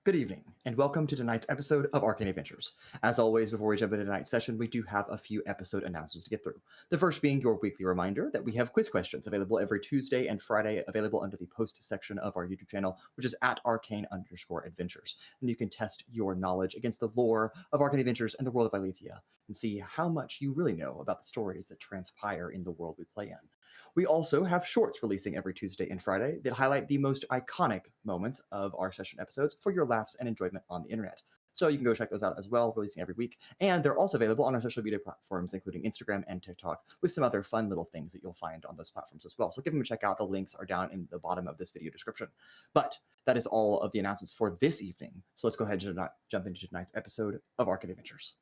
Good evening, and welcome to tonight's episode of Arcane Adventures. As always, before we jump into tonight's session, we do have a few episode announcements to get through. The first being your weekly reminder that we have quiz questions available every Tuesday and Friday, available under the post section of our YouTube channel, which is at Arcane_Adventures. And you can test your knowledge against the lore of Arcane Adventures and the world of Alethea, and see how much you really know about the stories that transpire in the world we play in. We also have shorts releasing every Tuesday and Friday that highlight the most iconic moments of our session episodes for your laughs and enjoyment on the internet. So you can go check those out as well, releasing every week. And they're also available on our social media platforms, including Instagram and TikTok, with some other fun little things that you'll find on those platforms as well. So give them a check out. The links are down in the bottom of this video description. But that is all of the announcements for this evening. So let's go ahead and jump into tonight's episode of Arcane Adventures.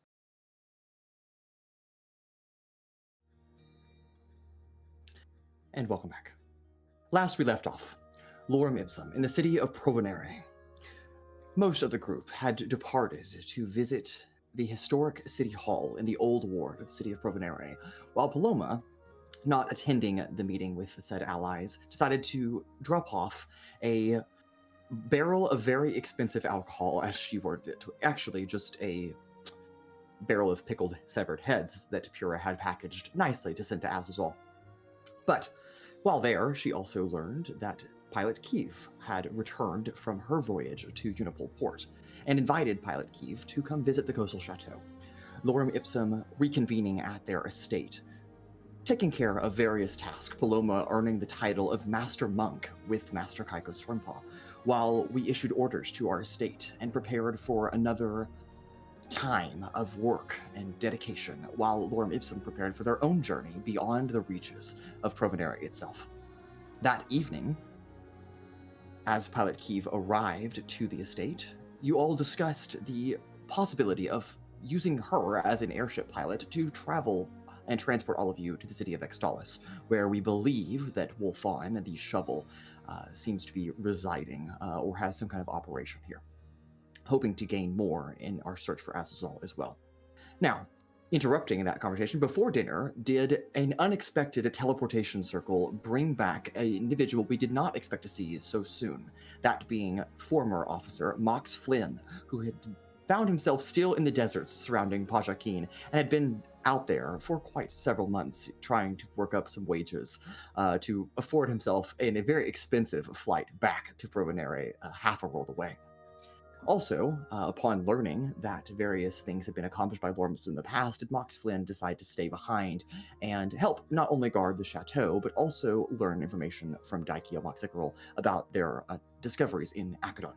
And welcome back. Last we left off, Lorem Ipsum in the city of Provenere. Most of the group had departed to visit the historic city hall in the old ward of the city of Provenere, while Paloma, not attending the meeting with the said allies, decided to drop off a barrel of very expensive alcohol, as she worded it, actually just a barrel of pickled severed heads that Pura had packaged nicely to send to Azazul. But while there, she also learned that Pilot Kiev had returned from her voyage to Unipol Port and invited Pilot Kiev to come visit the coastal chateau. Lorem Ipsum reconvening at their estate, taking care of various tasks, Paloma earning the title of Master Monk with Master Kaiko Stormpaw, while we issued orders to our estate and prepared for another time of work and dedication, while Lorem Ipsum prepared for their own journey beyond the reaches of Provenere itself. That evening, as Pilot Kiev arrived to the estate, you all discussed the possibility of using her as an airship pilot to travel and transport all of you to the city of Extolis, where we believe that Wolfon, the shovel, seems to be residing or has some kind of operation here, hoping to gain more in our search for Azazul as well. Now, interrupting that conversation before dinner, did an unexpected teleportation circle bring back an individual we did not expect to see so soon, that being former officer Mox Flynn, who had found himself still in the deserts surrounding Pajakeen and had been out there for quite several months trying to work up some wages to afford himself in a very expensive flight back to Provenere, half a world away. Also, upon learning that various things had been accomplished by Lorem Ipsum in the past, did Mox Flynn decide to stay behind and help not only guard the chateau, but also learn information from Daikyo Moxicorol about their discoveries in Akadon.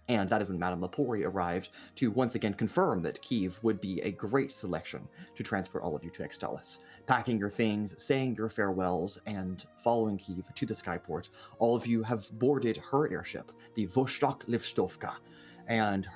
And that is when Madame Lepori arrived to once again confirm that Kiev would be a great selection to transport all of you to Extolis. Packing your things, saying your farewells, and following Kiev to the skyport, all of you have boarded her airship, the Vostok Listovka, and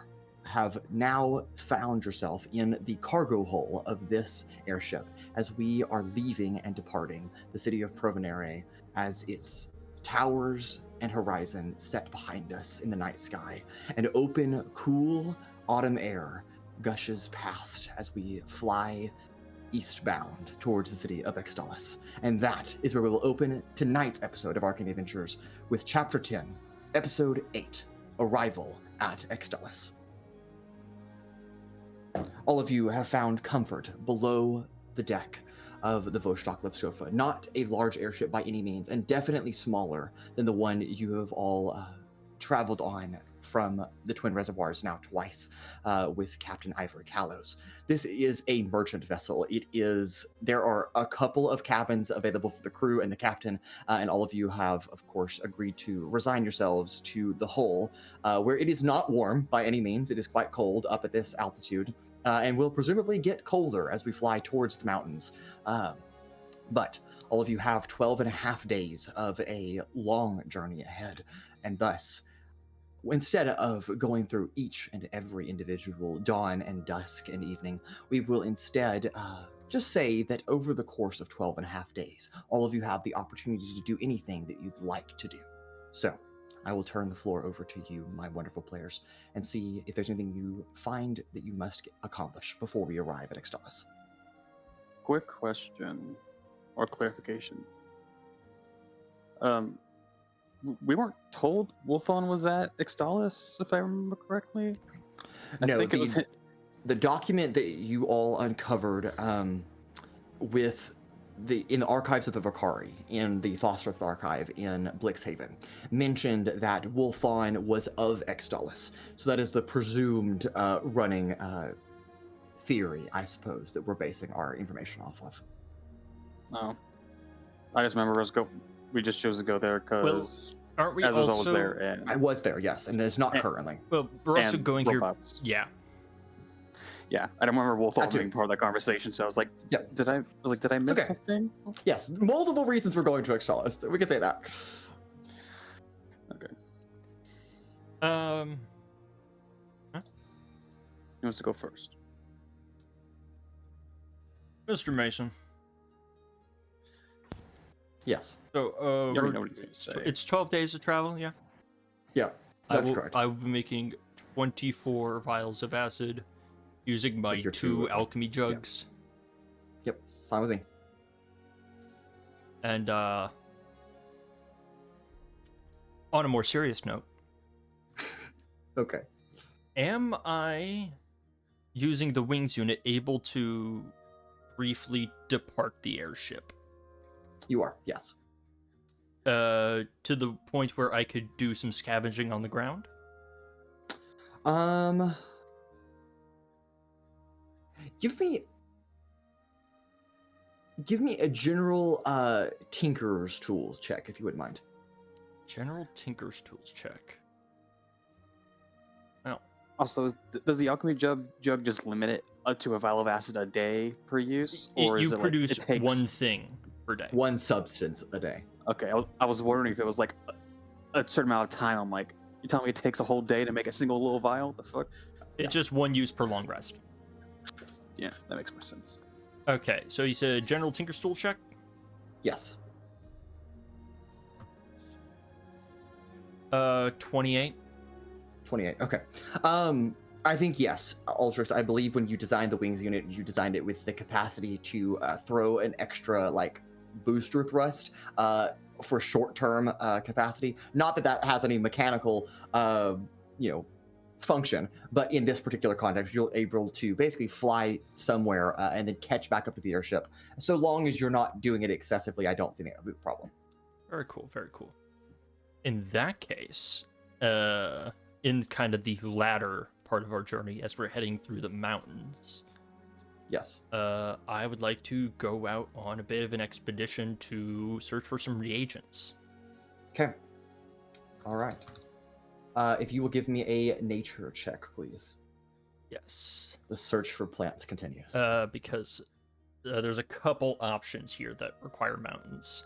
have now found yourself in the cargo hull of this airship as we are leaving and departing the city of Provenere as its towers and horizon set behind us in the night sky, and open, cool autumn air gushes past as we fly eastbound towards the city of Extolis. And that is where we will open tonight's episode of Arcane Adventures with Chapter 10, Episode 8, Arrival at Extolis. All of you have found comfort below the deck of the Vostok Listovka, not a large airship by any means, and definitely smaller than the one you have all traveled on from the Twin Reservoirs now twice with Captain Ivory Callows. This is a merchant vessel. There are a couple of cabins available for the crew and the captain, and all of you have, of course, agreed to resign yourselves to the hull, where it is not warm by any means. It is quite cold up at this altitude. And will presumably get colder as we fly towards the mountains. But all of you have 12 and a half days of a long journey ahead, and thus, instead of going through each and every individual dawn and dusk and evening, we will instead just say that over the course of 12 and a half days, all of you have the opportunity to do anything that you'd like to do. So, I will turn the floor over to you, my wonderful players, and see if there's anything you find that you must accomplish before we arrive at Extolis. Quick question or clarification. we weren't told Wolfon was at Extolis, if I remember correctly. No, it was the document that you all uncovered with in the archives of the Vakari, in the Thostreth archive in Blixhaven, mentioned that Wolfon was of Extolis. So that is the presumed running theory, I suppose, that we're basing our information off of. Oh, I just remember we just chose to go there because aren't we Ezra's also always there, and I was there, yes, and it's not and, currently. Well, we're also and going robots. here. Yeah. Yeah, I don't remember Wolfon That too. being part of that conversation, so I was like, Yep. did I miss okay. something? Yes, multiple reasons for going to Extolis. We can say that. Okay. Who wants to go first? Mr. Mason. Yes. So, You already know what he's going to say. It's 12 days of travel, yeah? Yeah, that's correct. I will be making 24 vials of acid using my With your 2 alchemy jugs. Yep, fine with me. And, on a more serious note. Okay. Am I, using the wings unit, able to briefly depart the airship? You are, yes. To the point where I could do some scavenging on the ground? Give me a general Tinker's Tools check, if you wouldn't mind. General Tinker's Tools check. Oh. Also, does the alchemy jug just limit it to a vial of acid a day per use, or You is it produce like it takes one thing per day. One substance a day. Okay, I was wondering if it was like a certain amount of time. I'm like, you telling me it takes a whole day to make a single little vial? The fuck? It's just one use per long rest. Yeah, that makes more sense. Okay, so you said General Tinker's Tool check? Yes. 28. 28. Okay. I think yes, Altrix. I believe when you designed the wings unit, you designed it with the capacity to throw an extra booster thrust for short-term capacity. Not that has any mechanical, function, but in this particular context, you're able to basically fly somewhere and then catch back up to the airship. So long as you're not doing it excessively, I don't think that would be a problem. Very cool, very cool. In that case, in kind of the latter part of our journey, as we're heading through the mountains, yes, I would like to go out on a bit of an expedition to search for some reagents. Okay. All right. If you will give me a nature check, please. Yes. The search for plants continues. Because there's a couple options here that require mountains.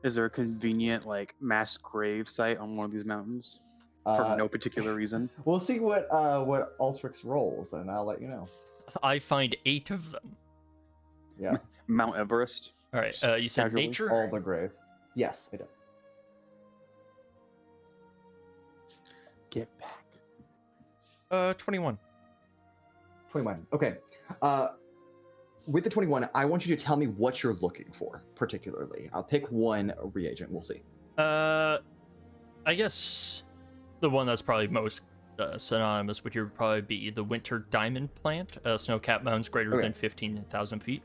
Is there a convenient mass grave site on one of these mountains for no particular reason? We'll see what Altrix rolls, and I'll let you know. I find 8 of them. Yeah. Mount Everest. All right. You said Casually. nature? All the graves. Yes, I do. Get back. 21. 21. Okay. With the 21, I want you to tell me what you're looking for, particularly. I'll pick one reagent. We'll see. I guess the one that's probably most synonymous with you would probably be the winter diamond plant. Snow-capped mountains greater than 15,000 feet.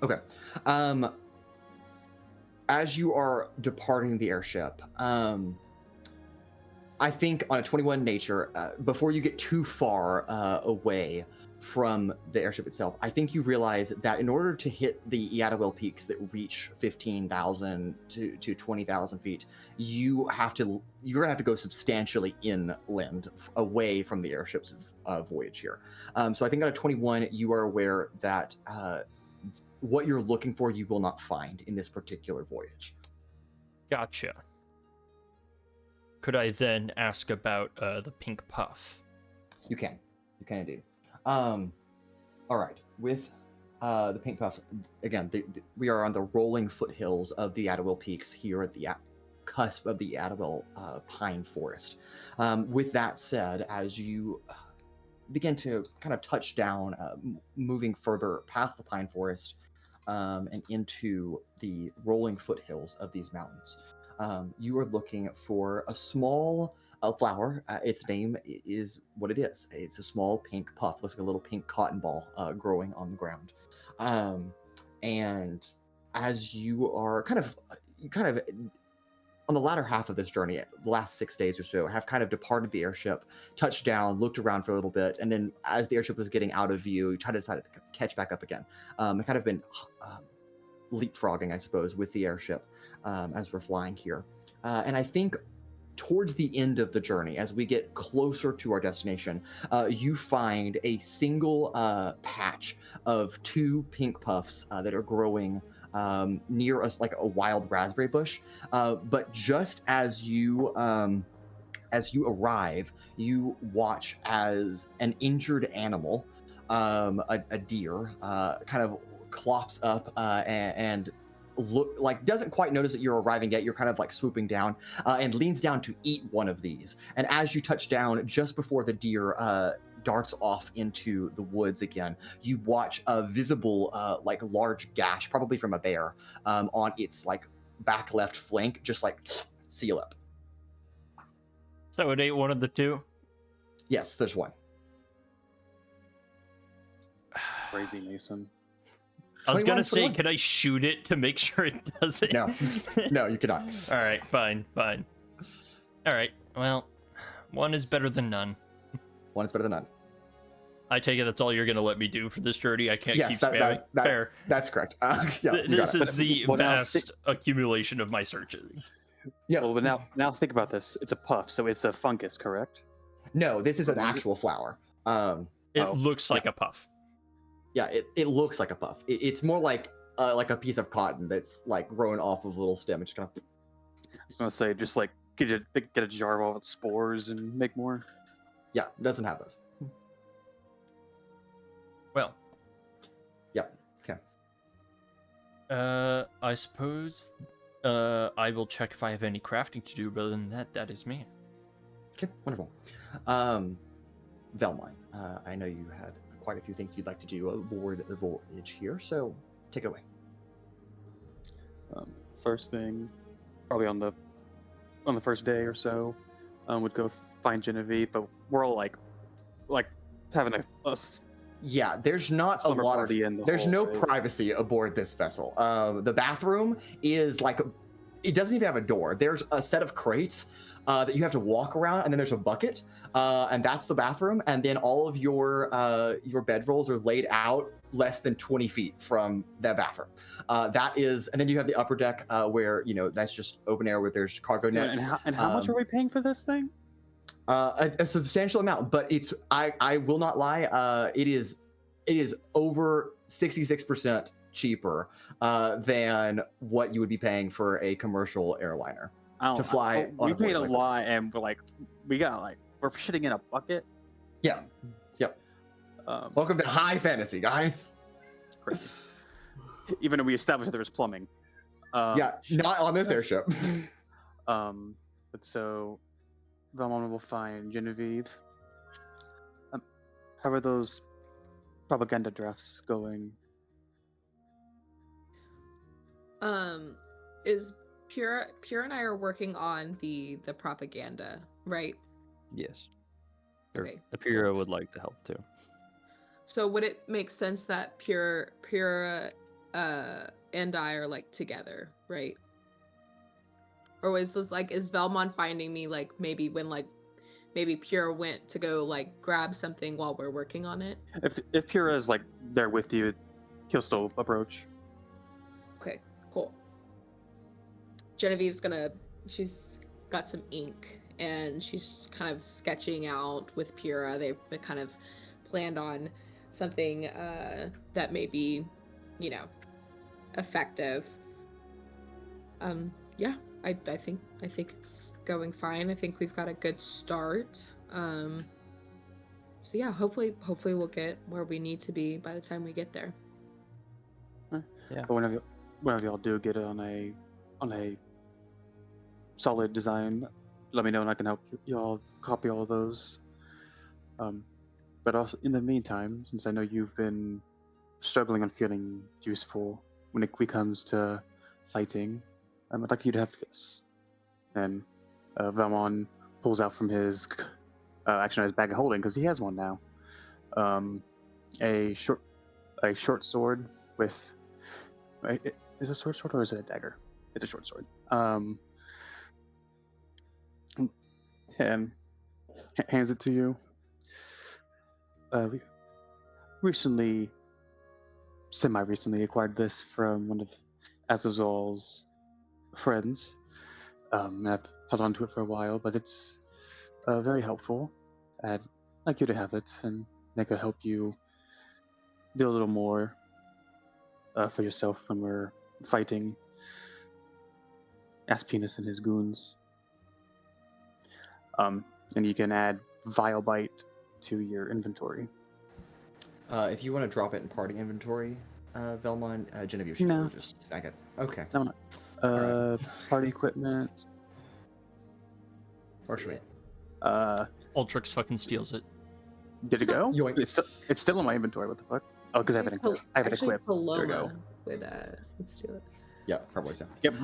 Okay. As you are departing the airship, I think on a 21 nature, before you get too far away from the airship itself, I think you realize that in order to hit the Iadawel peaks that reach 15,000 to 20,000 feet, you're gonna have to go substantially inland, away from the airship's voyage here. So I think on a 21, you are aware that what you're looking for, you will not find in this particular voyage. Gotcha. Could I then ask about the pink puff? You can indeed. All right. With the pink puff, again, we are on the rolling foothills of the Iadawel Peaks here at the cusp of the Iadawel pine forest. With that said, as you begin to kind of touch down, moving further past the pine forest and into the rolling foothills of these mountains, You are looking for a small flower. Its name is what it is. It's a small pink puff. Looks like a little pink cotton ball growing on the ground. And as you are kind of on the latter half of this journey, the last 6 days or so, have kind of departed the airship, touched down, looked around for a little bit, and then as the airship was getting out of view, you decided to catch back up again. And kind of been leapfrogging, I suppose, with the airship as we're flying here. And I think towards the end of the journey, as we get closer to our destination, you find a single patch of 2 pink puffs that are growing near us, like a wild raspberry bush. But just as you arrive, you watch as an injured animal, a deer, kind of clops up and look like doesn't quite notice that you're arriving yet. You're kind of like swooping down and leans down to eat one of these. And as you touch down, just before the deer darts off into the woods again, you watch a visible like large gash, probably from a bear, on its like back left flank, just like seal up. So it ate one of the 2? Yes, there's one. Crazy Mason. I was gonna say, 21. could I shoot it to make sure it doesn't? No, you cannot. All right, fine. All right, well, one is better than none. One is better than none. I take it that's all you're gonna let me do for this journey. I can't keep spamming. Fair. That's correct. This is the vast accumulation of my searches. Yeah. Well, but now think about this. It's a puff, so it's a fungus, correct? No, this is an actual flower. It looks like a puff. Yeah, it looks like a puff. It's more like a piece of cotton that's like growing off of a little stem. It's kind of. I was gonna say, just like get a jar of all its spores and make more. Yeah, it doesn't have those. Well. Yep. Okay. I suppose I will check if I have any crafting to do, but other than that is me. Okay, wonderful. Vellmon, I know you had quite a few things you'd like to do aboard the voyage here, so take it away. First thing, probably on the first day or so, would go find Genevieve, but we're all like having a yeah, there's not a lot of there's no privacy aboard this vessel. The bathroom is like it doesn't even have a door. There's a set of crates that you have to walk around, and then there's a bucket, and that's the bathroom. And then all of your bedrolls are laid out less than 20 feet from that bathroom. That is, and then you have the upper deck where that's just open air where there's cargo nets. And how much are we paying for this thing? A substantial amount, but it's I will not lie. It is over 66% cheaper than what you would be paying for a commercial airliner. To fly. We paid a lot, and we're shitting in a bucket. Yeah. Yep. Welcome to high fantasy, guys. Crazy. Even though we established that there was plumbing. Yeah, not on this airship. But so, Vellmon will find Genevieve. How are those propaganda drafts going? Is Pura and I are working on the propaganda, right? Yes. Okay. Pura would like to help too. So would it make sense that Pura and I are like together, right? Or is Vellmon finding me like maybe when maybe Pura went to go like grab something while we're working on it? If Pura is like there with you, he'll still approach. Okay, cool. Genevieve's she's got some ink and she's kind of sketching out with Pura. They've kind of planned on something that may be, effective. Yeah, I think it's going fine. I think we've got a good start. So yeah, hopefully we'll get where we need to be by the time we get there. Yeah. But whenever y'all do get it on a solid design, let me know and I can help y'all copy all of those. But also in the meantime, since I know you've been struggling and feeling useful when it comes to fighting, I'd like you to have this. And Vellmon pulls out from his his bag of holding, because he has one now. A short sword with. Is it a sword or is it a dagger? It's a short sword. And hands it to you. We semi-recently acquired this from one of Azazal's friends. I've held on to it for a while, but it's very helpful. I'd like you to have it, and that could help you do a little more for yourself when we're fighting Aspinus and his goons. And you can add Vilebite to your inventory. If you want to drop it in party inventory, Vellmon, Genevieve should No. just snag it. Okay. No, Alright. Party equipment. Or See should we? it. Altrix fucking steals it. Did it go? Yoink. It's still in my inventory. What the fuck? Oh, because I have it Actually, equipped. There we go. Paloma would steal it. Yeah, probably so. Yep.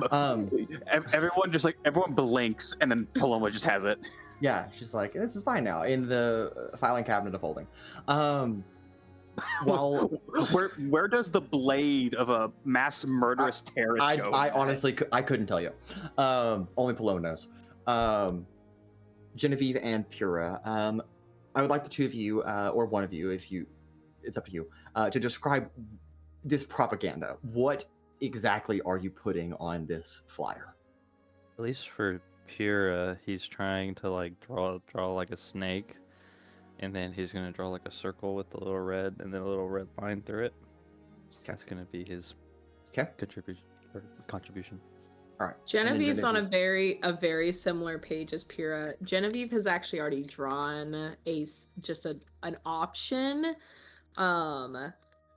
Everyone blinks, and then Paloma just has it. Yeah, she's like, this is fine now in the filing cabinet of holding. While where does the blade of a mass murderous terrorist go? I honestly I couldn't tell you. Only Paloma knows. Genevieve and Pura. I would like the two of you, or one of you, it's up to you, to describe this propaganda. What exactly are you putting on this flyer? At least for Pura, he's trying to like draw like a snake, and then he's gonna draw like a circle with a little red and then a little red line through it. That's gonna be his contribution. All right. Genevieve's on a very similar page as Pura. Genevieve has actually already drawn an option.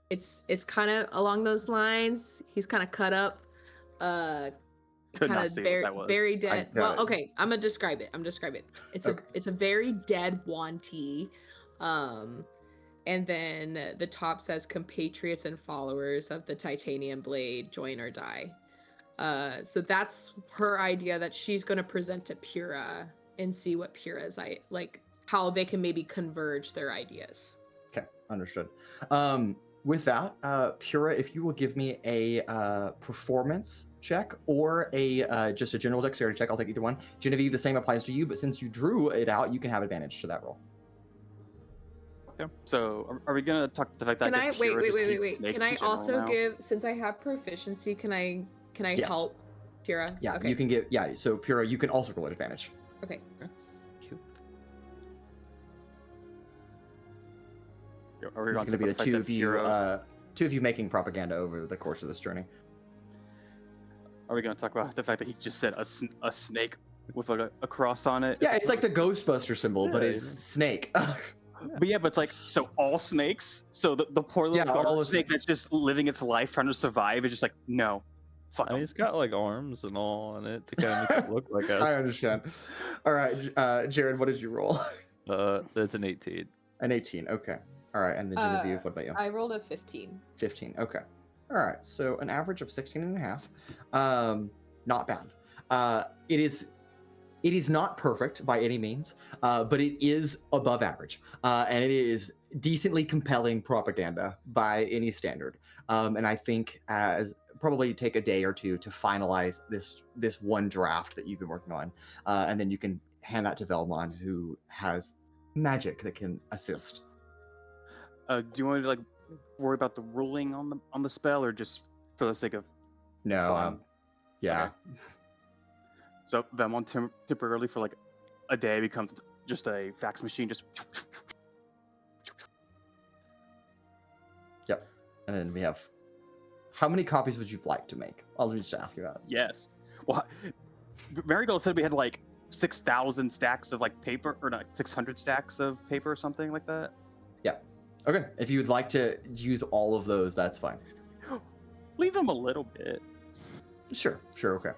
It's kind of along those lines. He's kind of cut up. Could not see what that was. Very dead. Well, okay, I'm gonna describe it. It's a very dead Wanty. And then the top says compatriots and followers of the titanium blade, join or die. So that's her idea that she's going to present to Pura and see what Pura's how they can maybe converge their ideas. Okay, understood. With that, Pura, if you will give me a performance check or just a general dexterity check, I'll take either one. Genevieve, the same applies to you, but since you drew it out, you can have advantage to that roll. Okay. So are we gonna talk to the fact that Can I wait? Snakes Can I in general also now? give, since I have proficiency, can I Yes. help Pura? Yeah, Okay. you can give. Yeah, so Pura, you can also roll advantage. Okay. Cute. Are we It's going going to be the talk two about of that you, Pura- two of you making propaganda over the course of this journey. Are we going to talk about the fact that he just said a snake with like a cross on it? Yeah, it's like the Ghostbuster symbol, but Yeah, it's snake. But yeah, but it's like, so all snakes? So the poor little Yeah, all garden the snake that's just living its life trying to survive is just like, no. Fuck I mean, 'em. it's got like arms and all on it to kind of make it look like I us. understand. All right, Jared, what did you roll? That's an 18. An 18. Okay. All right, and then Genevieve, what about you? I rolled a 15. 15. Okay. All right. So an average of 16 and a half. Not bad. It is not perfect by any means, but it is above average, and it is decently compelling propaganda by any standard. And I think as probably take a day or two to finalize this one draft that you've been working on, and then you can hand that to Vellmon, who has magic that can assist. Do you want to like worry about the ruling on the spell, or just for the sake of No. fun? Yeah. Okay. So Vellmon temporarily for like a day becomes just a fax machine, just Yep. And then we have. How many copies would you like to make? I'll just ask you that. yes. Well, Marigold said we had like 6,000 stacks of like paper, or not 600 stacks of paper or something like that. Okay. If you would like to use all of those, that's fine. Leave them a little bit. Sure. Okay.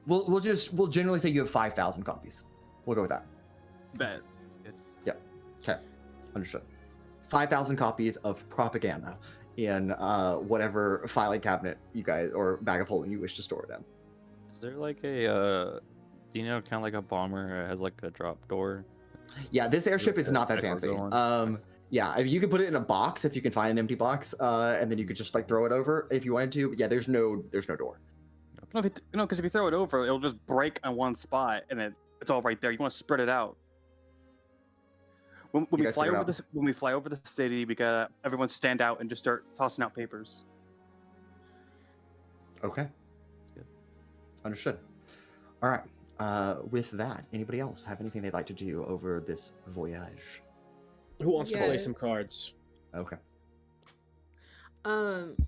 We'll generally say you have 5,000 copies. We'll go with that. Bet. Okay. Understood. 5,000 copies of propaganda in whatever filing cabinet you guys or bag of holding you wish to store it in. Is there like a do you know, kind of like a bomber has like a drop door? Yeah, this airship is not that Echo fancy. going? Yeah, if you could put it in a box if you can find an empty box, and then you could just like throw it over if you wanted to. But yeah, there's no door. No, because if you throw it over, it'll just break on one spot, and it's all right there. You want to spread it out. When we guys fly figure it over out? when we fly over the city, we gotta everyone stand out and just start tossing out papers. Okay. Good. Understood. All right. With that, anybody else have anything they'd like to do over this voyage? Who wants to play some Yes. cards? Okay.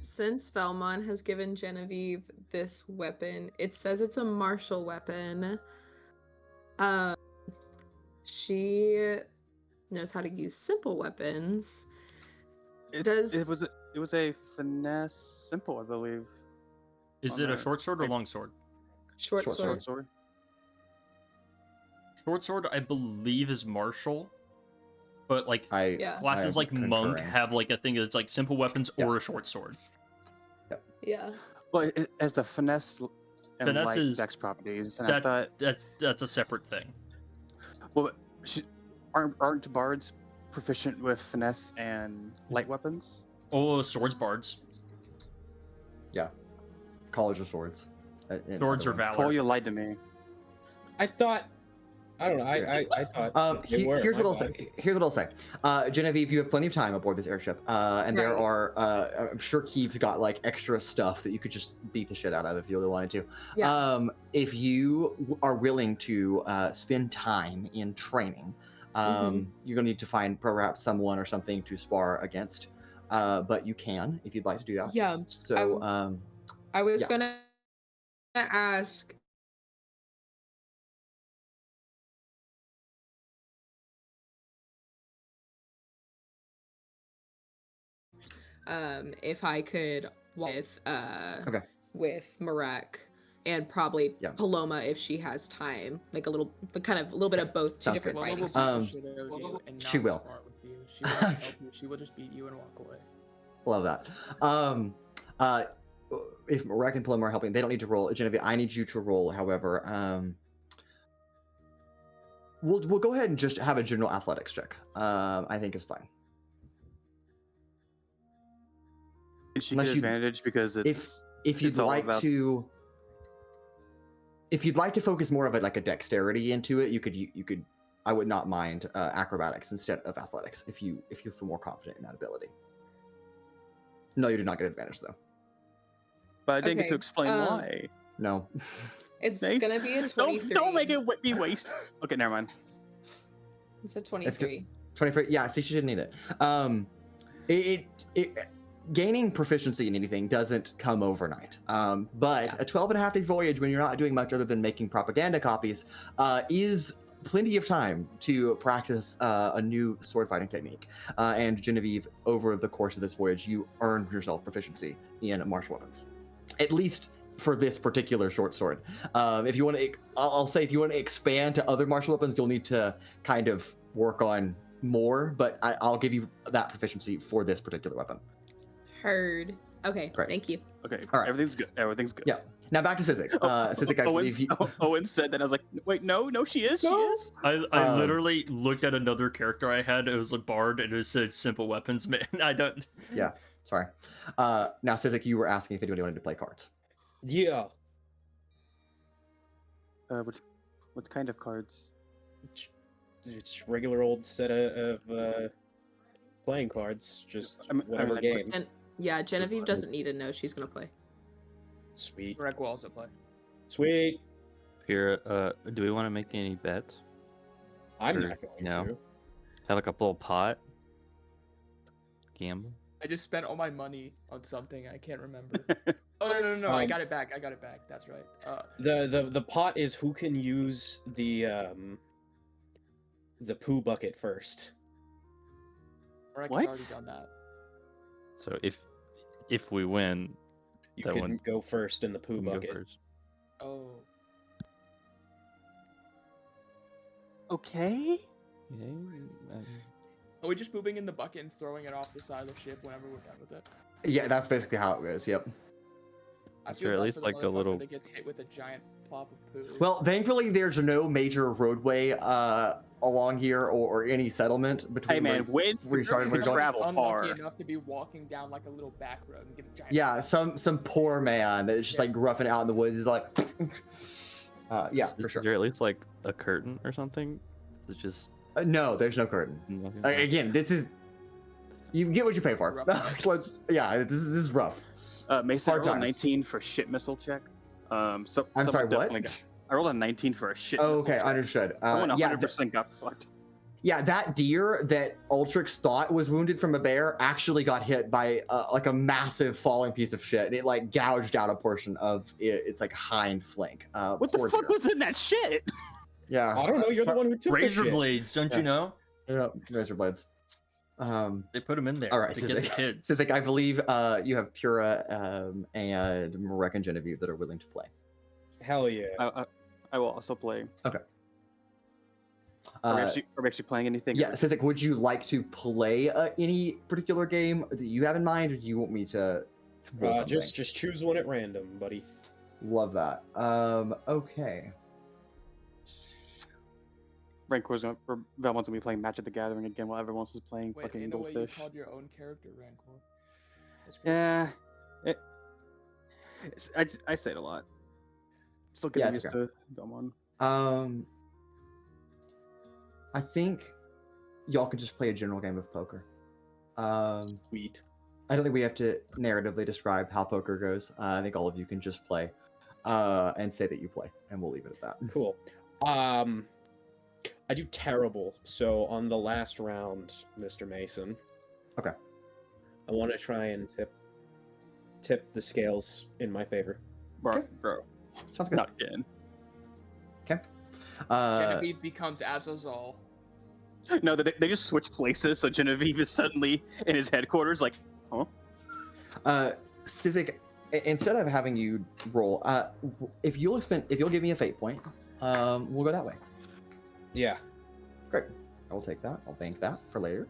Since Vellmon has given Genevieve this weapon, it says it's a martial weapon. She knows how to use simple weapons. It Does- was a finesse simple, I believe. Is On it a that. short sword or long sword? Short Short sword. Short sword. Short sword, I believe, is martial, but like Yeah. classes I like am monk concurring. have like a thing that's like simple weapons Yeah. or a short sword. Yeah. Well, it has the finesse and Finesse light is- dex properties, and I thought, That's a separate thing. well, aren't bards proficient with finesse and light weapons? Oh, swords bards. College of Swords. and Swords other are ones. valid. Cole, you lied to me. I thought. I don't know. I thought they were. Here's my what I'll bad. say. Here's what I'll say. Genevieve, you have plenty of time aboard this airship, and there Right. are. I'm sure Keeve's got like extra stuff that you could just beat the shit out of if you really wanted to. Yeah. If you are willing to spend time in training, you're gonna need to find perhaps someone or something to spar against. But you can if you'd like to do that. Yeah. So I was yeah. gonna ask. If I could with Okay. with Marek and probably Yeah. Paloma if she has time, like a little bit of both, two Sounds different good. fighting Um, styles. she will. She will not help you. She will just beat you and walk away. Love that. If Marek and Paloma are helping, they don't need to roll. Genevieve, I need you to roll. However, we'll go ahead and just have a general athletics check. I think is fine. Did she Unless get you- advantage because it's If you'd It's all like about- to, if you'd like to focus more of it like a dexterity into it, you could. I would not mind acrobatics instead of athletics if you feel more confident in that ability. No, you do not get advantage though. but I didn't get to Okay, explain why. No. It's Nice. gonna be a 23. Don't make it be waste. Okay, never mind. It's a 23. 23. Yeah, see, she didn't need it. It gaining proficiency in anything doesn't come overnight. But a 12.5-day voyage when you're not doing much other than making propaganda copies is plenty of time to practice a new sword fighting technique. And Genevieve, over the course of this voyage, you earned yourself proficiency in martial weapons, at least for this particular short sword. If you want to, I'll say if you want to expand to other martial weapons, you'll need to kind of work on more. But I'll give you that proficiency for this particular weapon. Heard. Okay, Great. thank you. Okay, All right. everything's good. Everything's good. Yeah. Now back to Sizik. Sizik, I believe you. Owen said that. I was like, wait, no, she is. She No. is. I literally looked at another character I had. It was a bard, and it said simple weapons. Man, I don't. Yeah. Sorry. Now Sizik, you were asking if anybody wanted to play cards. Yeah. What kind of cards? It's regular old set of playing cards. Just I mean, whatever like, game. And yeah, Genevieve doesn't need to know she's gonna play. Sweet. Greg will also play. Sweet. Pura, do we want to make any bets? I'm Or, not going you know, to. Have like a little pot? Gamble? I just spent all my money on something I can't remember. Oh no! I got it back. That's right. The pot is who can use the poo bucket first. Marek What? has already done that. So if we win, You That can one- go first in the poo we can go bucket. first. Oh. Okay. Yeah, Are we just moving in the bucket and throwing it off the side of the ship whenever we're done with it? Yeah, that's basically how it goes. Yep. I Is feel there at bad least, for the like, a motherfucker little- that gets hit with a giant plop of poo. Well, thankfully, there's no major roadway along here or any settlement between. Hey man, when we started we travel unlucky far. enough to be walking down like a little back road and get a giant. Yeah, some poor man that's just like roughing out in the woods. He's like, yeah, for sure. Is there at least like a curtain or something? Is it just No, there's no curtain. nothing? Again, this is you get what you pay for. Yeah, this is rough. Mason, I Hard rolled a times. 19 for shit missile check. I'm sorry, what? I rolled a 19 for a shit. Oh, missile okay, check. understood. Someone Yeah, 100% got fucked. yeah, that deer that Altrix thought was wounded from a bear actually got hit by like a massive falling piece of shit, and it like gouged out a portion of its like hind flank. What the fuck was in that shit? Yeah, I don't know. You're the one who took the Razor shit. blades, don't you know? Yeah, razor blades. They put them in there All right, to get the Sizik. kids. Sizik, I believe you have Pura and Marek and Genevieve that are willing to play. Hell yeah. I will also play. Okay. Are we actually playing anything? Yeah, Sizik, would you like to play any particular game that you have in mind, or do you want me to roll something? Just choose one at random, buddy. Love that. Okay. Rancor's or Vellmon's gonna be playing Magic the Gathering again while everyone else is playing Wait, fucking in a way you Goldfish. called your own character Rancor. That's crazy. Yeah, I say it a lot. Still getting it's used to Vellmon. I think y'all can just play a general game of poker. Sweet. I don't think we have to narratively describe how poker goes. I think all of you can just play and say that you play, and we'll leave it at that. Cool. I do terrible. So on the last round, Mr. Mason. Okay. I want to try and tip the scales in my favor. Bro, Sounds good. not again. Okay. Genevieve becomes Azazel. No, they just switch places, so Genevieve is suddenly in his headquarters, like, huh? Sizik, instead of having you roll, if you'll give me a fate point, we'll go that way. Yeah. Great. I will take that. I'll bank that for later.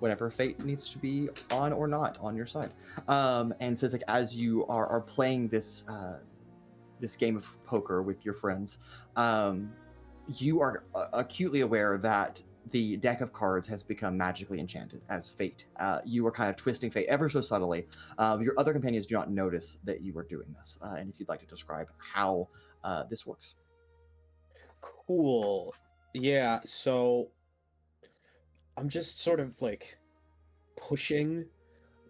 Whenever fate needs to be on or not on your side. And Sizik, as you are playing this this game of poker with your friends, you are acutely aware that the deck of cards has become magically enchanted as fate. You are kind of twisting fate ever so subtly. Your other companions do not notice that you are doing this. And if you'd like to describe how this works. Cool. Yeah, so I'm just sort of like pushing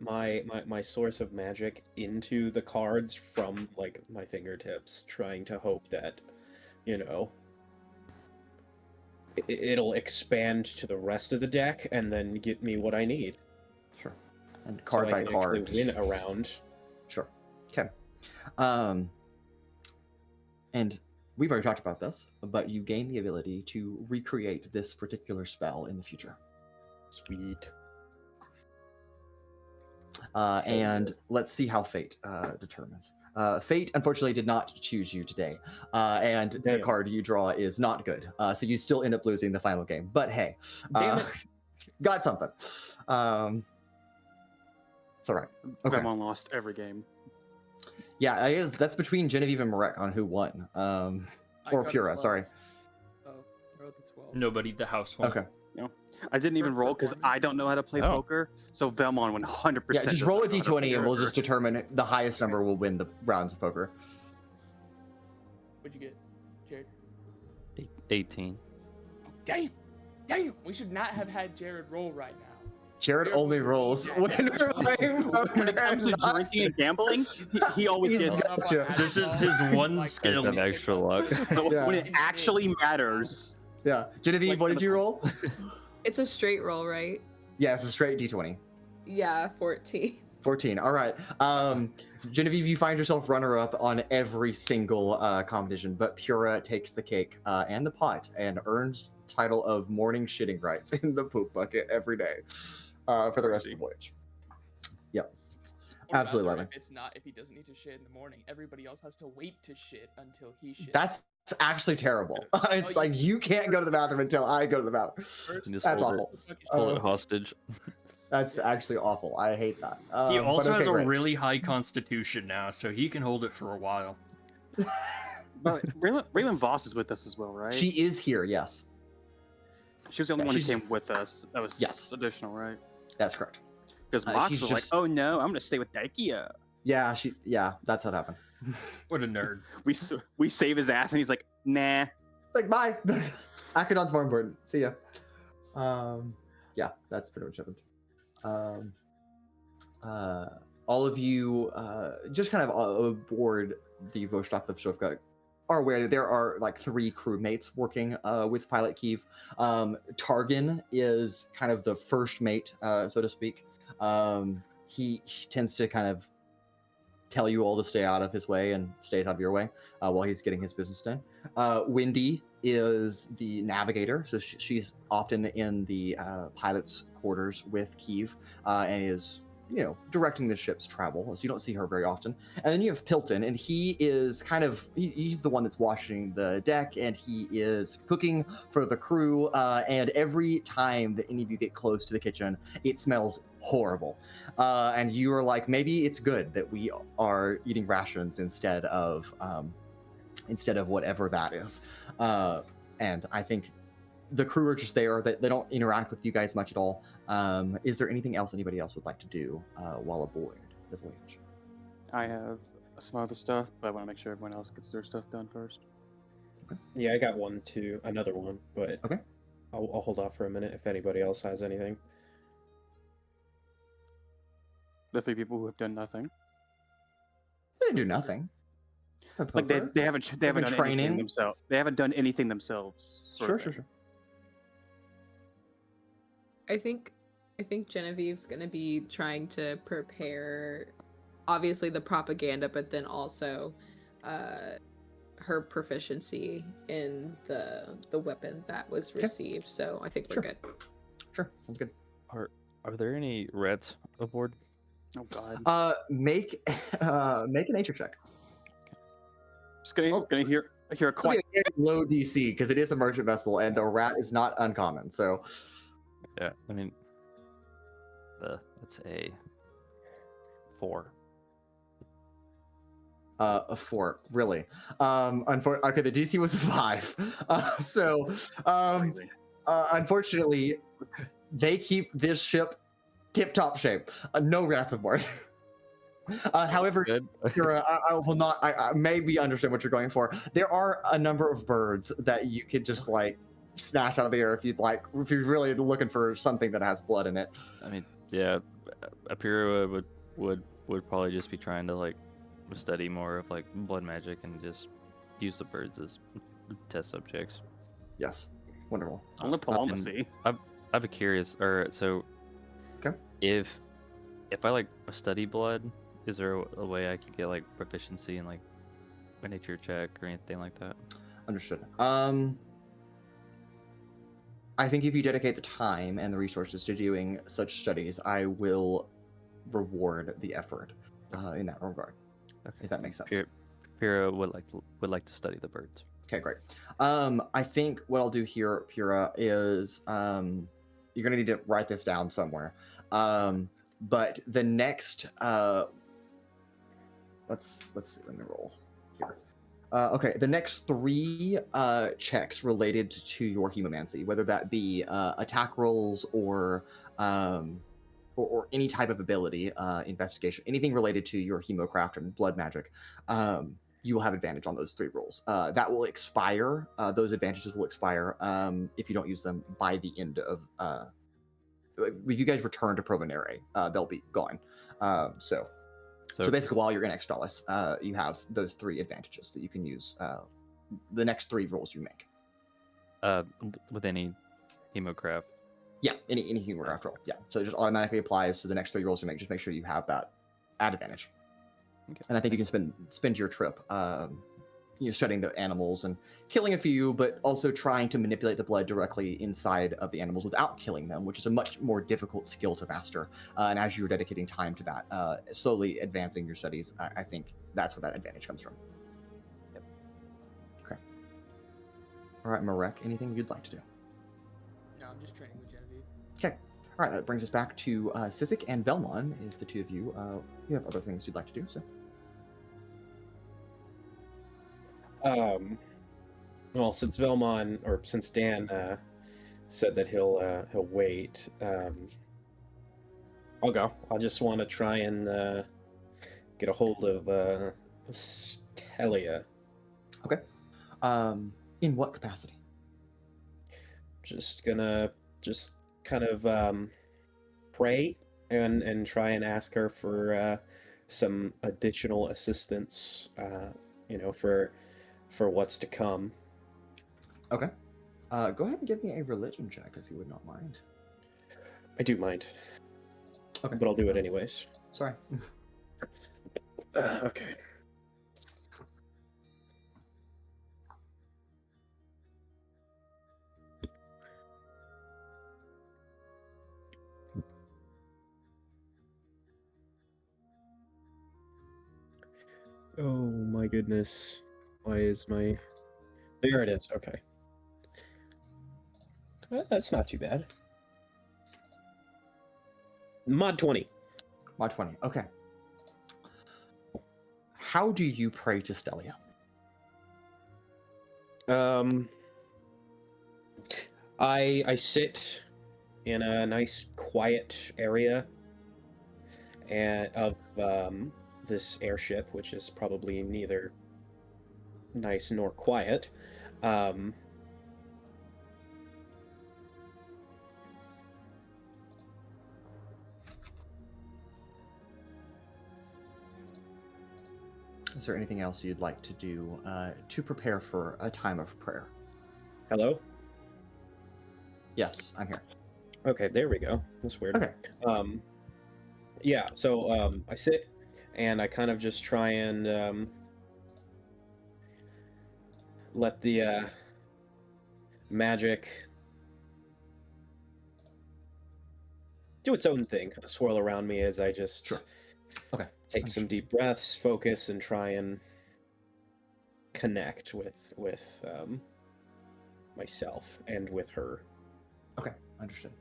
my source of magic into the cards from like my fingertips, trying to hope that, you know, it'll expand to the rest of the deck and then get me what I need. Sure. And card by card. Actually win a round. Sure. Okay. And we've already talked about this, but you gain the ability to recreate this particular spell in the future. Sweet. And let's see how fate determines. Fate, unfortunately, did not choose you today. And the card you draw is not good. So you still end up losing the final game. But hey, got something. It's all right. Okay. Vellmon lost every game. Yeah, I guess that's between Genevieve and Marek on who won. Or Pura, sorry. Oh, I wrote the 12. Nobody, the house won. Okay. I didn't even roll because I don't know how to play poker. So Vellmon 100%. Yeah, just roll a d20 and we'll just determine the highest number will win the rounds of poker. What'd you get, Jared? 18. Damn! We should not have had Jared roll right now. Jared only rolls when we're playing poker. When it comes to drinking and gambling, he always He's gets. gotcha. This is his one Guys skill. have extra luck. Yeah. When it actually matters. Yeah. Genevieve, Like what did you roll? It's a straight roll, right? Yeah, it's a straight d20. Yeah, 14. 14. All right. Genevieve, you find yourself runner-up on every single competition, but Pura takes the cake and the pot and earns title of morning shitting rights in the poop bucket every day for the rest of the voyage. Yep. Or Absolutely rather, loving. if he doesn't need to shit in the morning, everybody else has to wait to shit until he shits. That's actually terrible. It's like you can't go to the bathroom until I go to the bathroom. Just That's hold it. awful. Hold it hostage. That's actually awful. I hate that. He also but has okay, a great. really high constitution now, so he can hold it for a while. But Raylan Voss is with us as well, right? She is here, yes. She was the only Yeah, one who she's- came with us. That was Yes. additional, right? That's correct. Because she's Mox was like, just- "Oh no, I'm gonna stay with Daikia." Yeah, that's what happened. What a nerd. We save his ass, and he's like, "Nah." Like, bye. Akadon's more important. See ya. Yeah, that's pretty much happened. All of you, just kind of aboard the Vostok Listovka, are aware that there are like 3 crewmates working with Pilot Kiev. Targan is kind of the first mate, so to speak. He tends to kind of tell you all to stay out of his way and stays out of your way while he's getting his business done. Wendy is the navigator, so she's often in the pilot's quarters with Kiev and is, directing the ship's travel, so you don't see her very often. And then you have Pilton, and he is kind of, he's the one that's washing the deck, and he is cooking for the crew, and every time that any of you get close to the kitchen, it smells horrible. And you are like, maybe it's good that we are eating rations instead of whatever that is. And I think the crew are just there. They don't interact with you guys much at all. Is there anything else anybody else would like to do while aboard the voyage? I have some other stuff, but I want to make sure everyone else gets their stuff done first. Okay. Yeah, I got one too, another one, but okay, I'll hold off for a minute if anybody else has anything. The 3 people who have done nothing. They didn't do nothing. Like they haven't done training anything themselves. They haven't done anything themselves. Sure. I think Genevieve's gonna be trying to prepare, obviously the propaganda, but then also her proficiency in the weapon that was received. So I think we're good. Sure, sounds good. Are there any reds aboard? Oh God. Make a nature check. Just gonna hear a It's gonna quiet. be a very low DC because it is a merchant vessel, and a rat is not uncommon. So Yeah, I mean, that's a 4. A 4, really. Okay, the DC was a 5. Unfortunately, they keep this ship tip-top shape. No rats aboard. However, Good. I will not. I maybe understand what you're going for. There are a number of birds that you could just like snatch out of the air if you'd like. If you're really looking for something that has blood in it. I mean, yeah, a Pura would probably just be trying to like study more of like blood magic and just use the birds as test subjects. Yes, wonderful. On the diplomacy. I have a curious, so Okay. If I like study blood, is there a way I could get like proficiency in like a nature check or anything like that? Understood. I think if you dedicate the time and the resources to doing such studies, I will reward the effort in that regard. Okay. If that makes sense. Pura would like to study the birds. Okay, great. I think what I'll do here, Pura, is you're gonna need to write this down somewhere. But the next let's see, let me roll here. Okay, the next 3 checks related to your hemomancy, whether that be attack rolls or any type of ability, investigation, anything related to your hemocraft and blood magic, you will have advantage on those 3 rolls. That will expire. Those advantages will expire if you don't use them by the end of. If you guys return to Provenere, they'll be gone. So basically, while you're in Extolis, you have those 3 advantages that you can use the next 3 rolls you make. With any hemocraft. Yeah, any hemocraft roll. Yeah, so it just automatically applies to the next 3 rolls you make. Just make sure you have that at advantage. Okay. And I think you can spend your trip, studying the animals and killing a few, but also trying to manipulate the blood directly inside of the animals without killing them, which is a much more difficult skill to master. And as you're dedicating time to that, slowly advancing your studies, I think that's where that advantage comes from. Yep. Okay. All right, Marek, anything you'd like to do? No, I'm just training with Genevieve. Okay. All right, that brings us back to Sizik and Vellmon. If the 2 of you, you have other things you'd like to do, so. Well, since since Dan said that he'll wait, I'll go. I just want to try and get a hold of Stelia. Okay. In what capacity? Just gonna kind of pray and try and ask her for some additional assistance, for what's to come. Okay. Go ahead and give me a religion check if you would not mind. I do mind. Okay. But I'll do it anyways. Sorry. Okay. Oh my goodness. Why is my... There it is, okay. That's not too bad. Mod 20. Mod 20. Okay. How do you pray to Stelia? I sit in a nice quiet area of this airship, which is probably neither nice nor quiet. Is there anything else you'd like to do to prepare for a time of prayer? Hello? Yes, I'm here. Okay, there we go. That's weird. Okay. Yeah, so I sit and I kind of just try and let the magic do its own thing, kind of swirl around me as I just Sure. Okay. take some deep breaths, focus, and try and connect with myself and with her. Okay, understood.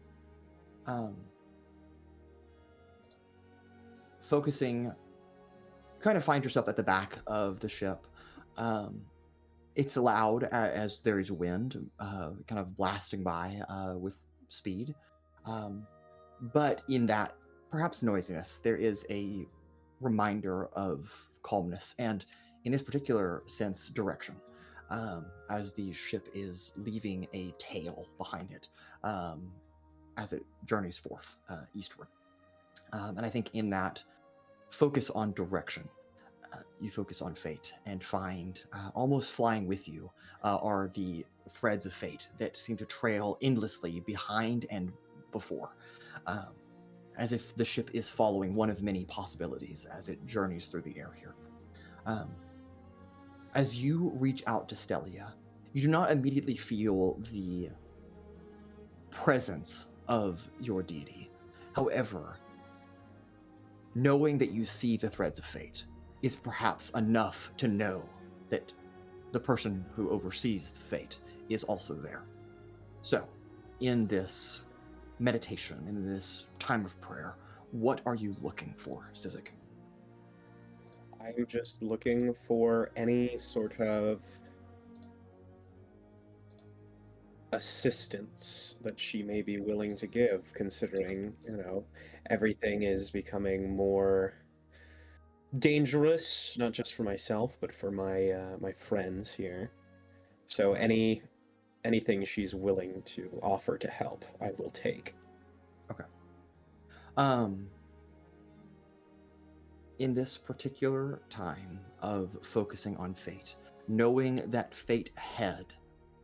Focusing, kind of find yourself at the back of the ship. It's loud as there is wind, kind of blasting by with speed. But in that, perhaps noisiness, there is a reminder of calmness and, in this particular sense, direction. As the ship is leaving a tail behind it as it journeys forth eastward. And I think in that focus on direction, you focus on fate and find almost flying with you are the threads of fate that seem to trail endlessly behind and before, as if the ship is following one of many possibilities as it journeys through the air here. As you reach out to Stelia, you do not immediately feel the presence of your deity. However, knowing that you see the threads of fate is perhaps enough to know that the person who oversees the fate is also there. So, in this meditation, in this time of prayer, what are you looking for, Sizik? I'm just looking for any sort of assistance that she may be willing to give, considering, everything is becoming more dangerous, not just for myself, but for my friends here. So anything she's willing to offer to help, I will take. Okay. In this particular time of focusing on fate, knowing that fate ahead,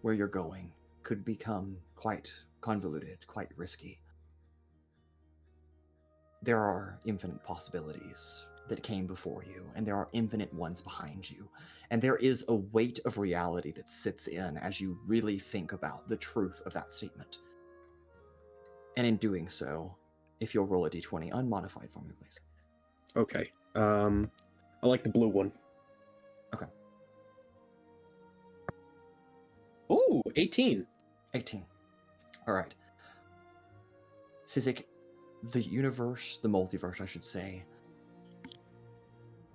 where you're going, could become quite convoluted, quite risky. There are infinite possibilities that came before you, and there are infinite ones behind you. And there is a weight of reality that sits in as you really think about the truth of that statement. And in doing so, if you'll roll a d20 unmodified for me, please. Okay. I like the blue one. Okay. Ooh, 18. 18. All right. Sizik, the universe, the multiverse, I should say,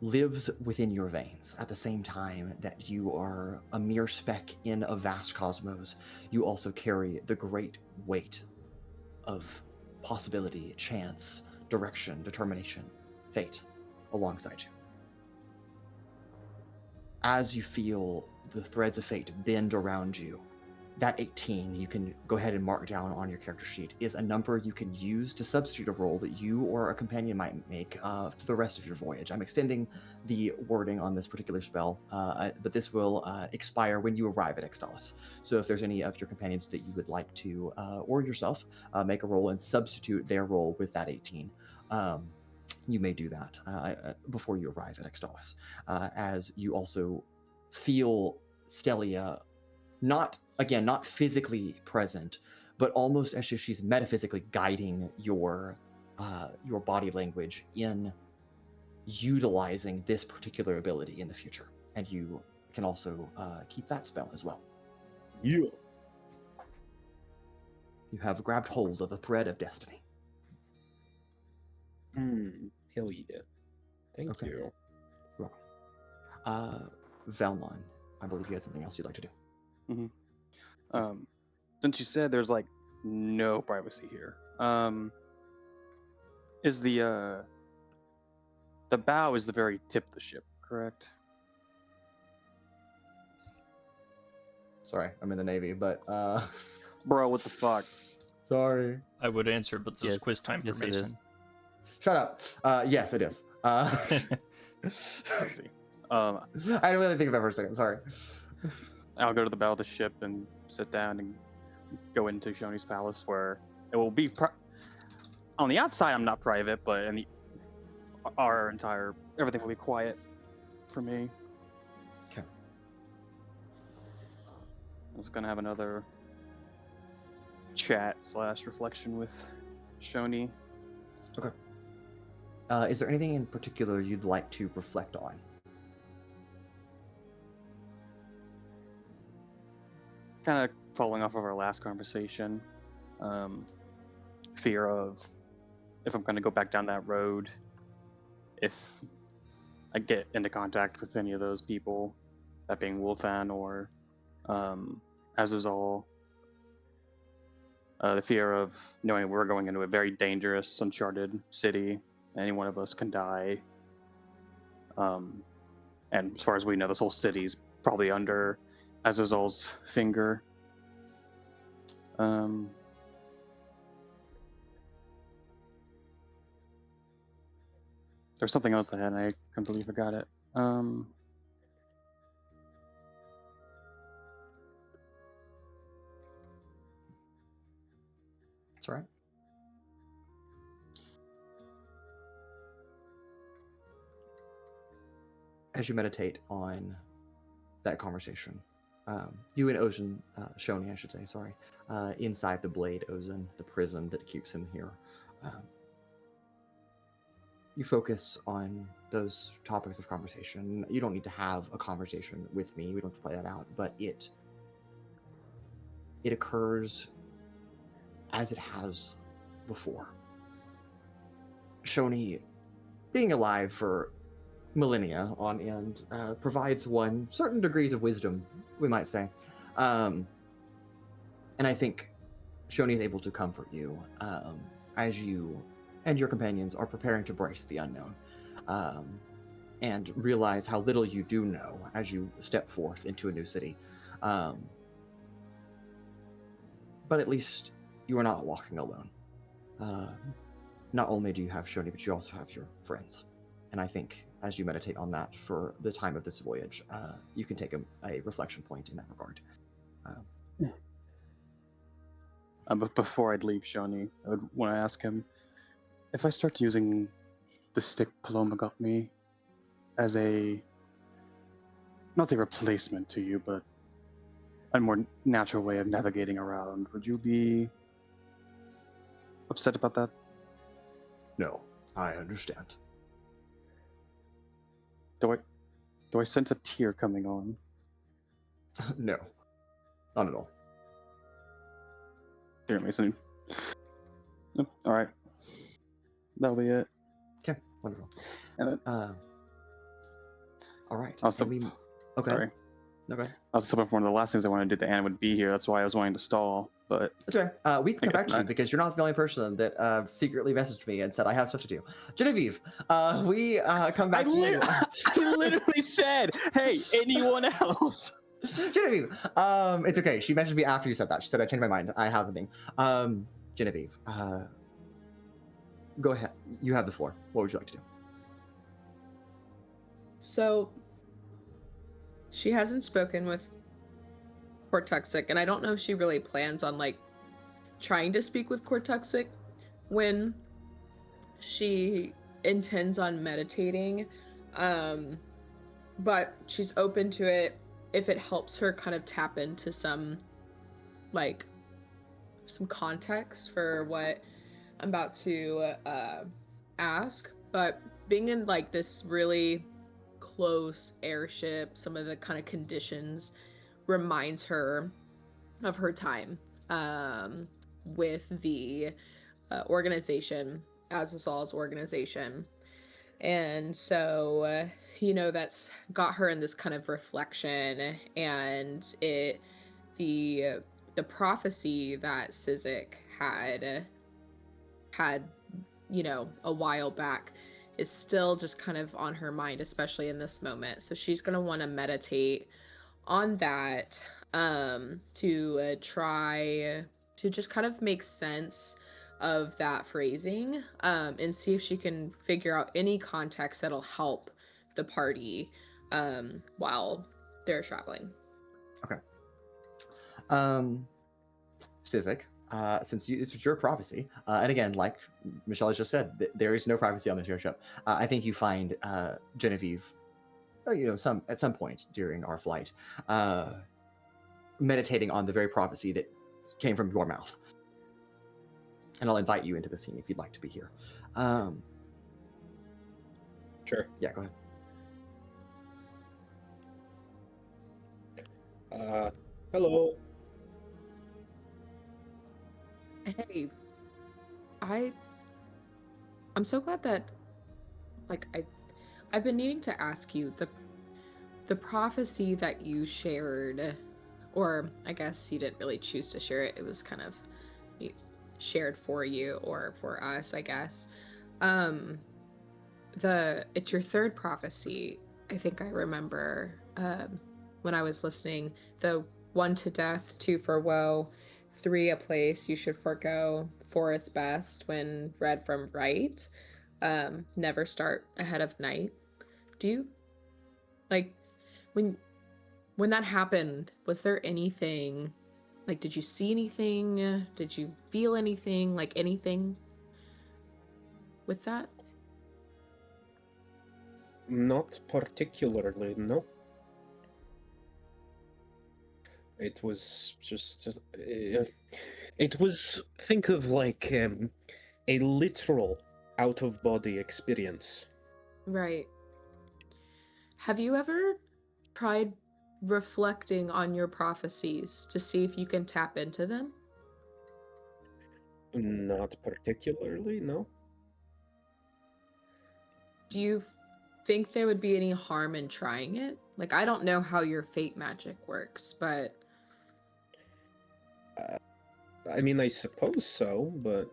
lives within your veins. At the same time that you are a mere speck in a vast cosmos, you also carry the great weight of possibility, chance, direction, determination, fate alongside you. As you feel the threads of fate bend around you, that 18 you can go ahead and mark down on your character sheet is a number you can use to substitute a roll that you or a companion might make for the rest of your voyage. I'm extending the wording on this particular spell, but this will expire when you arrive at Extolis. So if there's any of your companions that you would like to, or yourself, make a roll and substitute their roll with that 18, you may do that before you arrive at Extolis, as you also feel Stelia not physically present, but almost as if she's metaphysically guiding your body language in utilizing this particular ability in the future. And you can also keep that spell as well. Yeah. You have grabbed hold of the thread of destiny. Hell yeah. Thank Okay. you. You're welcome. Vellmon, I believe you had something else you'd like to do. Since you said there's like no privacy here, is the bow is the very tip of the ship, correct? Sorry, I'm in the Navy, but Bro, what the fuck? sorry. I would answer, but this is Yes. quiz time Yes, for it is. Mason. Shut up. Yes, it is. Crazy. I didn't really think of it for a second. Sorry. I'll go to the bow of the ship and sit down and go into Shoni's palace, where it will be on the outside. I'm not private, but in everything will be quiet for me. Okay. I was gonna have another chat / reflection with Shoni. Okay. Is there anything in particular you'd like to reflect on? Kind of following off of our last conversation, fear of if I'm going to go back down that road, if I get into contact with any of those people, that being Wolfan or Azuzal, the fear of knowing we're going into a very dangerous, uncharted city, any one of us can die. And as far as we know, this whole city's probably under Azuzal's finger. There's something else I had, and I completely forgot it. It's all right. As you meditate on that conversation, you and Ozen, Shoni, I should say, sorry, inside the blade, Ozen, the prison that keeps him here, you focus on those topics of conversation. You don't need to have a conversation with me. We don't have to play that out, but it occurs as it has before. Shoni, being alive for millennia on end, provides one certain degrees of wisdom, we might say. And I think Shoni is able to comfort you as you and your companions are preparing to brace the unknown, and realize how little you do know as you step forth into a new city. But at least you are not walking alone. Not only do you have Shoni, but you also have your friends. And I think as you meditate on that for the time of this voyage, you can take a reflection point in that regard. But before I'd leave Shoni, I would want to ask him, if I start using the stick Paloma got me as not the replacement to you, but a more natural way of navigating around, would you be upset about that? No, I understand. Do I sense a tear coming on? No, not at all. Dear Mason. All right. That'll be it. Okay, wonderful. And then, All right. Also, and okay. sorry. Okay. I was hoping for one of the last things I wanted to do that Anna would be here. That's why I was wanting to stall. But That's okay. We can I come guess back to you not. because you're not the only person that secretly messaged me and said I have stuff to do. Genevieve, we come back to you. He literally said, "Hey, anyone else?" Genevieve, it's okay. She messaged me after you said that. She said I changed my mind. I have the thing. Genevieve, go ahead. You have the floor. What would you like to do? So she hasn't spoken with Cortuxic, and I don't know if she really plans on like trying to speak with Cortuxic when she intends on meditating. But she's open to it if it helps her kind of tap into some context for what I'm about to ask. But being in like this really close airship, some of the kind of conditions reminds her of her time with the organization, Azazal's organization. And so, that's got her in this kind of reflection, and the prophecy that Sizik had, a while back is still just kind of on her mind, especially in this moment. So she's going to want to meditate on that to try to just kind of make sense of that phrasing and see if she can figure out any context that'll help the party while they're traveling. Okay. Sizik, since this was your prophecy, and again, like Michelle has just said, there is no prophecy on this airship. I think you find Genevieve, at some point during our flight, meditating on the very prophecy that came from your mouth. And I'll invite you into the scene if you'd like to be here. Sure. Yeah, go ahead. Hello. Hey, I'm so glad that, I've been needing to ask you the prophecy that you shared, or I guess you didn't really choose to share it. It was kind of shared for you or for us, I guess. It's your third prophecy. I think I remember when I was listening, the 1 to death, 2 for woe, 3 a place you should forego, 4 is best when read from right, never start ahead of night. Do you when that happened, was there anything, did you see anything, did you feel anything, anything with that? Not particularly, no. It was just it was, think of a literal out-of-body experience. Right. Have you ever tried reflecting on your prophecies to see if you can tap into them? Not particularly, no. Do you think there would be any harm in trying it? I don't know how your fate magic works, but I mean, I suppose so, but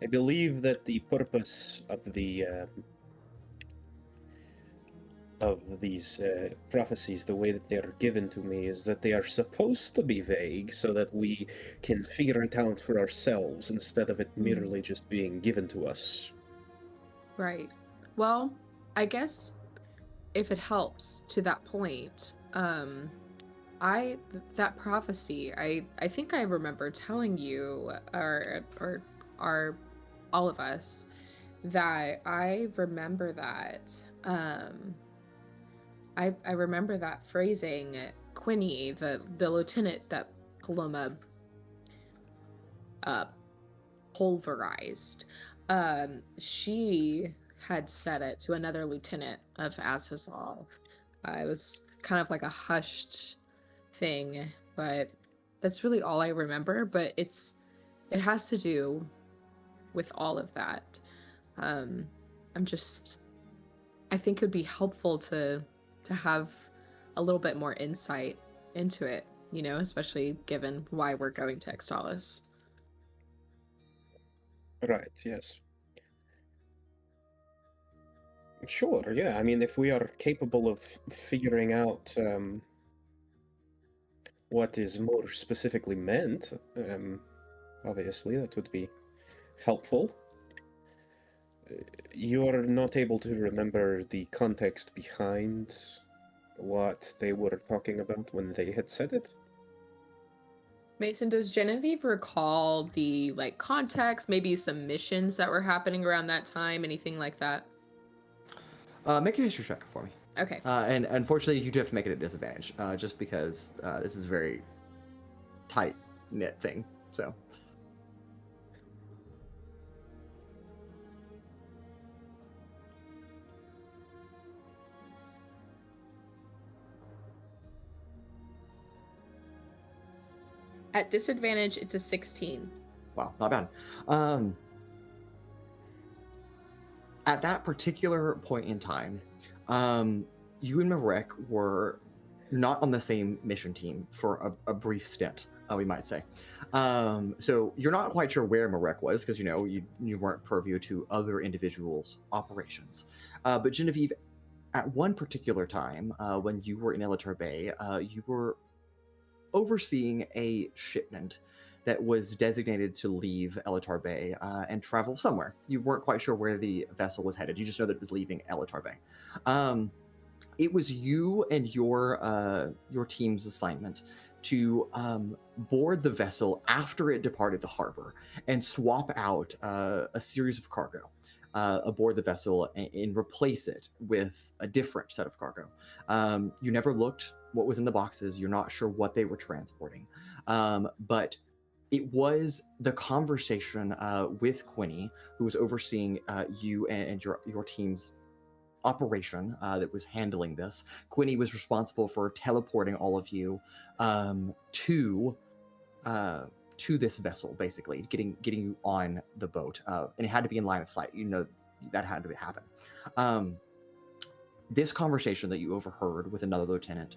I believe that the purpose of these prophecies, the way that they are given to me, is that they are supposed to be vague so that we can figure it out for ourselves instead of it merely just being given to us. Right. Well, I guess if it helps to that point, that prophecy, I think I remember telling you or all of us that I remember that I remember that phrasing. Quinny, the lieutenant that Paloma pulverized, she had said it to another lieutenant of Azazal. It was kind of like a hushed thing, but that's really all I remember. But it has to do with all of that. I'm just I think it would be helpful to have a little bit more insight into it, you know, especially given why we're going to Extolis. Right, yes. Sure, yeah. I mean, if we are capable of figuring out what is more specifically meant, obviously that would be helpful. You're not able to remember the context behind what they were talking about when they had said it? Mason, does Genevieve recall the like context, maybe some missions that were happening around that time, anything like that? Make a history check for me. Okay. And unfortunately, you do have to make it a disadvantage, just because this is a very tight knit thing. So. At disadvantage, it's a 16. Wow, not bad. At that particular point in time, you and Marek were not on the same mission team for a brief stint, we might say. So you're not quite sure where Marek was, because you weren't purview to other individuals' operations. But Genevieve, at one particular time, when you were in Elatar Bay, you were overseeing a shipment that was designated to leave Elatar Bay and travel somewhere. You weren't quite sure where the vessel was headed. You just know that it was leaving Elatar Bay. It was you and your team's assignment to board the vessel after it departed the harbor and swap out a series of cargo aboard the vessel and replace it with a different set of cargo. You never looked what was in the boxes. You're not sure what they were transporting. But it was the conversation with Quinny, who was overseeing you and your team's operation that was handling this. Quinny was responsible for teleporting all of you to this vessel, basically getting you on the boat, and it had to be in line of sight. That had to happen. This conversation that you overheard with another lieutenant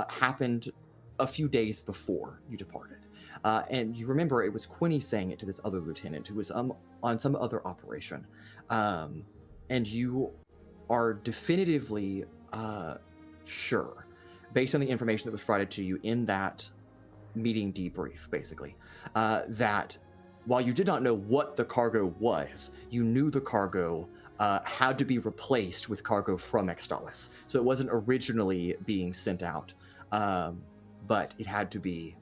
happened a few days before you departed. And you remember it was Quinny saying it to this other lieutenant who was on some other operation. And you are definitively sure, based on the information that was provided to you in that meeting debrief, basically, that while you did not know what the cargo was, you knew the cargo had to be replaced with cargo from Extolis. So it wasn't originally being sent out, but it had to be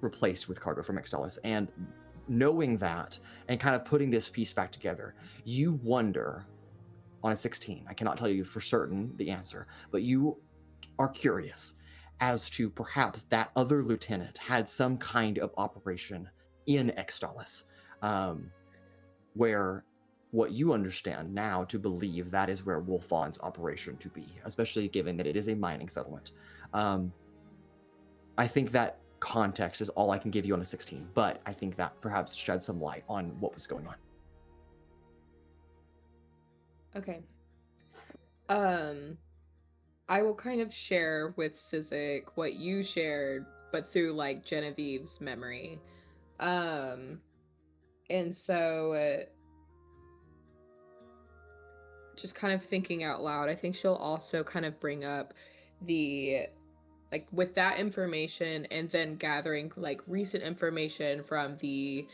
replaced with cargo from Extolis. And knowing that and kind of putting this piece back together, you wonder, on a 16, I cannot tell you for certain the answer, but you are curious as to perhaps that other lieutenant had some kind of operation in Extolis, where what you understand now to believe that is where Wolfon's operation to be, especially given that it is a mining settlement. I think that context is all I can give you on a 16, but I think that perhaps sheds some light on what was going on. Okay. I will kind of share with Sizik what you shared, but through like Genevieve's memory. And so just kind of thinking out loud, I think she'll also kind of bring up like with that information and then gathering like recent information from the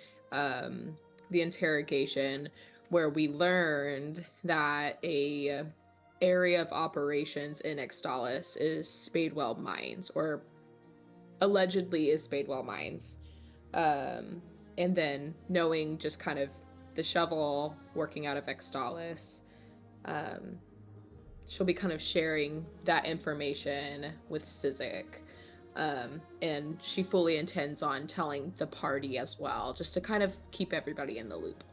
interrogation, where we learned that a area of operations in Extolis is Spadewell Mines, or allegedly is Spadewell Mines. And then knowing just kind of the shovel working out of Extolis, she'll be kind of sharing that information with Sizik. And she fully intends on telling the party as well, just to kind of keep everybody in the loop.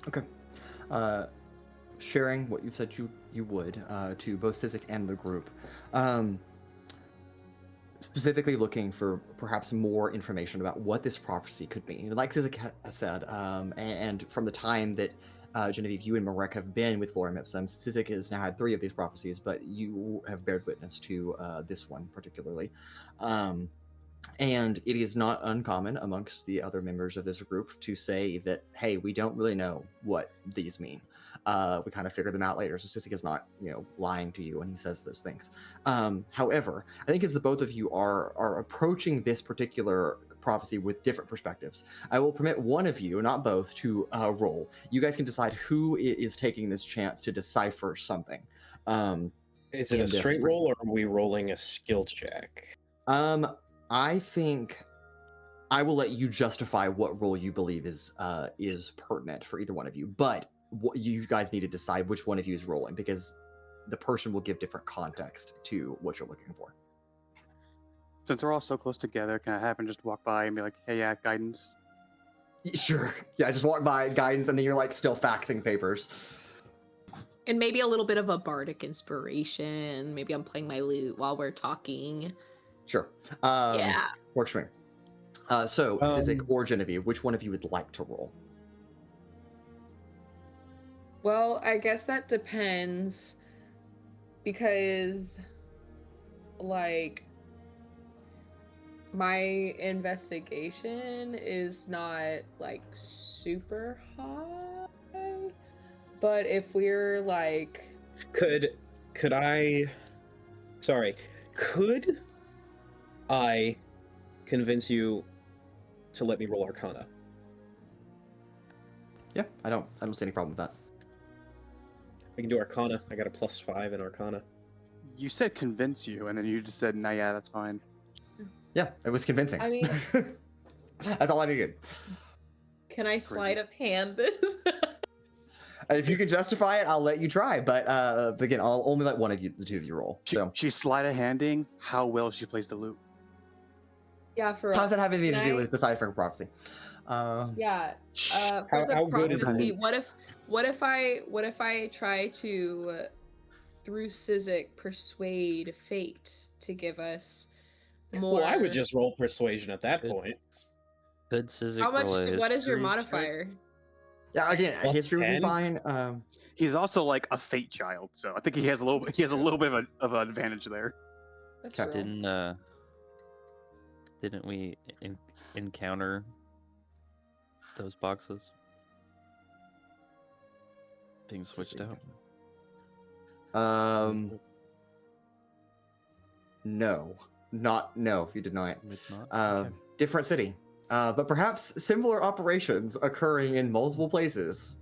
Okay. Sharing what you've said you would to both Sizik and the group. Specifically looking for perhaps more information about what this prophecy could mean. Like Sizik has said, and from the time that Genevieve, you and Marek have been with Lorem Ipsum. Sizik has now had 3 of these prophecies, but you have bared witness to this one particularly. And it is not uncommon amongst the other members of this group to say that, hey, we don't really know what these mean. We kind of figure them out later. So Sizik is not, lying to you when he says those things. However, I think as the both of you are approaching this particular prophecy with different perspectives, I will permit one of you, not both, to roll. You guys can decide who is taking this chance to decipher something. Is it a straight roll, or are we rolling a skill check? I think I will let you justify what role you believe is pertinent for either one of you, but you guys need to decide which one of you is rolling, because the person will give different context to what you're looking for. Since we're all so close together, can I have him just walk by and be like, hey, yeah, guidance? Sure. Yeah, just walk by, guidance, and then you're like still faxing papers. And maybe a little bit of a bardic inspiration. Maybe I'm playing my lute while we're talking. Sure. Yeah. Works for me. So, Sizik or Genevieve, which one of you would like to roll? Well, I guess that depends, because, like, my investigation is not, like, super high, but if we're, like... Could I convince you to let me roll Arcana? Yeah, I don't see any problem with that. I can do Arcana. I got a +5 in Arcana. You said convince you, and then you just said, nah, yeah, that's fine. Yeah, it was convincing. I mean... That's all I needed. Can I sleight of hand this? If you can justify it, I'll let you try. But again, I'll only let one of you, the 2 of you, roll. She's sleight of handing how well she plays the lute. Yeah, for how's that have anything to do with deciphering prophecy? Yeah. For How the good is prophecy, it? what if I try to, through Sizik, persuade fate to give us more? Well, I would just roll persuasion at that point. Could Sizik How much? roll a What is your history check? modifier? Yeah, again, Plus history would be 10? fine. He's also like a fate child, so I think he has a little bit of an advantage there. That's Okay. true. Didn't we encounter those boxes being switched out? No, you did not. It's not? Okay. Different city, but perhaps similar operations occurring in multiple places.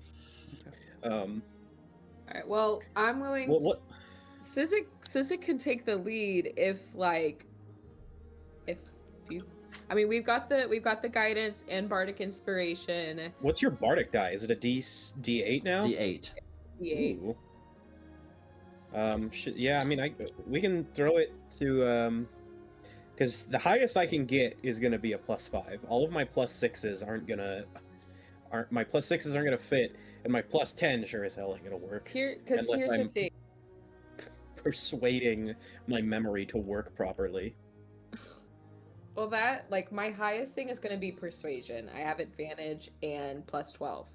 All right. Well, I'm willing. What? Sizik can take the lead if you. I mean, we've got the guidance and bardic inspiration. What's your bardic die? Is it a D8 now? D8. D8. Ooh. Yeah, I mean, we can throw it to because the highest I can get is gonna be a +5. All of my +6s aren't gonna fit, and my +10 sure as hell ain't gonna work. Here's unless the I'm thing. Persuading my memory to work properly. Well, that, like, my highest thing is going to be persuasion. I have advantage and +12.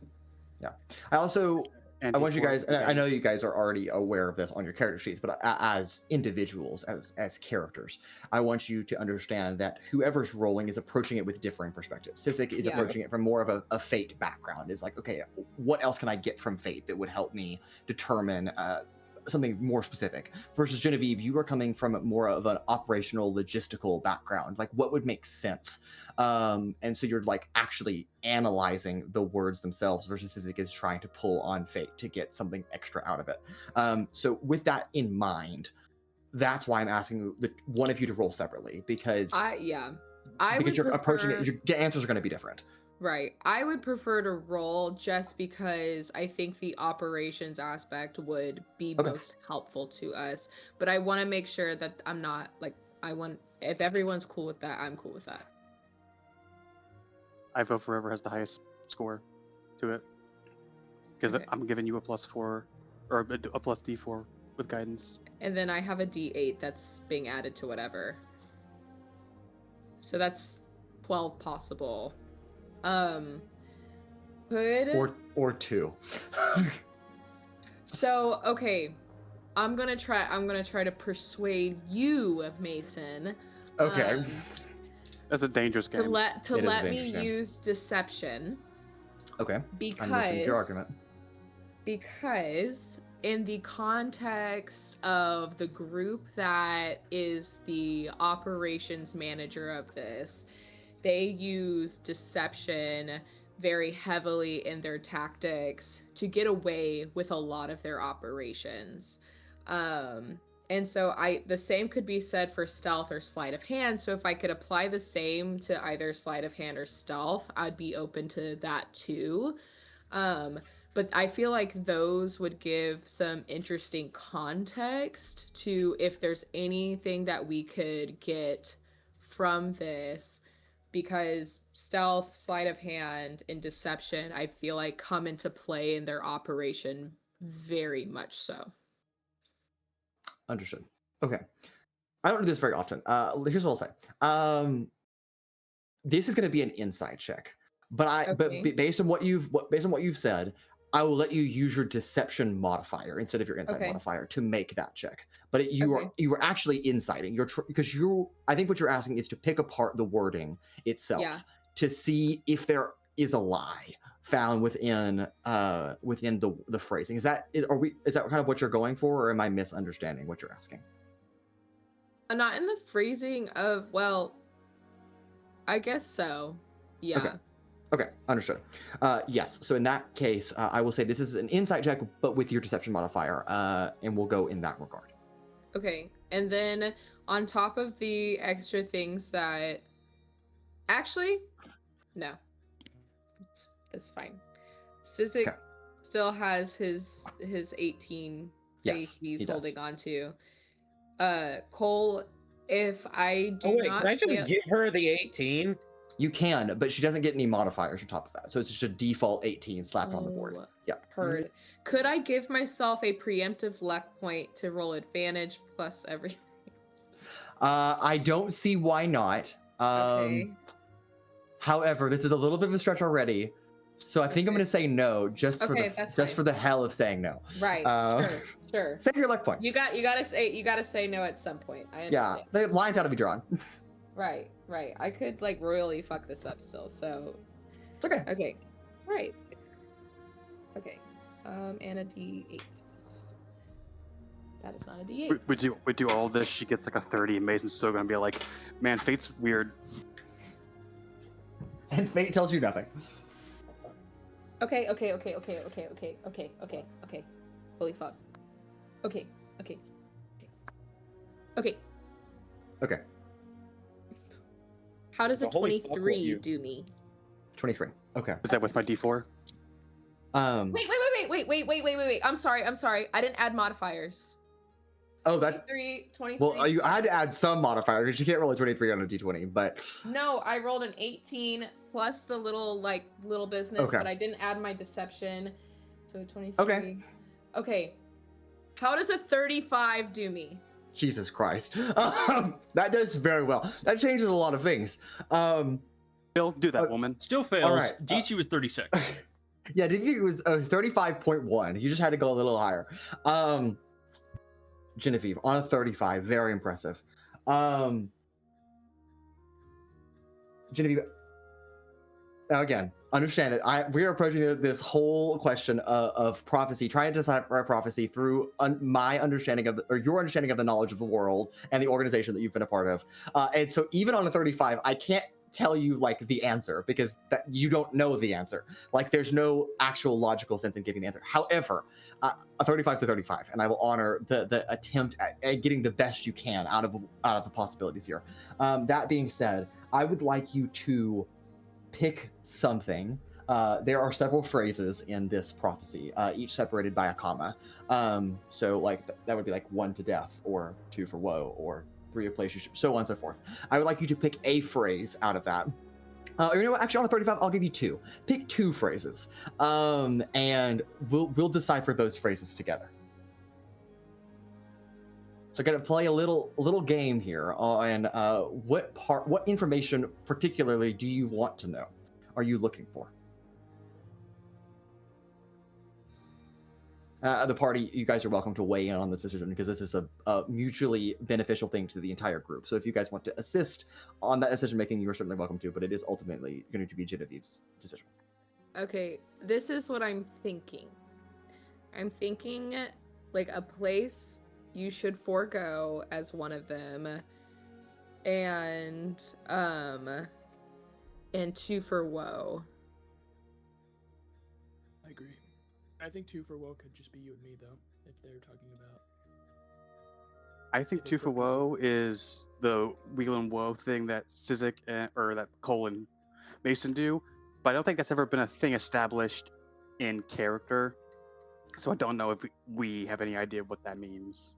Yeah. I want you guys, and I know you guys are already aware of this on your character sheets, but as individuals, as characters, I want you to understand that whoever's rolling is approaching it with differing perspectives. Sizik is approaching it from more of a fate background. It's like, okay, what else can I get from fate that would help me determine something more specific? Versus Genevieve, you are coming from more of an operational, logistical background. Like, what would make sense? And so you're like actually analyzing the words themselves, versus Sizik is trying to pull on fate to get something extra out of it. So with that in mind, that's why I'm asking one of you to roll separately, because you're approaching it, your answers are going to be different. Right. I would prefer to roll just because I think the operations aspect would be most helpful to us. But I want to make sure that I'm not, like, if everyone's cool with that, I'm cool with that. I vote for whoever has the highest score to it. Because I'm giving you a +4, or a +D4 with guidance. And then I have a D8 that's being added to whatever. So that's 12 possible. Could or 2. so okay. I'm gonna try to persuade you, Mason. Okay. That's a dangerous To game. let It is a me dangerous game. use deception Okay. I'm listening to your argument. because in the context of the group that is the operations manager of this, they use deception very heavily in their tactics to get away with a lot of their operations. And so the same could be said for stealth or sleight of hand. So if I could apply the same to either sleight of hand or stealth, I'd be open to that too. But I feel like those would give some interesting context to if there's anything that we could get from this, because stealth, sleight of hand, and deception, I feel like come into play in their operation very much so. Understood. Okay. I don't do this very often. Here's what I'll say. This is going to be an inside check, but based on what you've said, I will let you use your deception modifier instead of your insight modifier to make that check. But you are actually inciting. I think what you're asking is to pick apart the wording itself to see if there is a lie found within the phrasing. Is that kind of what you're going for, or am I misunderstanding what you're asking? Not in the phrasing of, well, I guess so. Yeah. Okay, understood. Yes, so in that case, I will say this is an insight check, but with your deception modifier, and we'll go in that regard. Okay, and then on top of the extra things that... Actually, no. It's fine. Sizik still has his 18 he's holding on to. Cole, if I do not... can I just give her the 18? You can, but she doesn't get any modifiers on top of that. So it's just a default 18 slapped on the board. Yeah. Heard. Could I give myself a preemptive luck point to roll advantage plus everything? I don't see why not. Okay. However, this is a little bit of a stretch already. So I think I'm going to say no, just for the hell of saying no. Right. Sure. Save your luck point. You gotta say no at some point. I understand. Yeah, the line's got to be drawn. Right. I could like royally fuck this up still, so it's okay. Okay. Right. Okay. And a D8. That is not a D8. We do all this. She gets like a 30. Mason's still gonna be like, man, fate's weird. And fate tells you nothing. Okay. Holy fuck. Okay. How does a 23 do me? 23. Okay. Is that with my D4? Wait. I'm sorry. I didn't add modifiers. Oh, that 23. Well, you had to add some modifier because you can't roll a 23 on a D20, but no, I rolled an 18 plus the little business, but I didn't add my deception. So 23. Okay. How does a 35 do me? Jesus Christ. That does very well. That changes a lot of things. Bill, do that, woman. Still fails. All right, DC was 36. Yeah, DC was 35.1. You just had to go a little higher. Genevieve on a 35, very impressive. Genevieve, now again, understand that we are approaching this whole question of prophecy, trying to decipher prophecy through my understanding of your understanding of the knowledge of the world and the organization that you've been a part of. And so even on a 35, I can't tell you like the answer because you don't know the answer. Like there's no actual logical sense in giving the answer. However, a 35 is a 35, and I will honor the attempt at getting the best you can out of the possibilities here. That being said, I would like you to pick something. There are several phrases in this prophecy, each separated by a comma. So like that would be like 1 to death, or 2 for woe, or 3 a place you should, so on and so forth. I would like you to pick a phrase out of that. You know what? Actually, on a 35, I'll give you 2. Pick 2 phrases, and we'll decipher those phrases together. So I'm gonna play a little game here on what information particularly do you want to know? Are you looking for? The party, you guys are welcome to weigh in on this decision because this is a mutually beneficial thing to the entire group. So if you guys want to assist on that decision making, you are certainly welcome to, but it is ultimately going to be Genevieve's decision. Okay, this is what I'm thinking. I'm thinking like a place you should forego as one of them, and 2 for woe. I agree. I think 2 for woe could just be you and me though, if they're talking about. I think 2 for woe is the wheel and woe thing that Sizik or that Cole and Mason do, but I don't think that's ever been a thing established in character. So I don't know if we have any idea what that means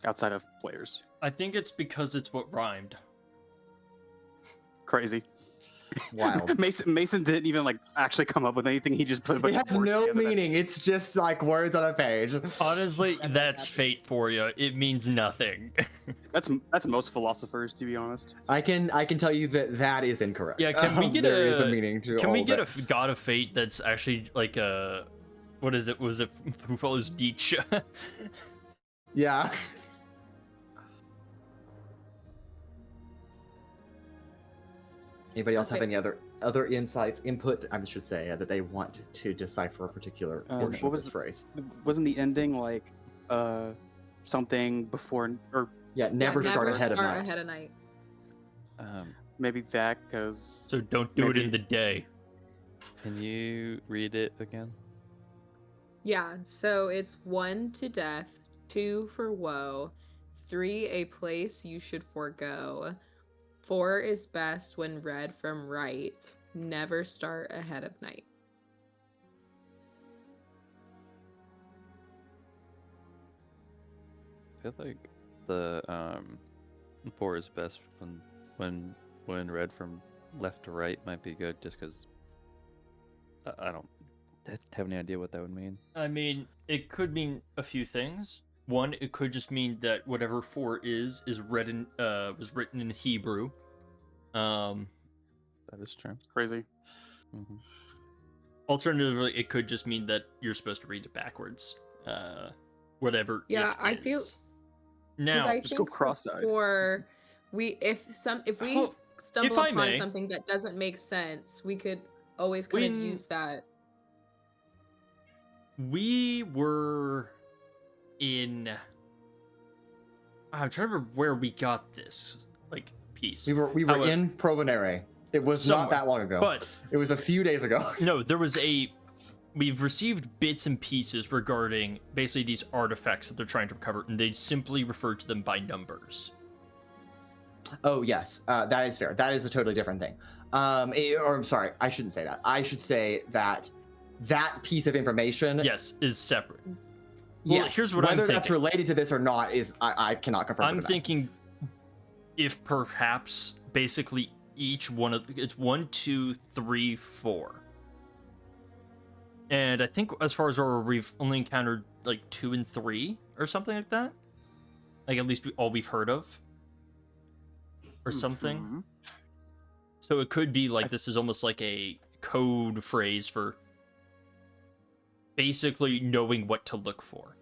outside of players. I think it's because it's what rhymed. Crazy. Wild. Mason didn't even like actually come up with anything. He just put a bunch It of has words no together. meaning. It's just like words on a page. Honestly, That that's happened. fate for you. It means nothing. That's most philosophers, to be honest. I can tell you that is incorrect. Yeah, can we get there is a a- meaning to Can all we of get it. a god of fate that's actually like a, what is it? Was it who follows Deech? Yeah. Anybody else have Okay. any other insights, input? I should say that they want to decipher a particular portion what of was this phrase. Wasn't the ending like something before or Yeah, never start never ahead of start night. ahead of night. maybe that goes. So don't do it in Maybe- the day. Can you read it again? Yeah, so it's 1 to death, 2 for woe, 3 a place you should forego, 4 is best when read from right, never start ahead of night. I feel like the 4 is best when read from left to right might be good, just because I don't have any idea what that would mean. I mean, it could mean a few things. One, it could just mean that whatever 4 is read in was written in Hebrew. That is true. Crazy. Hmm. Alternatively, it could just mean that you're supposed to read it backwards. Whatever. Yeah, it I feel- is. 'Cause Now, I just go think cross-eyed. For if we Oh, stumble I upon may. something that doesn't make sense, we could always kind of When- use that. we were in. I'm trying to remember where we got this piece. We were However- in Provenere. It was Somewhere. not that long ago. But it was a few days ago. no, there was we've received bits and pieces regarding basically these artifacts that they're trying to recover, and they simply refer to them by numbers. Oh yes, that is fair. That is a totally different thing. Or I'm sorry, I shouldn't say that. I should say that piece of information. Yes, is separate. Well, Yes. here's what I'm Whether that's thinking. related to this or not is I cannot confirm. I'm or deny. thinking if perhaps basically each one of it's 1, 2, 3, 4. And I think as far as Aurora, we've only encountered 2 and 3 or something like that. At least all we've heard of. Or something. Mhm. So it could be this is almost like a code phrase for basically knowing what to look for.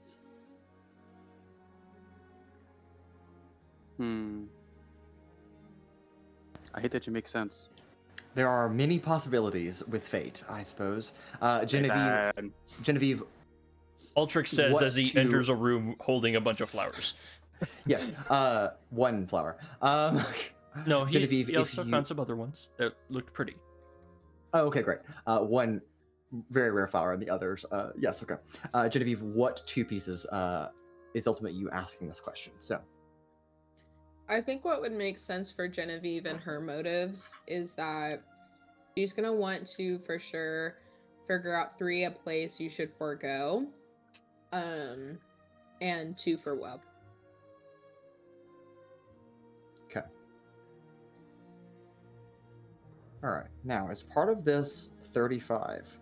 I hate that you make sense. There are many possibilities with fate, I suppose. Genevieve, Bad. Genevieve, Altrix says What as he to- enters a room holding a bunch of flowers. yes, one flower. No, he Genevieve, if also you- found some other ones that looked pretty. Oh, okay, great. One very rare flower, and the others, yes, okay. Genevieve, what 2 pieces is ultimately you asking this question? So, I think what would make sense for Genevieve and her motives is that she's gonna want to for sure figure out 3 a place you should forego, and 2 for woe. okay. All right. Now, as part of this 35,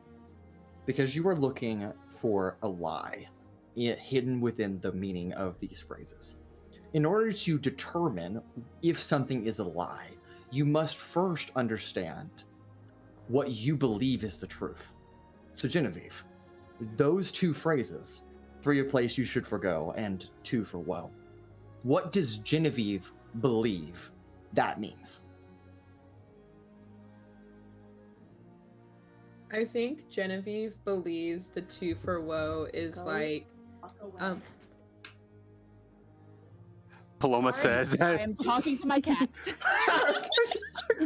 because you are looking for a lie hidden within the meaning of these phrases, in order to determine if something is a lie, you must first understand what you believe is the truth. So, Genevieve, those two phrases, 3 a place you should forgo, and 2 for woe. What does Genevieve believe that means? I think Genevieve believes the 2 for woe is like, Paloma Sorry, says. I am talking to my cats.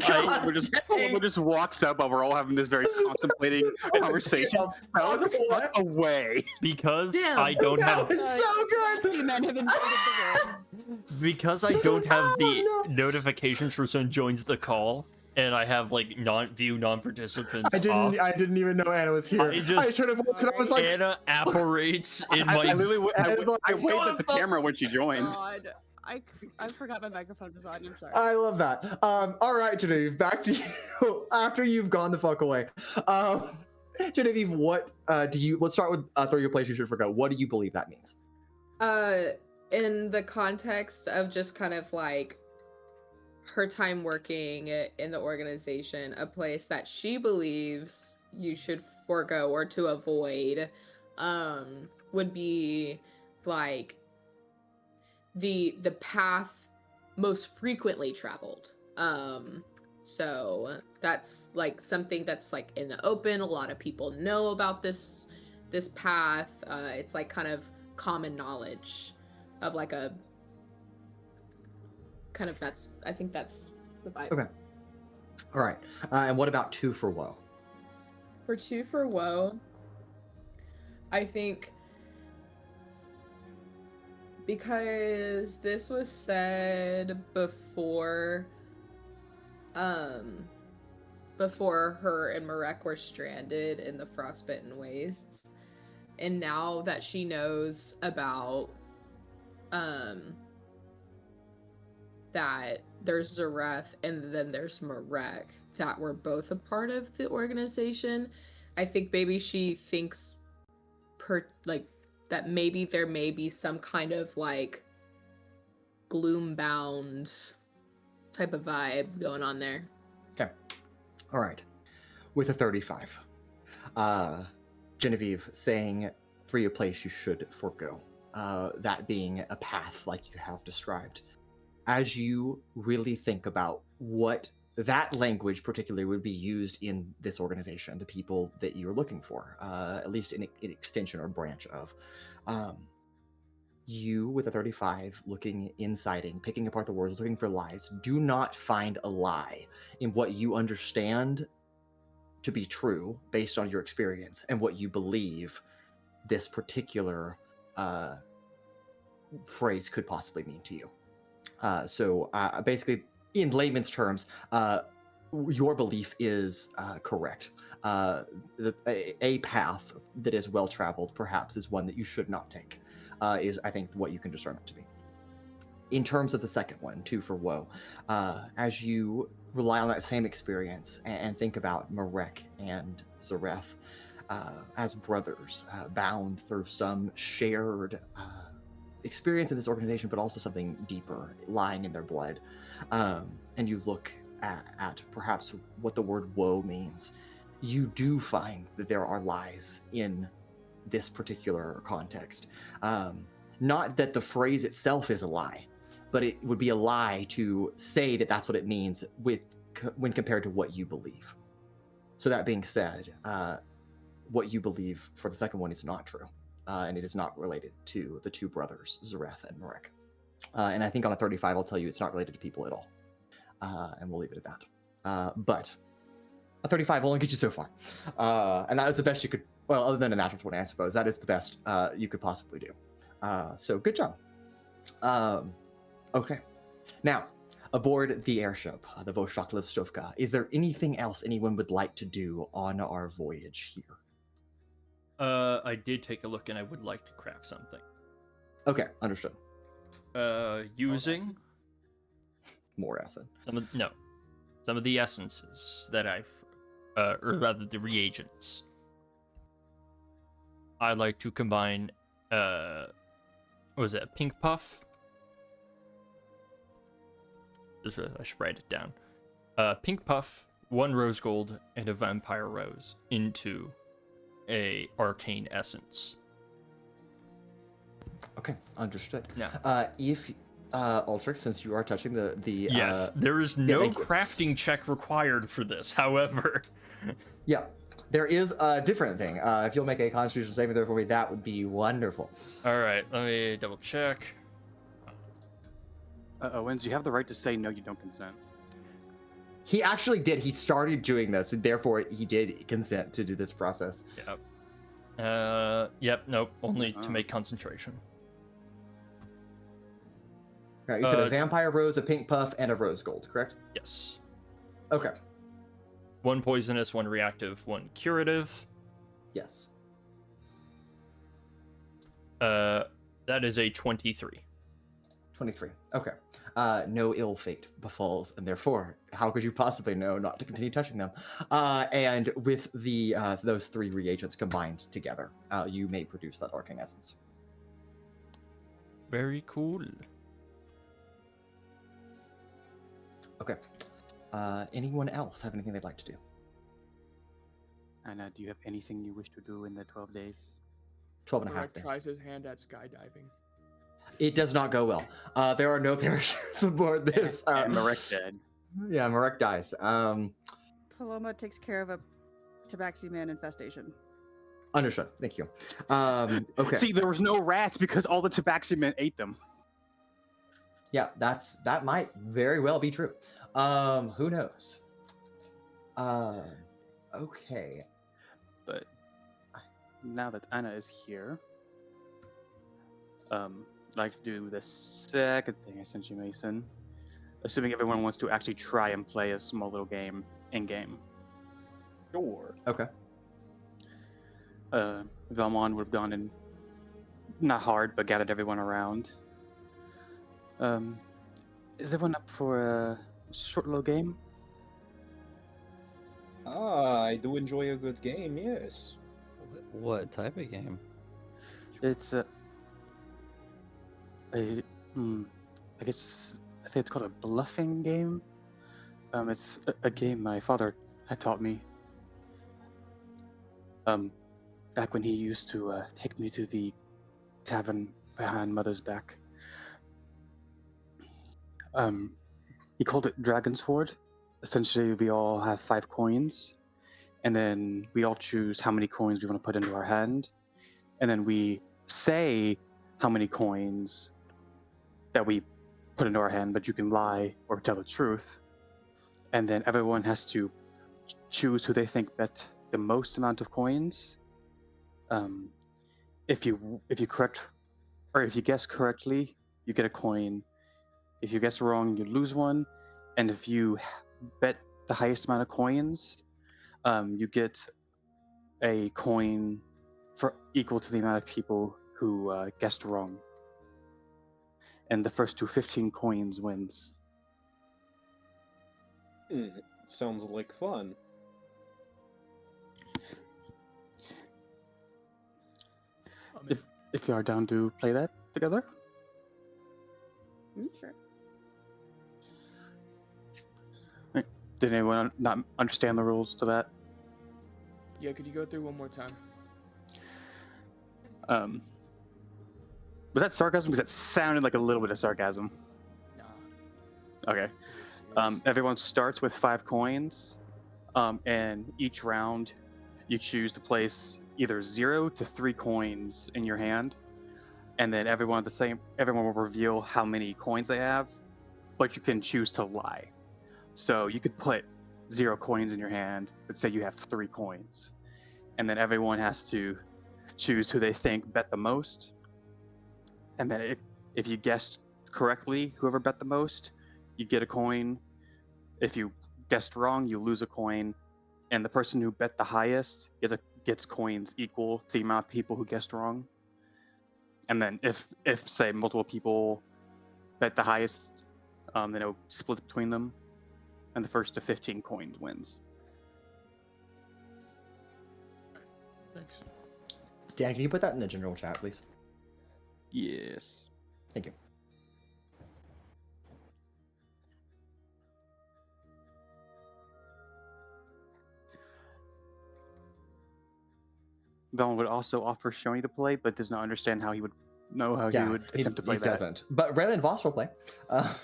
Paloma just walks up while we're all having this very contemplating conversation. Fuck away. Because Damn, I don't have It's so good. You men have invaded the room. because I don't have the Oh, no. notifications for someone joins the call, and I have like non-participants off. I didn't even know Anna was here. I just- turned it once and I was like, Anna apparates in I my. literally I was like, I waved "What at the the camera when she joined. God, I forgot my microphone was on. I'm sorry. I love that. All right, Genevieve, back to you after you've gone the fuck away. Genevieve, what do you? Let's start with throw your place you should forgo. What do you believe that means? in the context of just kind of like her time working in the organization, a place that she believes you should forego or to avoid would be like the path most frequently traveled. So that's like something that's like in the open. A lot of people know about this path. It's like kind of common knowledge of like a kind of I think that's the vibe. Okay. All right. And what about 2 for woe? For 2 for woe, I think because this was said before her and Marek were stranded in the Frostbitten Wastes, and now that she knows about that there's Zareth and then there's Marek that were both a part of the organization, I think maybe she thinks that maybe there may be some kind of like Gloombound type of vibe going on there. Okay. All right. With a 35, Genevieve saying free a place you should forego. That being a path like you have described. As you really think about what that language particularly would be used in this organization, the people that you're looking for, at least an extension or branch of, you with a 35 looking inciting, picking apart the words, looking for lies, do not find a lie in what you understand to be true based on your experience and what you believe this particular phrase could possibly mean to you. So basically, in layman's terms, your belief is correct. A path that is well traveled, perhaps, is one that you should not take. Is, I think, what you can discern it to be. In terms of the second one, 2 for woe, as you rely on that same experience and think about Marek and Zareth as brothers, bound through some shared experience in this organization, but also something deeper lying in their blood, and you look at perhaps what the word woe means, you do find that there are lies in this particular context. Not that the phrase itself is a lie, but it would be a lie to say that that's what it means when compared to what you believe. So that being said, what you believe for the second one is not true, and it is not related to the 2 brothers, Zareth and Marek. And I think on a 35, I'll tell you it's not related to people at all, and we'll leave it at that. But a 35 will only get you so far, and that is the best you could. Well, other than a natural 20, I suppose that is the best you could possibly do. So good job. Okay, now aboard the airship, the Vostok Listovka, is there anything else anyone would like to do on our voyage here? I did take a look, and I would like to craft something. Okay, understood. Using More acid. some of the essences that I've, or rather the reagents. I like to combine, what was it, a pink puff? I should write it down. Pink puff, 1 rose gold, and a vampire rose into a arcane essence. Okay, understood. Now, If Altrix, since you are touching the yes, there is no thank you. crafting check required for this. However, yeah, there is a different thing. If you'll make a Constitution saving throw for me, that would be wonderful. all right, let me double check. Owens, you have the right to say no, you don't consent. He actually did. He started doing this, and therefore he did consent to do this process. Yep. Nope. Only to make concentration. Right, you said a vampire rose, a pink puff, and a rose gold, correct? Yes. Okay. 1 poisonous, 1 reactive, 1 curative. Yes. That is a 23. 23. Okay. No ill fate befalls, and therefore, how could you possibly know not to continue touching them? And with the those 3 reagents combined together, you may produce that arcane essence. Very cool. Okay. Anyone else have anything they'd like to do? Anna, do you have anything you wish to do in the 12 days? 12 and a half Marek days. tries his hand at skydiving. It does not go well. There are no parachutes aboard this. And Marek dead. Yeah, Marek dies. Paloma takes care of a tabaxi man infestation. Understood. Thank you. Okay. See, there was no rats because all the tabaxi men ate them. Yeah, that might very well be true. Who knows? Okay. But now that Anna is here, I'd like to do the second thing I sent you, Mason. Assuming everyone wants to actually try and play a small little game in-game. Sure. Okay. Vellmon would have gone in, not hard, but gathered everyone around. Is everyone up for a short little game? I do enjoy a good game, yes. What type of game? It's I guess I think it's called a bluffing game. It's a game my father had taught me. Back when he used to take me to the tavern behind Mother's back. He called it Dragon's Ford. Essentially, we all have 5 coins, and then we all choose how many coins we want to put into our hand, and then we say how many coins that we put into our hand, but you can lie or tell the truth, and then everyone has to choose who they think bet the most amount of coins. If you guess correctly, you get a coin. If you guess wrong, you lose one, and if you bet the highest amount of coins, you get a coin for equal to the amount of people who guessed wrong. And the first to 15 coins wins. Sounds like fun. If you are down to play that together. Sure. Did anyone not understand the rules to that? Yeah, could you go through one more time? Was that sarcasm? Because that sounded like a little bit of sarcasm. Nah. Okay. Serious. Everyone starts with 5 coins, and each round you choose to place either 0 to 3 coins in your hand, and then everyone will reveal how many coins they have, but you can choose to lie. So you could put 0 coins in your hand, but say you have 3 coins, and then everyone has to choose who they think bet the most, and then if you guessed correctly, whoever bet the most, you get a coin. If you guessed wrong, you lose a coin, and the person who bet the highest gets coins equal to the amount of people who guessed wrong. And then if say multiple people bet the highest, then it'll split between them, and the first to 15 coins wins. Thanks. Dan, can you put that in the general chat, please? Yes. Thank you. Vellmon would also offer Shoni to play, but does not understand how he would know how he would attempt to play he that. doesn't. But Ren and Voss will play. What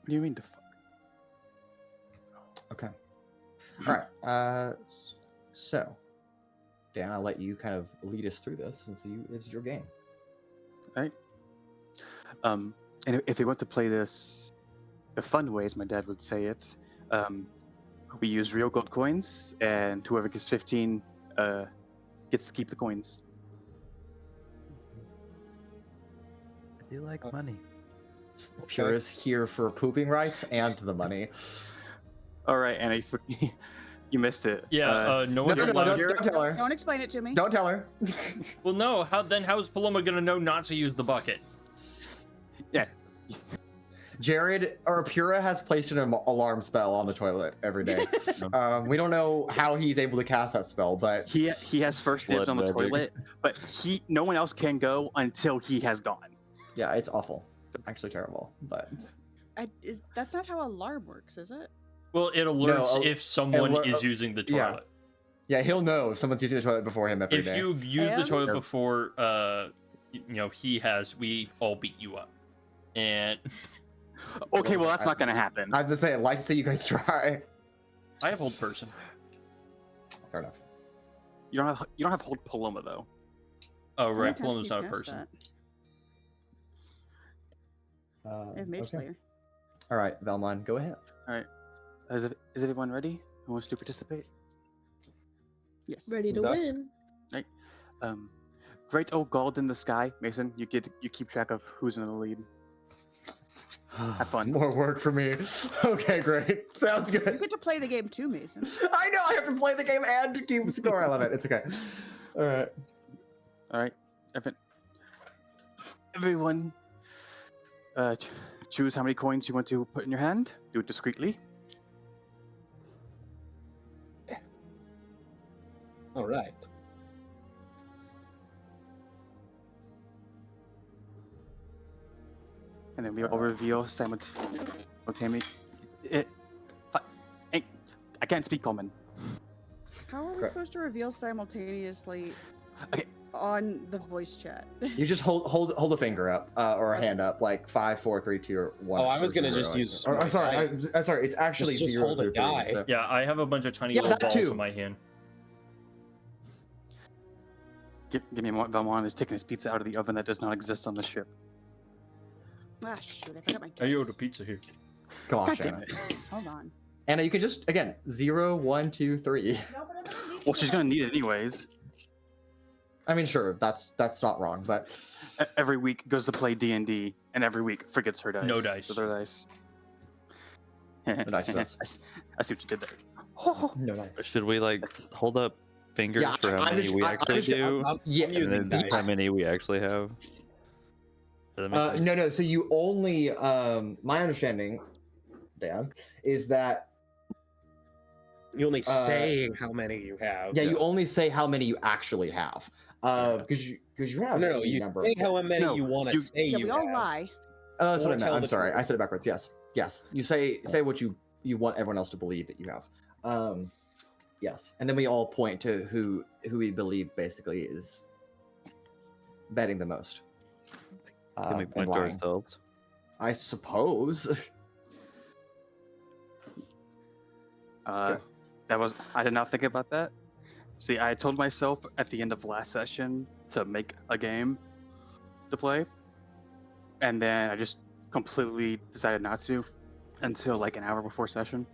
do you mean the fuck? Okay. All right. So, Dan, I'll let you kind of lead us through this since it's your game. Right. And if we want to play this the fun way, as my dad would say it, we use real gold coins, and whoever gets 15 gets to keep the coins. I do like money. Pura's here for pooping rights and the money. All right, Anna, you missed it. Yeah, no one's No, allowed. don't tell her. Don't explain it to me. Don't tell her. Well, no. How is Paloma gonna know not to use the bucket? Yeah. Jared or Pura has placed an alarm spell on the toilet every day. We don't know how he's able to cast that spell, but He has first dibs on the Blood magic. toilet, but no one else can go until he has gone. yeah, it's awful. Actually terrible, but That's not how alarm works, is it? Well, it alerts No, if someone alert- is using the yeah. toilet. yeah, he'll know if someone's using the toilet before him every If day. you use the And- toilet before, we all beat you up. And Okay, well that's not gonna happen. I have to say, I'd like to see you guys try. I have hold person. Fair enough. You don't have hold Paloma though. Oh How many right, times Paloma's can you not a cast person. that? I have Mage Okay. Slayer. All right, Vellmon, go ahead. All right, is everyone ready? Who wants to participate? Yes. Ready to Duck. win. Great old gold in the sky, Mason. You keep track of who's in the lead. Have fun. More work for me. Okay, great. Sounds You good. get to play the game too, Mason. I know I have to play the game and keep score. I love it. It's okay. All right. All right, everyone, choose how many coins you want to put in your hand. Do it discreetly. All right. And then we all reveal simultaneously. I can't speak common. How are we Correct. supposed to reveal simultaneously Okay. on the voice chat? You just hold a finger up or a hand up, like 5, 4, 3, 2, or 1. Oh, I was or gonna 0. just use I'm my sorry. dice. I'm sorry. It's actually Just 0 hold a through 3. die. So. Yeah, I have a bunch of tiny Yeah, little that balls too. in my hand. Give me one. Vellmon is taking his pizza out of the oven that does not exist on the ship. Ah, shoot, I forgot my I owed dice. a pizza here. Gosh, God damn Anna. it. Hold on. Anna, you can just again 0, 1, 2, 3. Well, she's gonna need it anyways. I mean, sure, that's not wrong, but Every week goes to play D&D, and every week forgets her dice. No dice. So their dice. dice for this. I see what you did there. no nice. Should we like hold up fingers Yeah, for how I'm many just- we I'm actually just- do? Yeah, I'm And using then how dice. many we actually have? Does that make sense? no. So you only, my understanding, Dan, is that You only say how many you have. yeah, you only say how many you actually have, because you have No, a you number. say how many No, you want to you- say Yeah, you we all have. lie. That's what I Or meant. tell I'm the sorry, truth. I said it backwards. Yes. You say what you want everyone else to believe that you have. Yes, and then we all point to who we believe basically is betting the most. Can we and point to lying. ourselves? I suppose. I did not think about that. See, I told myself at the end of last session to make a game to play, and then I just completely decided not to until like an hour before session.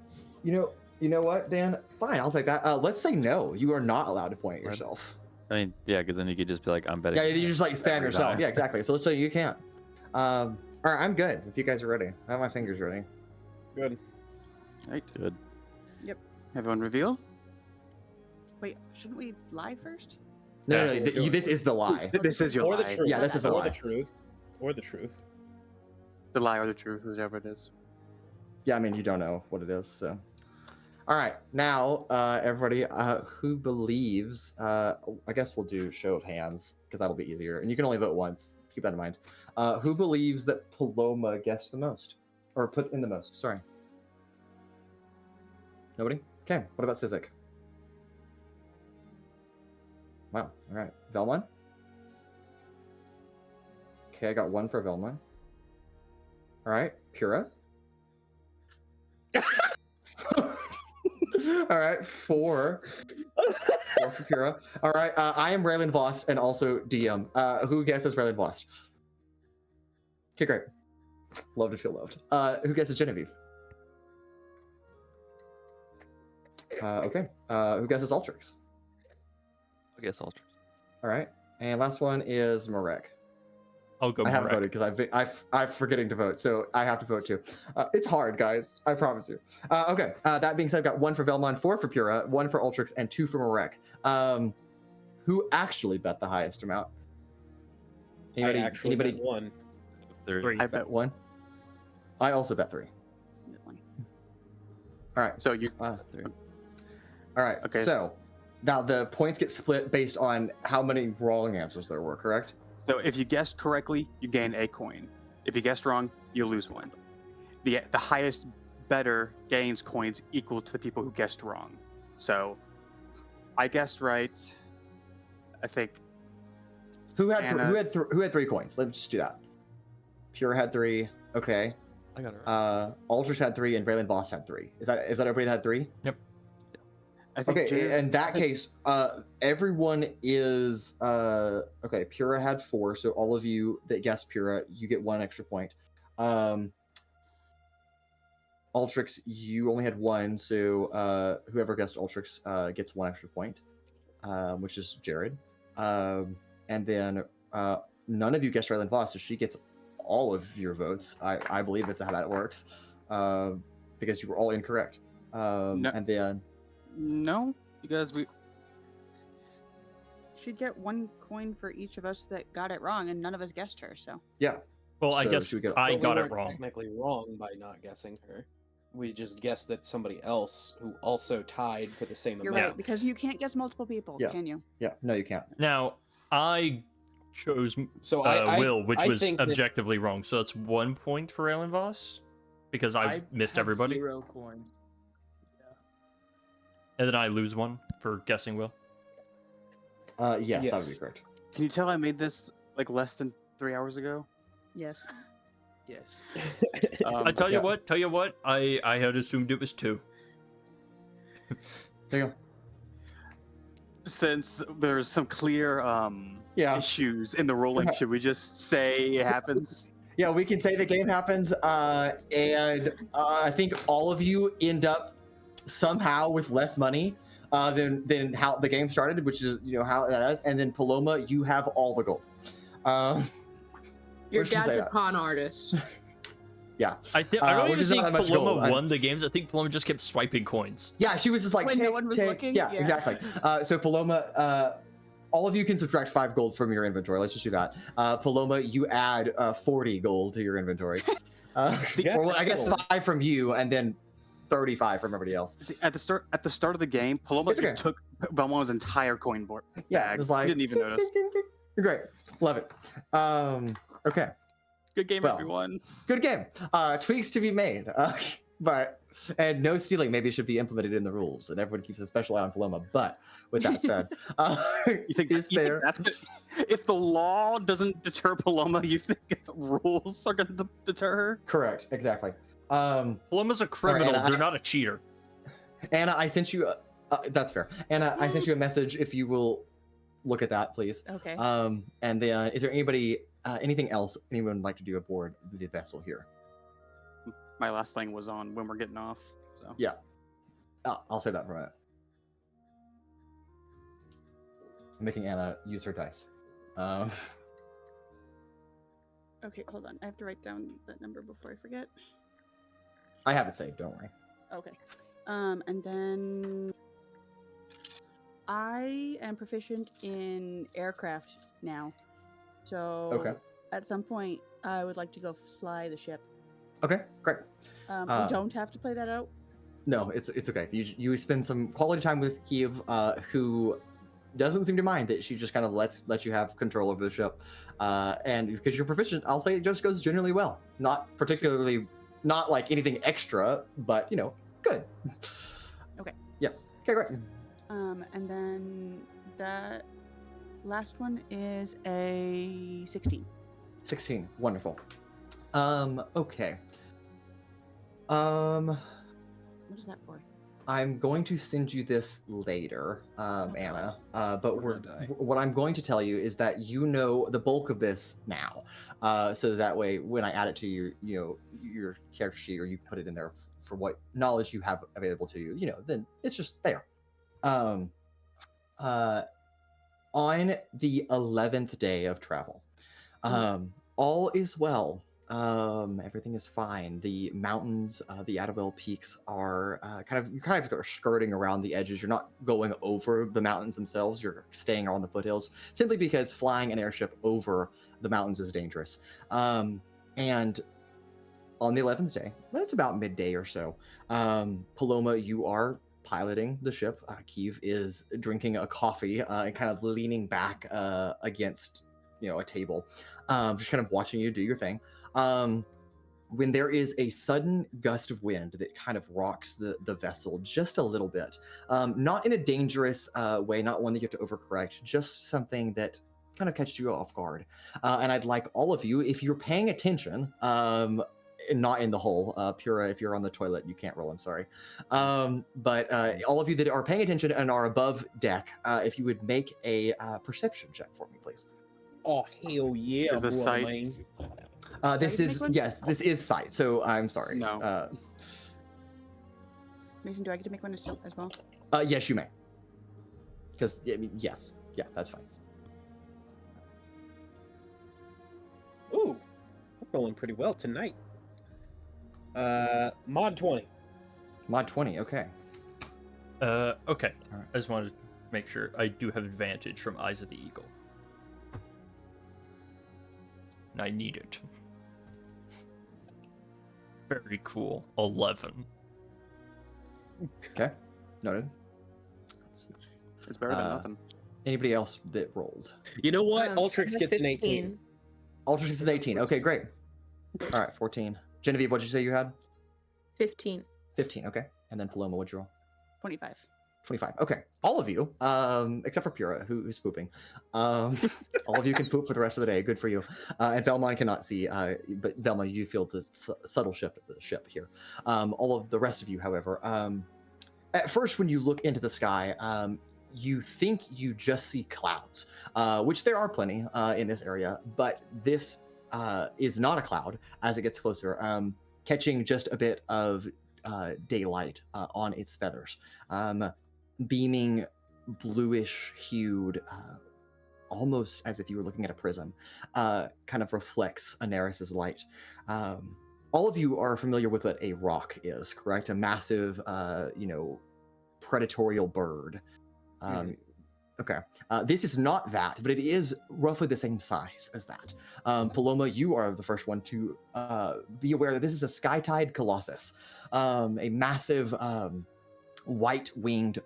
You know what, Dan? Fine, I'll take that. Let's say no. You are not allowed to point at What? yourself. I mean, yeah, because then you could just be like, I'm betting. Yeah, you just like spam every yourself. time. Yeah, exactly. So let's say you can't. All right, I'm good. If you guys are ready, I have my fingers ready. Good. Right? Good. Everyone reveal? Wait, shouldn't we lie first? No, Yeah. no, this is the lie. This is your Or the lie. truth. Yeah, this is a or lie. the truth. Or the truth. The lie or the truth, whichever it is. Yeah, I mean, you don't know what it is, so. All right, now, everybody, who believes, I guess we'll do show of hands, because that'll be easier, and you can only vote once, keep that in mind. Who believes that Paloma guessed the most? Or put in the most, sorry. Nobody? Okay, what about Sizik? Wow, all right. Vellmon? Okay, I got 1 for Vellmon. All right, Pura? All right, 4. 4 for Pura. All right, I am Raylan Vost and also DM. Who guesses Raylan Vost? Okay, great. Love to feel loved. Who guesses Genevieve? Okay. Who guesses Altrix? I guess Altrix. All right. And last one is Marek. I'll go. I haven't Marek. voted because I'm forgetting to vote, so I have to vote too. It's hard, guys. I promise you. Okay. That being said, I've got 1 for Vellmon, 4 for Pura, 1 for Altrix, and 2 for Marek. Who actually bet the highest amount? I actually bet 1. 3. I I bet 1. I also bet 3. All right. So you. 3. All right. Okay. So now the points get split based on how many wrong answers there were, correct? So if you guessed correctly, you gain a coin. If you guessed wrong, you lose 1. The highest better gains coins equal to the people who guessed wrong. So I guessed right. I think. Who had Anna- who had 3 coins? Let's just do that. Pure had 3. Okay. I got it right. Altrix had 3 and Raylan Voss had 3. Is that everybody that had 3? I think. Okay. In that case, everyone is okay. Pura had 4, so all of you that guessed Pura, you get 1 extra point. Altrix, you only had 1, so whoever guessed Altrix gets 1 extra point, which is Jared. And then none of you guessed Raylan Voss, so she gets all of your votes. I believe that's how that works, because you were all incorrect. No. And then No, because we. She'd get 1 coin for each of us that got it wrong, and none of us guessed her. So yeah, Well, I So guess should we get- I But we got it weren't wrong. Technically wrong by not guessing her. We just guessed that somebody else who also tied for the same you're amount. right, because you can't guess multiple people, Yeah. can you? yeah. No, you can't. Now, I chose So I Will, which I was think that- objectively wrong. So that's 1 point for Alan Voss because I missed had everybody, 0 coins. Yeah. and then I lose 1 for guessing Will. Yes, that would be Yes. correct. Can you tell I made this like less than 3 hours ago? Yes. Yes. I tell yeah. you what, I had assumed it was 2. There you go. Since there's some clear Yeah, issues in the rolling, Yeah. should we just say it happens? yeah. We can say the game happens, and I think all of you end up somehow with less money than how the game started, which is how that is. And then Paloma, you have all the gold. Your Where'd she say dad's a that? con artist. I don't which even is not think that much Paloma gold. won the games. I think Paloma just kept swiping coins. Yeah, she was just like When no tick, one was tick. looking? Yeah, Yeah. exactly. So Paloma, all of you can subtract 5 gold from your inventory. Let's just do that. Paloma, you add 40 gold to your inventory. Yeah, Or I guess cool. 5 from you, and then 35 from everybody else. See, at the start of the game, Paloma It's just okay. took Vellmon's entire coin board. Yeah, bag. it was like Didn't even ding, notice. ding, ding, ding. Great, love it. Okay, Good game, Well, everyone. good game. Tweaks to be made, and no stealing maybe should be implemented in the rules, and everyone keeps a special eye on Paloma. But with that said, You think, is you think there? that's good? If the law doesn't deter Paloma, you think rules are going to deter her? Correct, exactly. Paloma's a criminal. and They're not a cheater. Anna, I sent you. That's fair. Anna, I sent you a message. If you will look at that, please. Okay. And then, is there anything else anyone would like to do aboard the vessel here? My last thing was on when we're getting off. So Yeah. I'll say that for a minute. I'm making Anna use her dice. Okay, hold on. I have to write down that number before I forget. I have it saved. Don't worry. Okay. And then I am proficient in aircraft now. So Okay. at some point I would like to go fly the ship. Okay. Great. We don't have to play that out. No, it's okay. You spend some quality time with Kiev, who doesn't seem to mind that she just kind of lets you have control over the ship, and because you're proficient, I'll say it just goes generally well. Not particularly, not like anything extra, but good. Okay. Yep. Okay, great. And then the last one is a 16. 16. Wonderful. Okay. What is that for? I'm going to send you this later, Anna. But We're gonna die. what I'm going to tell you is that you know the bulk of this now, so that way when I add it to your character sheet, or you put it in there for what knowledge you have available to you, then it's just there. On the 11th day of travel, all is well. Everything is fine. The mountains, the Adderville peaks are you're kind of skirting around the edges. You're not going over the mountains themselves. You're staying on the foothills, simply because flying an airship over the mountains is dangerous. And on the 11th day, that's about midday or so, Paloma, you are piloting the ship. Kiev is drinking a coffee and kind of leaning back against a table, just kind of watching you do your thing. When there is a sudden gust of wind that kind of rocks the vessel just a little bit, not in a dangerous way, not one that you have to overcorrect, just something that kind of catches you off guard. And I'd like all of you, if you're paying attention, not in the hole, Pura, if you're on the toilet, you can't roll, I'm sorry. But all of you that are paying attention and are above deck, if you would make a perception check for me, please. Oh, hell yeah, Is this brother, sight? man. This is, yes, this is sight, so I'm sorry. No. Mason, do I get to make one as well? Yes, you may. Because, yes. Yeah, that's fine. Ooh, we're rolling pretty well tonight. Mod 20. Mod 20, okay. Okay. All right. I just wanted to make sure I do have advantage from Eyes of the Eagle. And I need it. Very cool. 11. Okay, noted. It's better than nothing. Anybody else that rolled? You know what? Altrix I'm a gets an 18. Altrix is an 18. Okay, great. All right, 14. Genevieve, what'd you say you had? 15. 15, okay. And then Paloma, what'd you roll? 25. 25. Okay. All of you, except for Pura, who's pooping. All of you can poop for the rest of the day. Good for you. And Vellmon cannot see, but Vellmon, you do feel the subtle shift of the ship here. All of the rest of you, however, at first when you look into the sky, you think you just see clouds, which there are plenty in this area, but this is not a cloud as it gets closer, catching just a bit of daylight on its feathers. Beaming bluish hued, almost as if you were looking at a prism, kind of reflects Anaris's light. All of you are familiar with what a rock is, correct? A massive, predatorial bird. Okay. This is not that, but it is roughly the same size as that. Paloma, you are the first one to be aware that this is a sky-tide colossus, a massive white-winged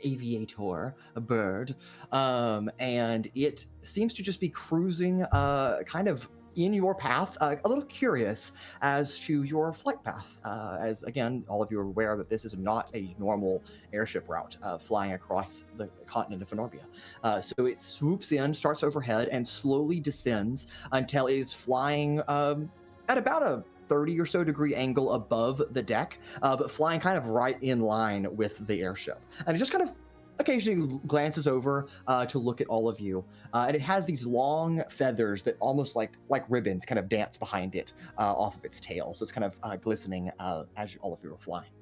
aviator, a bird, and it seems to just be cruising kind of in your path, a little curious as to your flight path, as again, all of you are aware that this is not a normal airship route flying across the continent of Venorbia. So it swoops in, starts overhead, and slowly descends until it is flying at about a 30 or so degree angle above the deck, but flying kind of right in line with the airship. And it just kind of occasionally glances over to look at all of you, and it has these long feathers that almost like ribbons kind of dance behind it off of its tail, so it's kind of glistening as all of you are flying.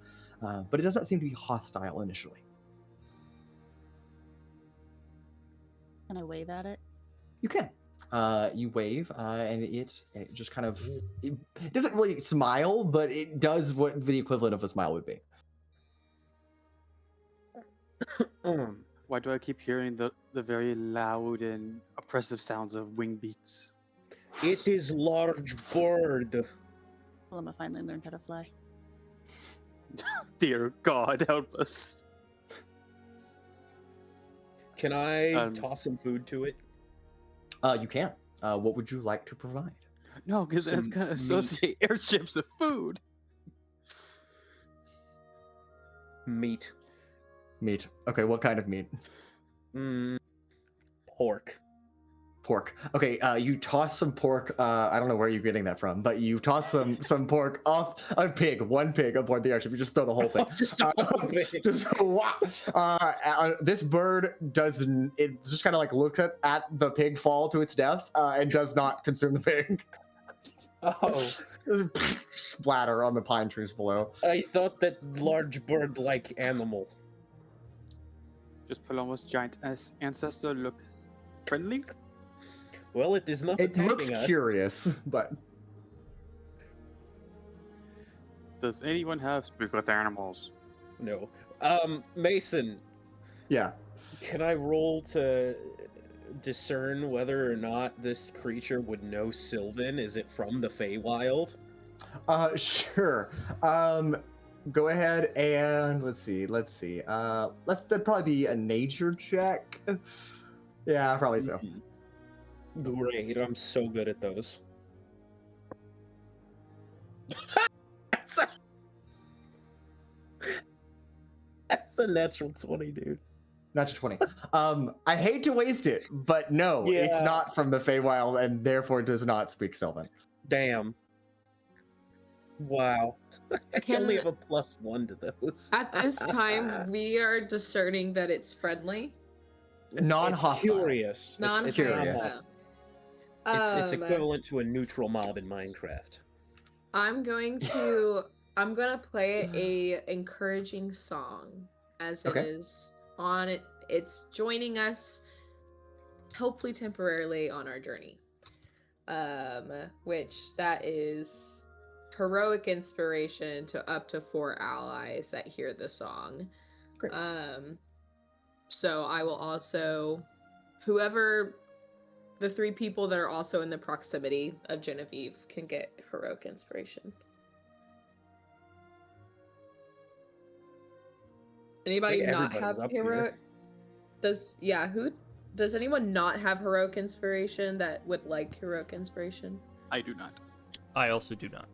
But it doesn't seem to be hostile initially. Can I wave at it? You can. You wave, and it just kind of, it doesn't really smile, but it does what the equivalent of a smile would be. Why do I keep hearing the very loud and oppressive sounds of wing beats? It is large bird. Paloma finally learned how to fly. Dear God, help us. Can I toss some food to it? You can. What would you like to provide? No, because that's Some going to associate airships with food. Meat. Meat. Okay, what kind of meat? Pork. Pork. Okay, you toss some pork. I don't know where you're getting that from, but you toss some pork off a pig, one pig aboard the airship. You just throw the whole thing. Just a whole pig. Just wow. This bird doesn't. It just kind of like looks at the pig fall to its death and does not consume the pig. Oh, Splatter on the pine trees below. I thought that large bird-like animal. Just Paloma's giant ancestor look friendly? Well, it is not It attacking looks us. curious, but Does anyone have speak with animals? No. Mason, yeah. can I roll to discern whether or not this creature would know Sylvan? Is it from the Feywild? Sure. Go ahead and let's see. That'd probably be a nature check. Yeah, probably so. Great, I'm so good at those. That's a natural 20, dude. Natural 20. I hate to waste it, but no, it's Yeah. not from the Feywild and therefore does not speak Sylvan. Damn. Wow. I Can- only have a +1 to those. At this time, we are discerning that it's friendly, Non-hostile. It's curious. non-hostile. curious. It's equivalent to a neutral mob in Minecraft. I'm gonna play a encouraging song as it Okay. is on it. It's joining us, hopefully temporarily, on our journey. Which that is heroic inspiration to up to 4 allies that hear the song. Great. So I will also, whoever the 3 people that are also in the proximity of Genevieve can get heroic inspiration. Anybody think not everybody's have up here. heroic? Does anyone not have heroic inspiration that would like heroic inspiration? I do not. I also do not.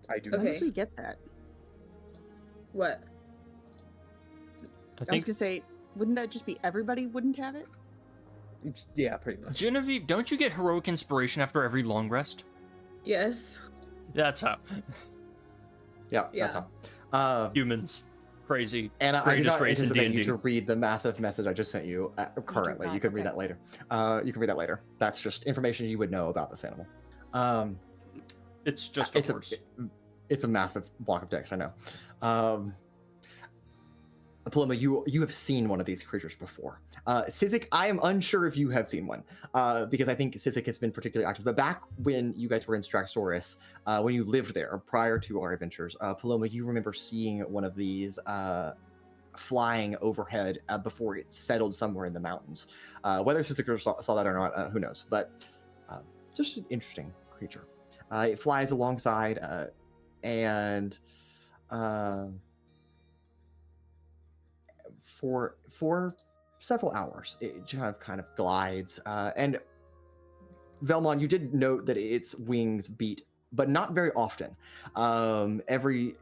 I do. When Okay. did we get that? What? I I was think gonna say, wouldn't that just be everybody wouldn't have it? Yeah, pretty much. Genevieve, don't you get heroic inspiration after every long rest? Yes. That's how. Yeah, that's how. Humans. Crazy. And I do Greatest not race in anticipate you D&D. to read the massive message I just sent you currently. not, You can read okay. that later. You can read that later. That's just information you would know about this animal. It's just a It's horse. It's a massive block of text, I know. Paloma, you have seen one of these creatures before. Sizik, I am unsure if you have seen one, because I think Sizik has been particularly active. But back when you guys were in Straxoris, when you lived there prior to our adventures, Paloma, you remember seeing one of these flying overhead before it settled somewhere in the mountains. Whether Sizik saw that or not, who knows? But just an interesting creature. It flies alongside and for several hours it kind of glides, and Vellmon, you did note that its wings beat, but not very often. Every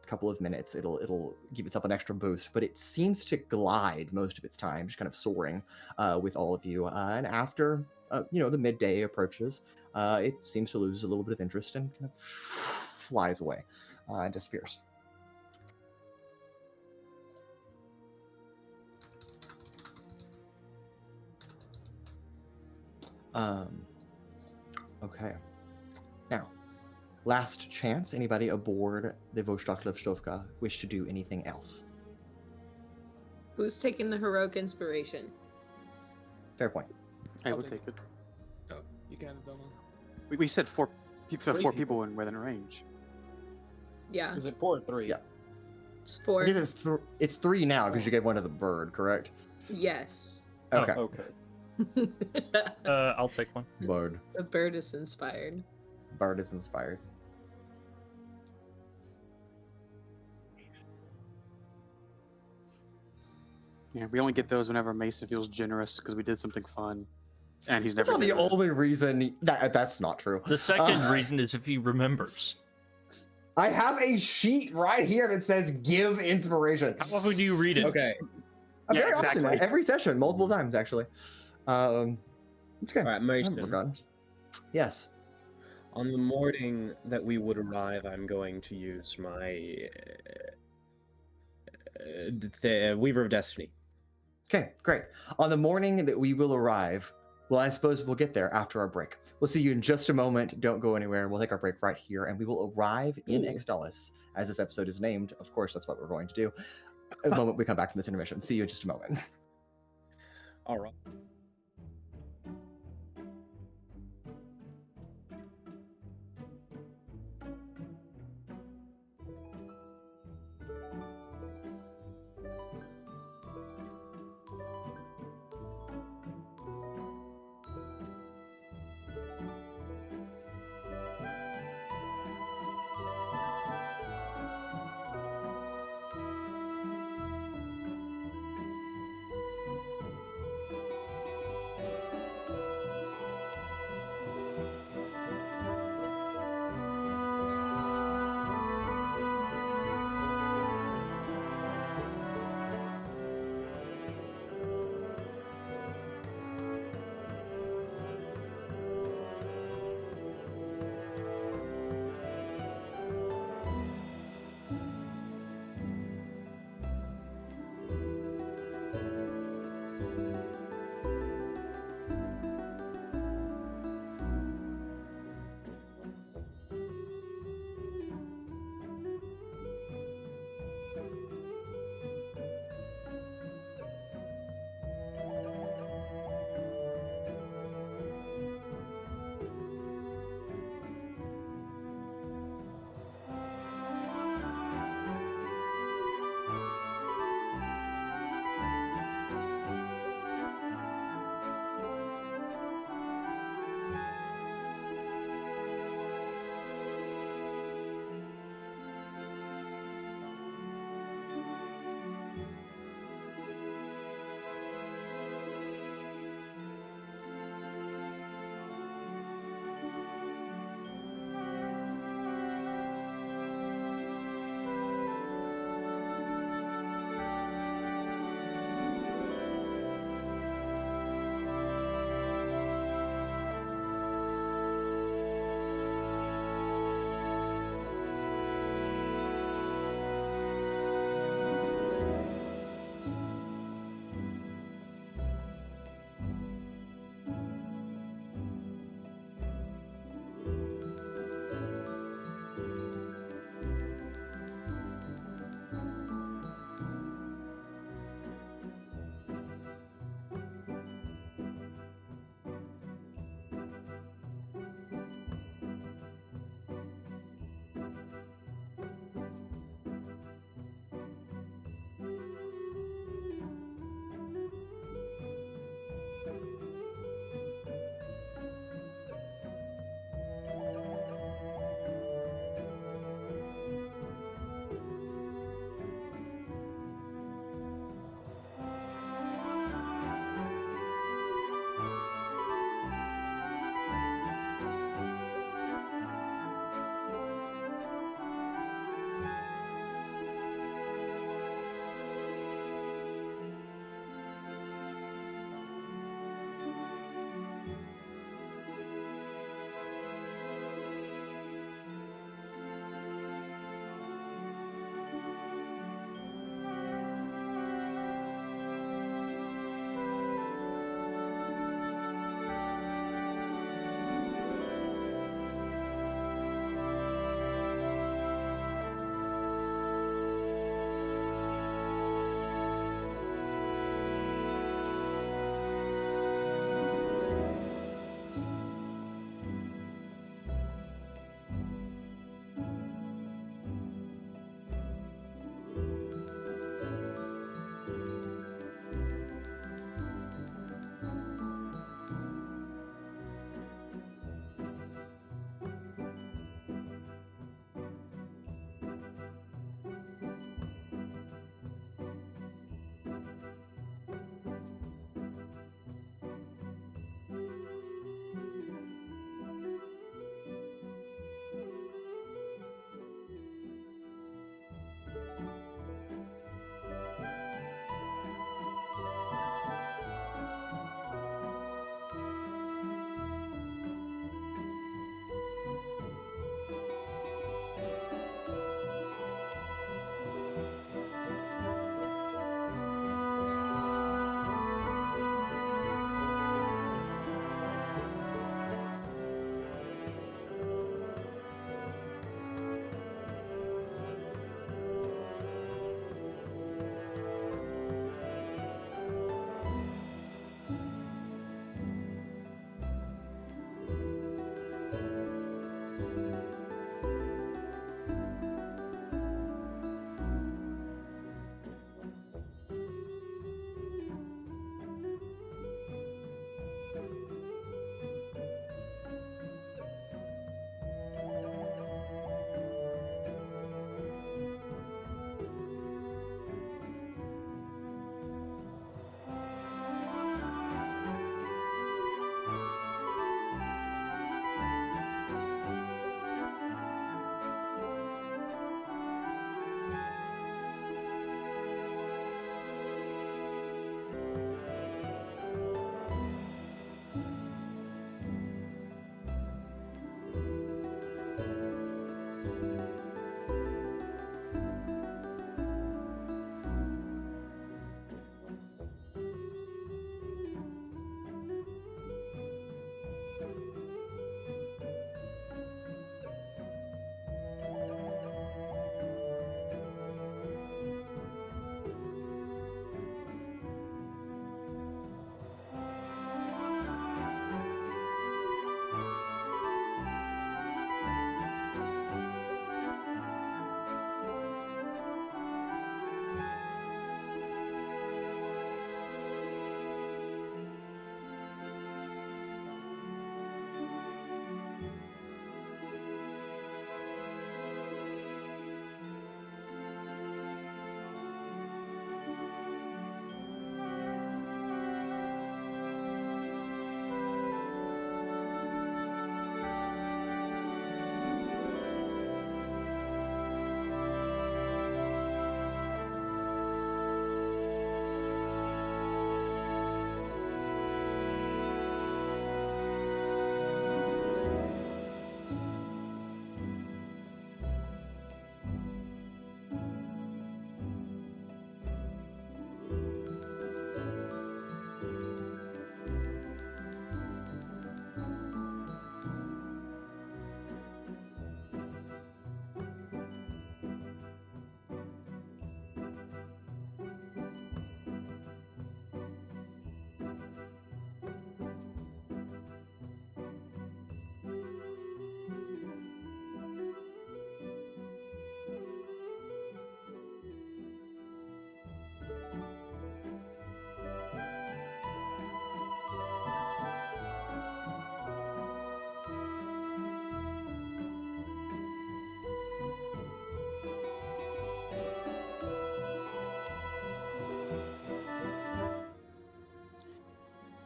couple of minutes it'll give itself an extra boost, but it seems to glide most of its time, just kind of soaring with all of you, and after the midday approaches, it seems to lose a little bit of interest and kind of flies away and disappears. Okay. Now, last chance. Anybody aboard the Vostok Listovka wish to do anything else? Who's taking the heroic inspiration? Fair point. I I'll will take take it. Oh, you can, Vellmon. We said four people. Three Four people. people within range. Yeah, Is it 4 or 3? Yeah. it's 4. It's 3 now because you gave one to the bird, correct? Yes. Okay. Okay. I'll take one. Bird. The bird is inspired. Bird is inspired. Yeah, we only get those whenever Mason feels generous because we did something fun, and he's That's never. not the generous. only reason. That's not true. The second reason is if he remembers. I have a sheet right here that says "Give inspiration." How often do you read it? Okay. Yeah, Very exactly. often, every session, multiple times actually. It's okay. All right, We're Mason. gone. Yes. On the morning that we would arrive, I'm going to use my the Weaver of Destiny. Okay, great. On the morning that we will arrive, well, I suppose we'll get there after our break. We'll see you in just a moment. Don't go anywhere. We'll take our break right here, and we will arrive in Extolis, as this episode is named. Of course, that's what we're going to do. The moment we come back from this intermission. See you in just a moment. All right.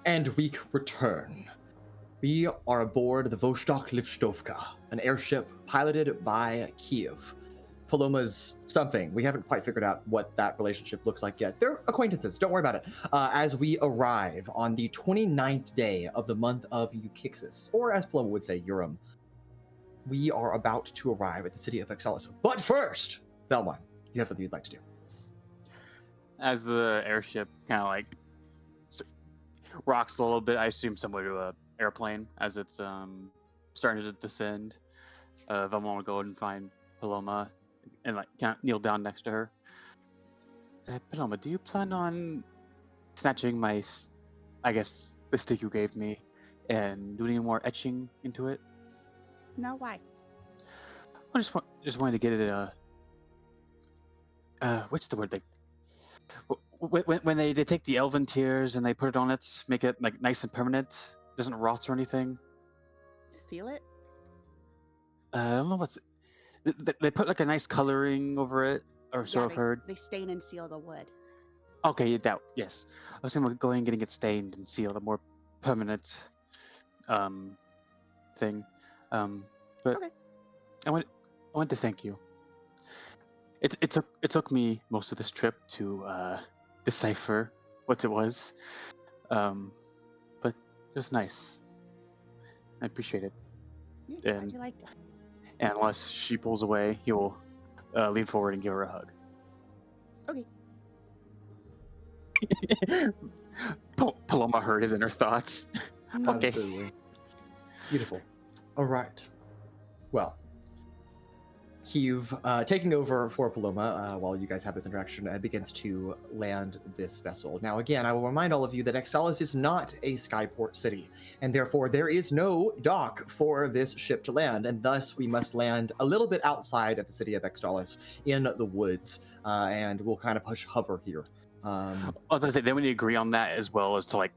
And we return. We are aboard the Vostok Listovka, an airship piloted by Kiev. Paloma's something. We haven't quite figured out what that relationship looks like yet. They're acquaintances. Don't worry about it. As we arrive on the 29th day of the month of Eukixis, or as Paloma would say, Urim, we are about to arrive at the city of Extolis. But first, Vellmon, you have something you'd like to do. As the airship kind of like rocks a little bit, I assume somewhere to a airplane as it's starting to descend. Vellmon will go and find Paloma and like kind of kneel down next to her. Paloma, do you plan on snatching my, I guess, the stick you gave me and doing any more etching into it? No, why? I just wanted to get it. What's the word? When they take the elven tears and they put it on it, make it like nice and permanent, doesn't rot or anything. Seal it? I don't know what's. They put like a nice coloring over it, or so I've heard. They stain and seal the wood. Okay, that yes. I was thinking about going and getting it stained and sealed, a more permanent thing. But Okay. I want to thank you. It took me most of this trip to decipher what it was, but it was nice. I appreciate it. Yeah, glad you liked it. And unless she pulls away, he will lean forward and give her a hug. Okay. Paloma heard his inner thoughts. Okay. Absolutely. Beautiful. All right. Well, Heave, taking over for Paloma while you guys have this interaction, begins to land this vessel. Now, again, I will remind all of you that Extolis is not a skyport city, and therefore there is no dock for this ship to land, and thus we must land a little bit outside of the city of Extolis in the woods, and we'll kind of hover here. I was gonna say, then we need to agree on that as well as to like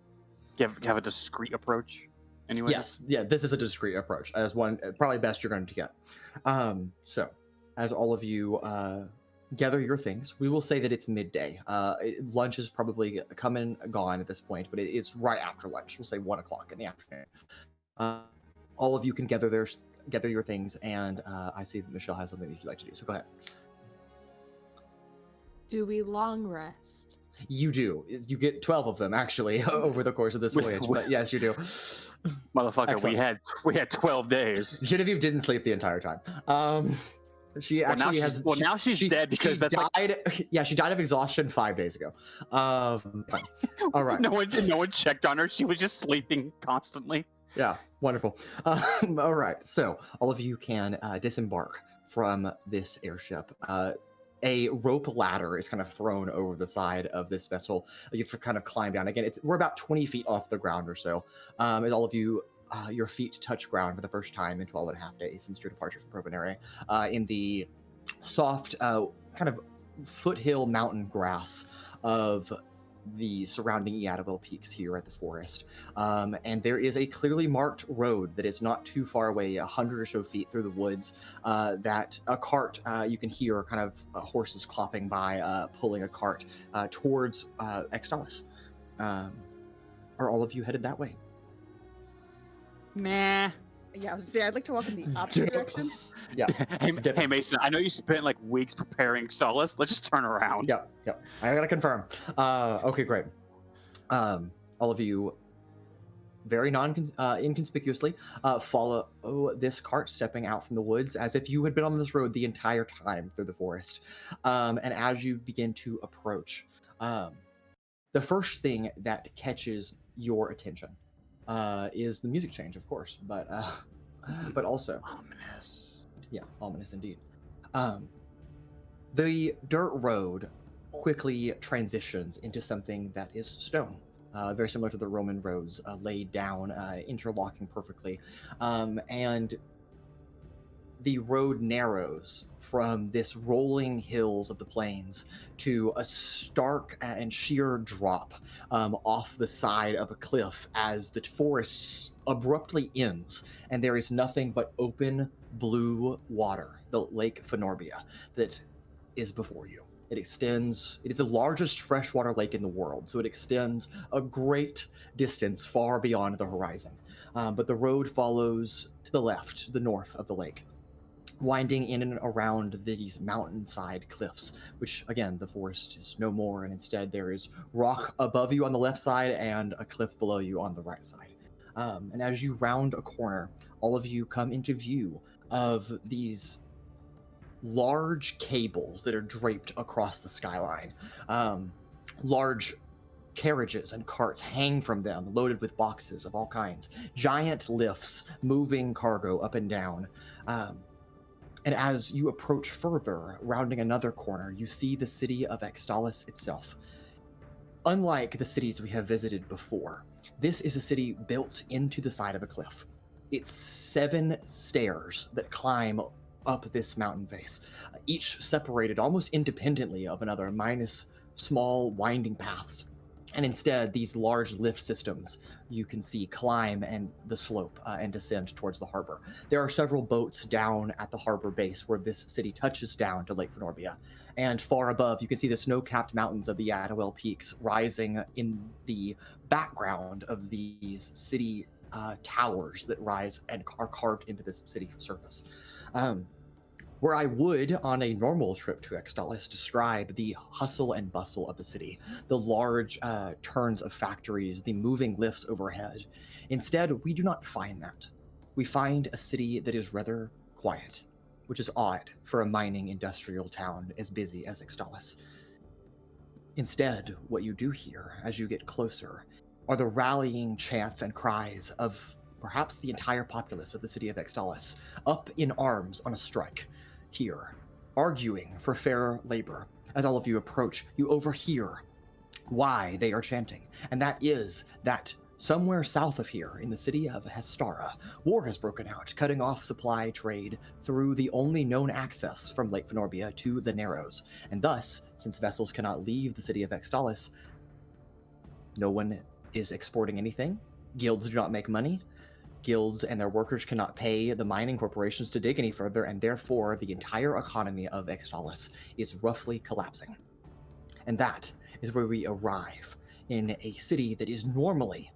have a discreet approach. Anyway. Yes, yeah, this is a discreet approach, as one probably best you're going to get. So, as all of you gather your things, we will say that it's midday. Lunch is probably come and gone at this point, but it is right after lunch. We'll say 1 o'clock in the afternoon. All of you can gather your things, and I see that Michelle has something that you'd like to do. So go ahead. Do we long rest? You do. You get 12 of them actually over the course of this voyage. But yes, you do. Motherfucker, Excellent. we had 12 days. Genevieve didn't sleep the entire time. She actually has. Well, now she's dead because that's died. Yeah, she died of exhaustion 5 days ago. Fine. All right. No one checked on her. She was just sleeping constantly. Yeah, wonderful. All right, so all of you can disembark from this airship. A rope ladder is kind of thrown over the side of this vessel. You have to kind of climb down. Again, we're about 20 feet off the ground or so. As all of you, your feet touch ground for the first time in 12 and a half days since your departure from Provenere, in the soft, kind of foothill mountain grass of the surrounding Iadaville peaks here at the forest. And there is a clearly marked road that is not too far away, 100 or so feet through the woods, that a cart, you can hear kind of horses clopping by, pulling a cart towards Extolis. Are all of you headed that way? Nah. Yeah, I was gonna say I'd like to walk in the opposite direction. Yeah. Hey Mason, I know you spent like weeks preparing Extolis. Let's just turn around. Yep. I gotta confirm. Okay, great. All of you, very inconspicuously, follow this cart stepping out from the woods as if you had been on this road the entire time through the forest. And as you begin to approach, the first thing that catches your attention is the music change, of course, but also ominous. Yeah, ominous indeed. The dirt road quickly transitions into something that is stone, very similar to the Roman roads, laid down, interlocking perfectly, and the road narrows from this rolling hills of the plains to a stark and sheer drop off the side of a cliff as the forest abruptly ends, and there is nothing but open blue water, the Lake Phenorbia, that is before you. It is the largest freshwater lake in the world, so it extends a great distance far beyond the horizon. But the road follows to the left, the north of the lake, winding in and around these mountainside cliffs, which, again, the forest is no more, and instead there is rock above you on the left side and a cliff below you on the right side. And as you round a corner, all of you come into view of these large cables that are draped across the skyline. Large carriages and carts hang from them, loaded with boxes of all kinds. Giant lifts moving cargo up and down. And as you approach further, rounding another corner, you see the city of Extolis itself. Unlike the cities we have visited before, this is a city built into the side of a cliff. It's 7 stairs that climb up this mountain face, each separated almost independently of another, minus small winding paths. And instead, these large lift systems you can see climb and the slope and descend towards the harbor. There are several boats down at the harbor base where this city touches down to Lake Phenorbia. And far above, you can see the snow-capped mountains of the Iadaville peaks rising in the background of these city towers that rise and are carved into this city surface. Where I would, on a normal trip to Extolis, describe the hustle and bustle of the city, the large turns of factories, the moving lifts overhead. Instead, we do not find that. We find a city that is rather quiet, which is odd for a mining industrial town as busy as Extolis. Instead, what you do hear as you get closer are the rallying chants and cries of perhaps the entire populace of the city of Extolis, up in arms on a strike. here, arguing for fair labor. As all of you approach, you overhear why they are chanting, and that is that somewhere south of here, in the city of Hestara, war has broken out, cutting off supply trade through the only known access from Lake Venorbia to the Narrows. And thus, since vessels cannot leave the city of Extolis, no one is exporting anything. Guilds do not make money. Guilds and their workers cannot pay the mining corporations to dig any further, and therefore the entire economy of Extolis is roughly collapsing. And that is where we arrive, in a city that is normally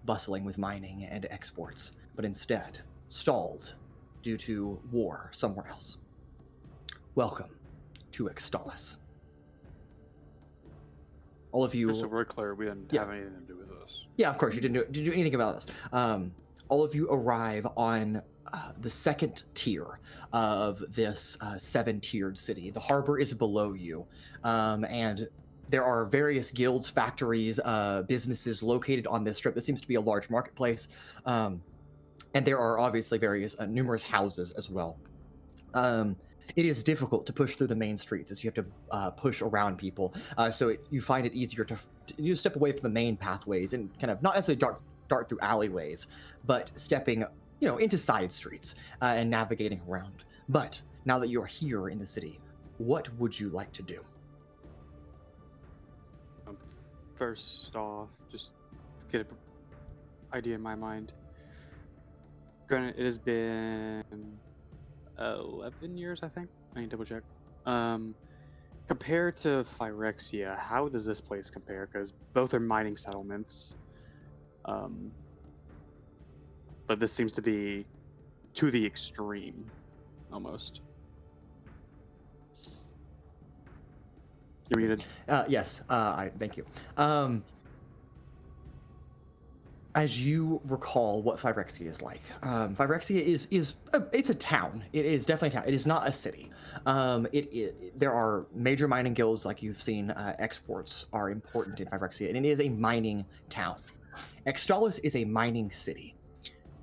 bustling with mining and exports, but instead stalled due to war somewhere else. Welcome to Extolis. All of you... Just so we're clear, we didn't have anything to do with this. Yeah, of course, you didn't do anything about this. All of you arrive on the second tier of this 7-tiered city. The harbor is below you, and there are various guilds, factories, businesses located on this strip. This seems to be a large marketplace, and there are obviously numerous houses as well. It is difficult to push through the main streets, as you have to push around people. So you find it easier to step away from the main pathways and kind of not necessarily dart through alleyways, but stepping, into side streets and navigating around. But now that you're here in the city, what would you like to do? First off, just to get an idea in my mind. Granted, it has been 11 years, I think. I need to double check. Compared to Phyrexia, how does this place compare? Because both are mining settlements. But this seems to be to the extreme, almost. You're muted. Yes, thank you. As you recall what Phyrexia is like, Phyrexia is it's a town. It is definitely a town. It is not a city. There are major mining guilds, like you've seen. Exports are important in Phyrexia, and it is a mining town. Extolis is a mining city.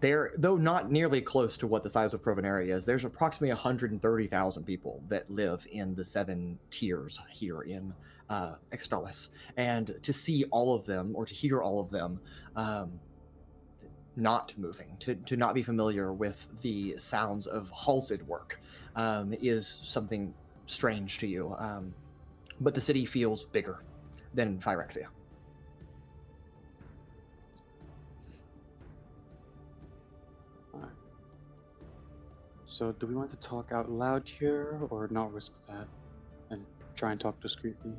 Though not nearly close to what the size of Provenaria is, there's approximately 130,000 people that live in the 7 tiers here in Extolis. And to see all of them, or to hear all of them, not moving, to not be familiar with the sounds of halted work, is something strange to you. But the city feels bigger than Phyrexia. So do we want to talk out loud here, or not risk that, and try and talk discreetly?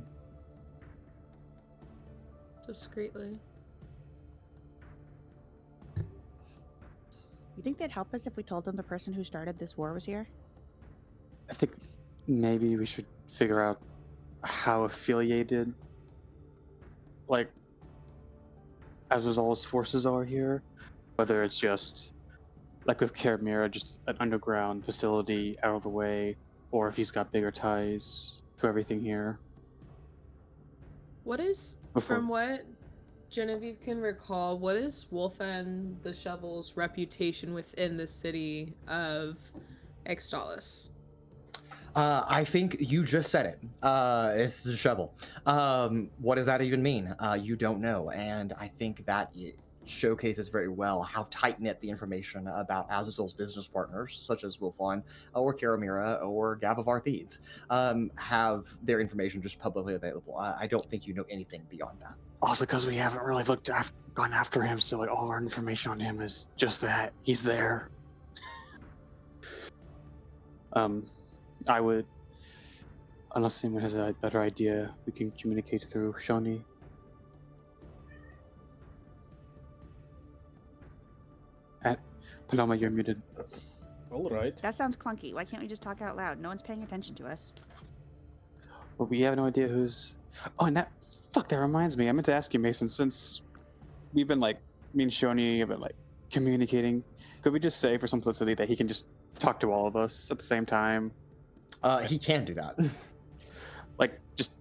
Discreetly. You think they'd help us if we told them the person who started this war was here? I think maybe we should figure out how affiliated, like, Azrael's forces are here. Whether it's just, like with Karamira, just an underground facility out of the way, or if he's got bigger ties to everything here. What is, from what Genevieve can recall, what is Wolfen the Shovel's reputation within the city of Extolis? I think you just said it. It's the shovel. What does that even mean? You don't know, and I think that it showcases very well how tight-knit the information about Azazel's business partners, such as Wolfen, or Karamira, or Gavavar Thieves, have their information just publicly available. I don't think you know anything beyond that. Also, because we haven't really gone after him, so like all our information on him is just that he's there. I would, unless anyone has a better idea, we can communicate through Shoni. Paloma, you're muted. All right. That sounds clunky. Why can't we just talk out loud? No one's paying attention to us. Well, we have no idea who's... Oh, and that reminds me. I meant to ask you, Mason, since we've been, like, me and Shoni have been, like, communicating, could we just say for simplicity that he can just talk to all of us at the same time? He can do that. Like, just...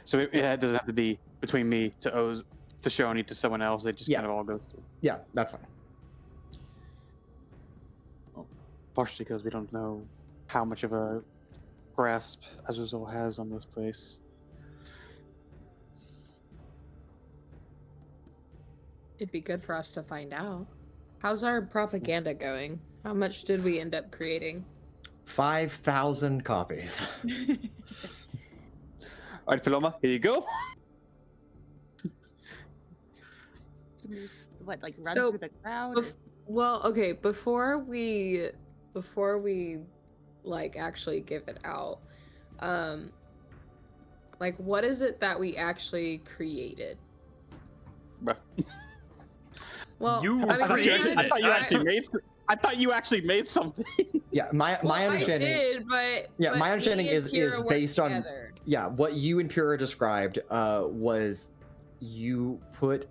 So it doesn't have to be between me to Shoni to someone else. They just kind of all go through. Yeah, that's fine. Partially because we don't know how much of a grasp Azrael has on this place. It'd be good for us to find out. How's our propaganda going? How much did we end up creating? 5,000 copies. All right, Paloma, here you go. What, like run So, through the crowd? Well, okay, before we like actually give it out, like what is it that we actually created? Bruh. Well, You I mean, created I thought you it. actually made. I thought you actually made something. Yeah, my understanding. I did, but Yeah, but my me understanding and is Pura worked based on together. yeah what you and Pura described was you put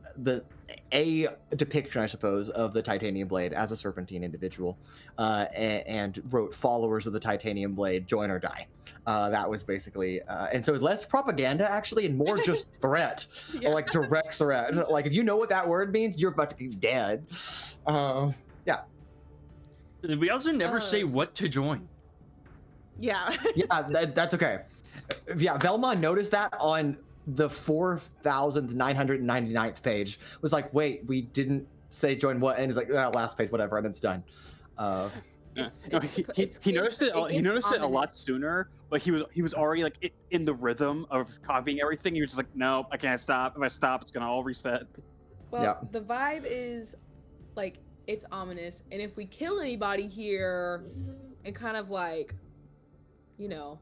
a depiction, I suppose, of the titanium blade as a serpentine individual, and wrote "followers of the titanium blade, join or die." That was basically, and so less propaganda actually, and more just threat, Yeah. like direct threat. Like if you know what that word means, you're about to be dead. Yeah, We also never say what to join. Yeah. yeah, that's okay. Yeah, Vellmon noticed that on the 4,999th page. Was like, wait, we didn't say join what, and he's like, last page, whatever, and it's done. No, It's- he noticed it. He gets noticed it a lot ominous. sooner, but he was already like in the rhythm of copying everything. He was just like, no, I can't stop. If I stop, it's gonna all reset. Well, Yeah. the vibe is like it's ominous, and if we kill anybody here, and kind of like, you know,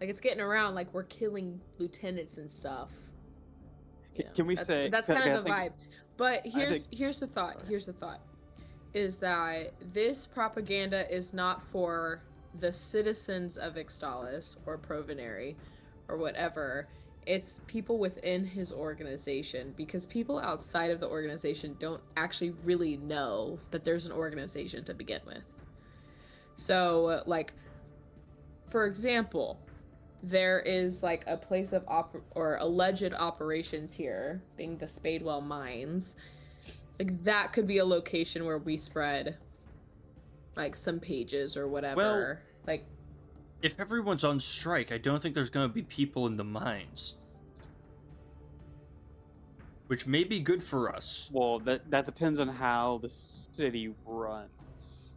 like it's getting around like we're killing lieutenants and stuff. You know, Can we say that's can- kind can I of the think- vibe? But here's think- the thought. Here's the thought, is that this propaganda is not for the citizens of Extolis or Provenary or whatever. It's people within his organization, because people outside of the organization don't actually really know that there's an organization to begin with. So, like, for example, there is like a place of or alleged operations here, being the Spadewell mines. Like that could be a location where we spread like some pages or whatever. Like, If everyone's on strike, I don't think there's going to be people in the mines. Which may be good for us. Well, that depends on how the city runs.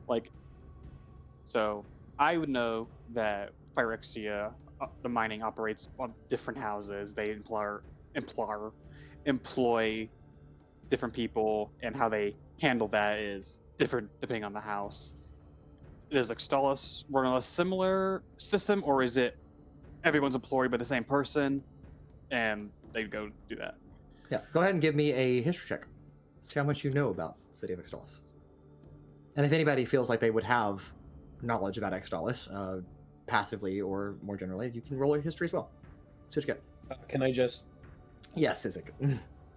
Like, so I would know that Phyrexia, the mining operates on different houses. They employ different people, and how they handle that is different depending on the house. Does Extolis run on a similar system, or is it everyone's employed by the same person and they go do that? Yeah, go ahead and give me a history check. See how much you know about the city of Extolis. And if anybody feels like they would have knowledge about Extolis, passively or more generally, you can roll your history as well. See what you get. Can I just Yes, Sizik.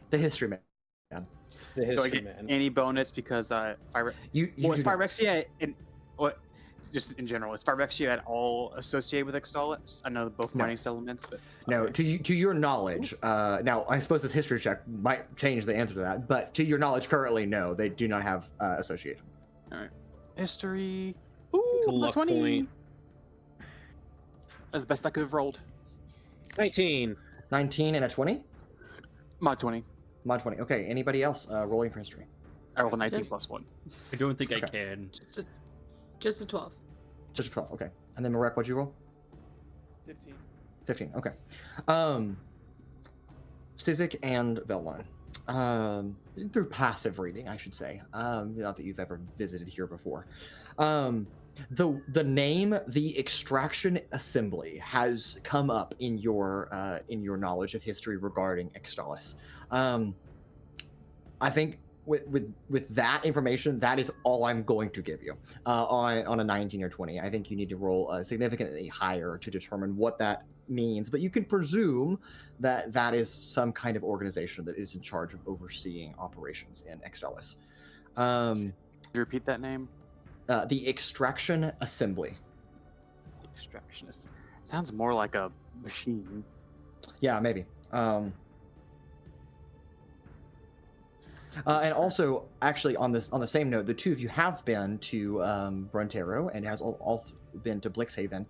The history man. the Do I history get man? any bonus because You well, is do not. Phyrexia in what? Just in general, is Phyrexia at all associated with Extolis? I know both No. mining settlements, but No, okay. to your knowledge, now I suppose this history check might change the answer to that, but to your knowledge currently, no, they do not have association. History. It's a Ooh, luck 20. point. That's the best I could have rolled. 19. 19 and a 20? Mod 20. Mod 20. Okay, anybody else rolling for history? I rolled a 19 Just- plus 1. I don't think I Okay. can. just a 12. Just a 12, okay. And then Marek, what'd you roll? 15. 15, okay. Sizik and Vellmon. Through passive reading, I should say. Not that you've ever visited here before. The name, the Extraction Assembly, has come up in your knowledge of history regarding Extolis. I think with that information, that is all I'm going to give you on a 19 or 20. I think you need to roll significantly higher to determine what that means, but you can presume that that is some kind of organization that is in charge of overseeing operations in Extolis. Could you repeat that name? The Extraction Assembly. Extractionist. Sounds more like a machine. Yeah, maybe. And also, actually, on the same note, the two of you have been to Brontero and has all been to Blixhaven.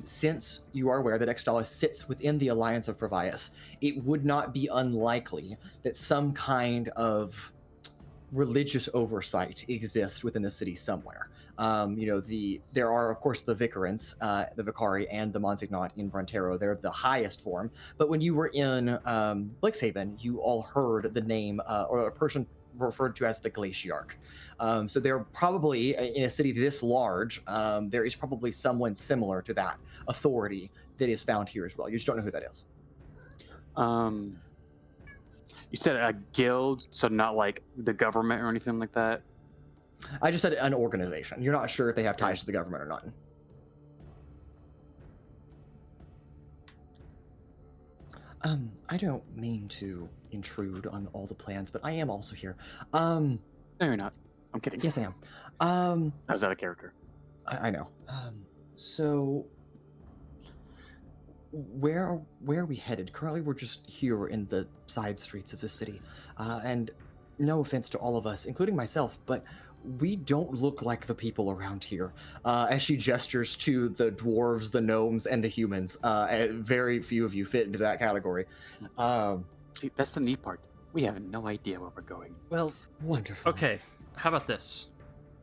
Since you are aware that Extolis sits within the Alliance of Provias, it would not be unlikely that some kind of religious oversight exists within the city somewhere. There are, of course, the Vicarants, the Vicari, and the Monsignat in Brontero. They're the highest form. But when you were in Blixhaven, you all heard the name or a person referred to as the Glaciarch. So they're probably, in a city this large, there is probably someone similar to that authority that is found here as well. You just don't know who that is. You said a guild, so not like the government or anything like that? I just said an organization. You're not sure if they have ties to the government or not. I don't mean to intrude on all the plans, but I am also here. No, you're not. I'm kidding. Yes, I am. I was out of character. I know. So where are we headed? Currently, we're just here in the side streets of the city, and no offense to all of us, including myself, but we don't look like the people around here. As she gestures to the dwarves, the gnomes, and the humans, very few of you fit into that category. See, that's the neat part. We have no idea where we're going. Well, wonderful. Okay, how about this?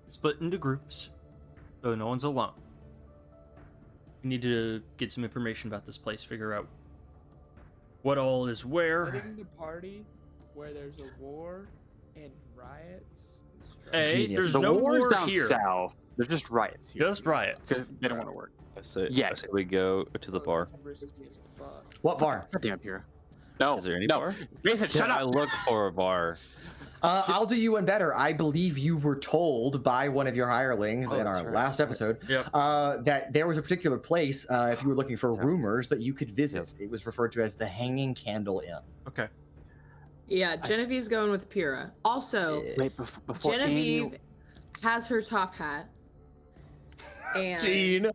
Split into groups, so no one's alone. We need to get some information about this place, figure out what all is where. Splitting the party where there's a war and riots. Hey, Genius. there's The no war's war down here. south. They're just riots here. Just riots. 'Cause they don't want to work. I say, Yeah. I say we go to the bar. What bar? God damn it, Pura. No. Is there any no. bar? Mason, shut Yeah, up. I look for a bar. I'll do you one better. I believe you were told by one of your hirelings in our last episode that there was a particular place, if you were looking for rumors, that you could visit. It was referred to as the Hanging Candle Inn. Okay. Yeah, Genevieve's going with Pura. Also, Wait, before Genevieve has her top hat. And Jean.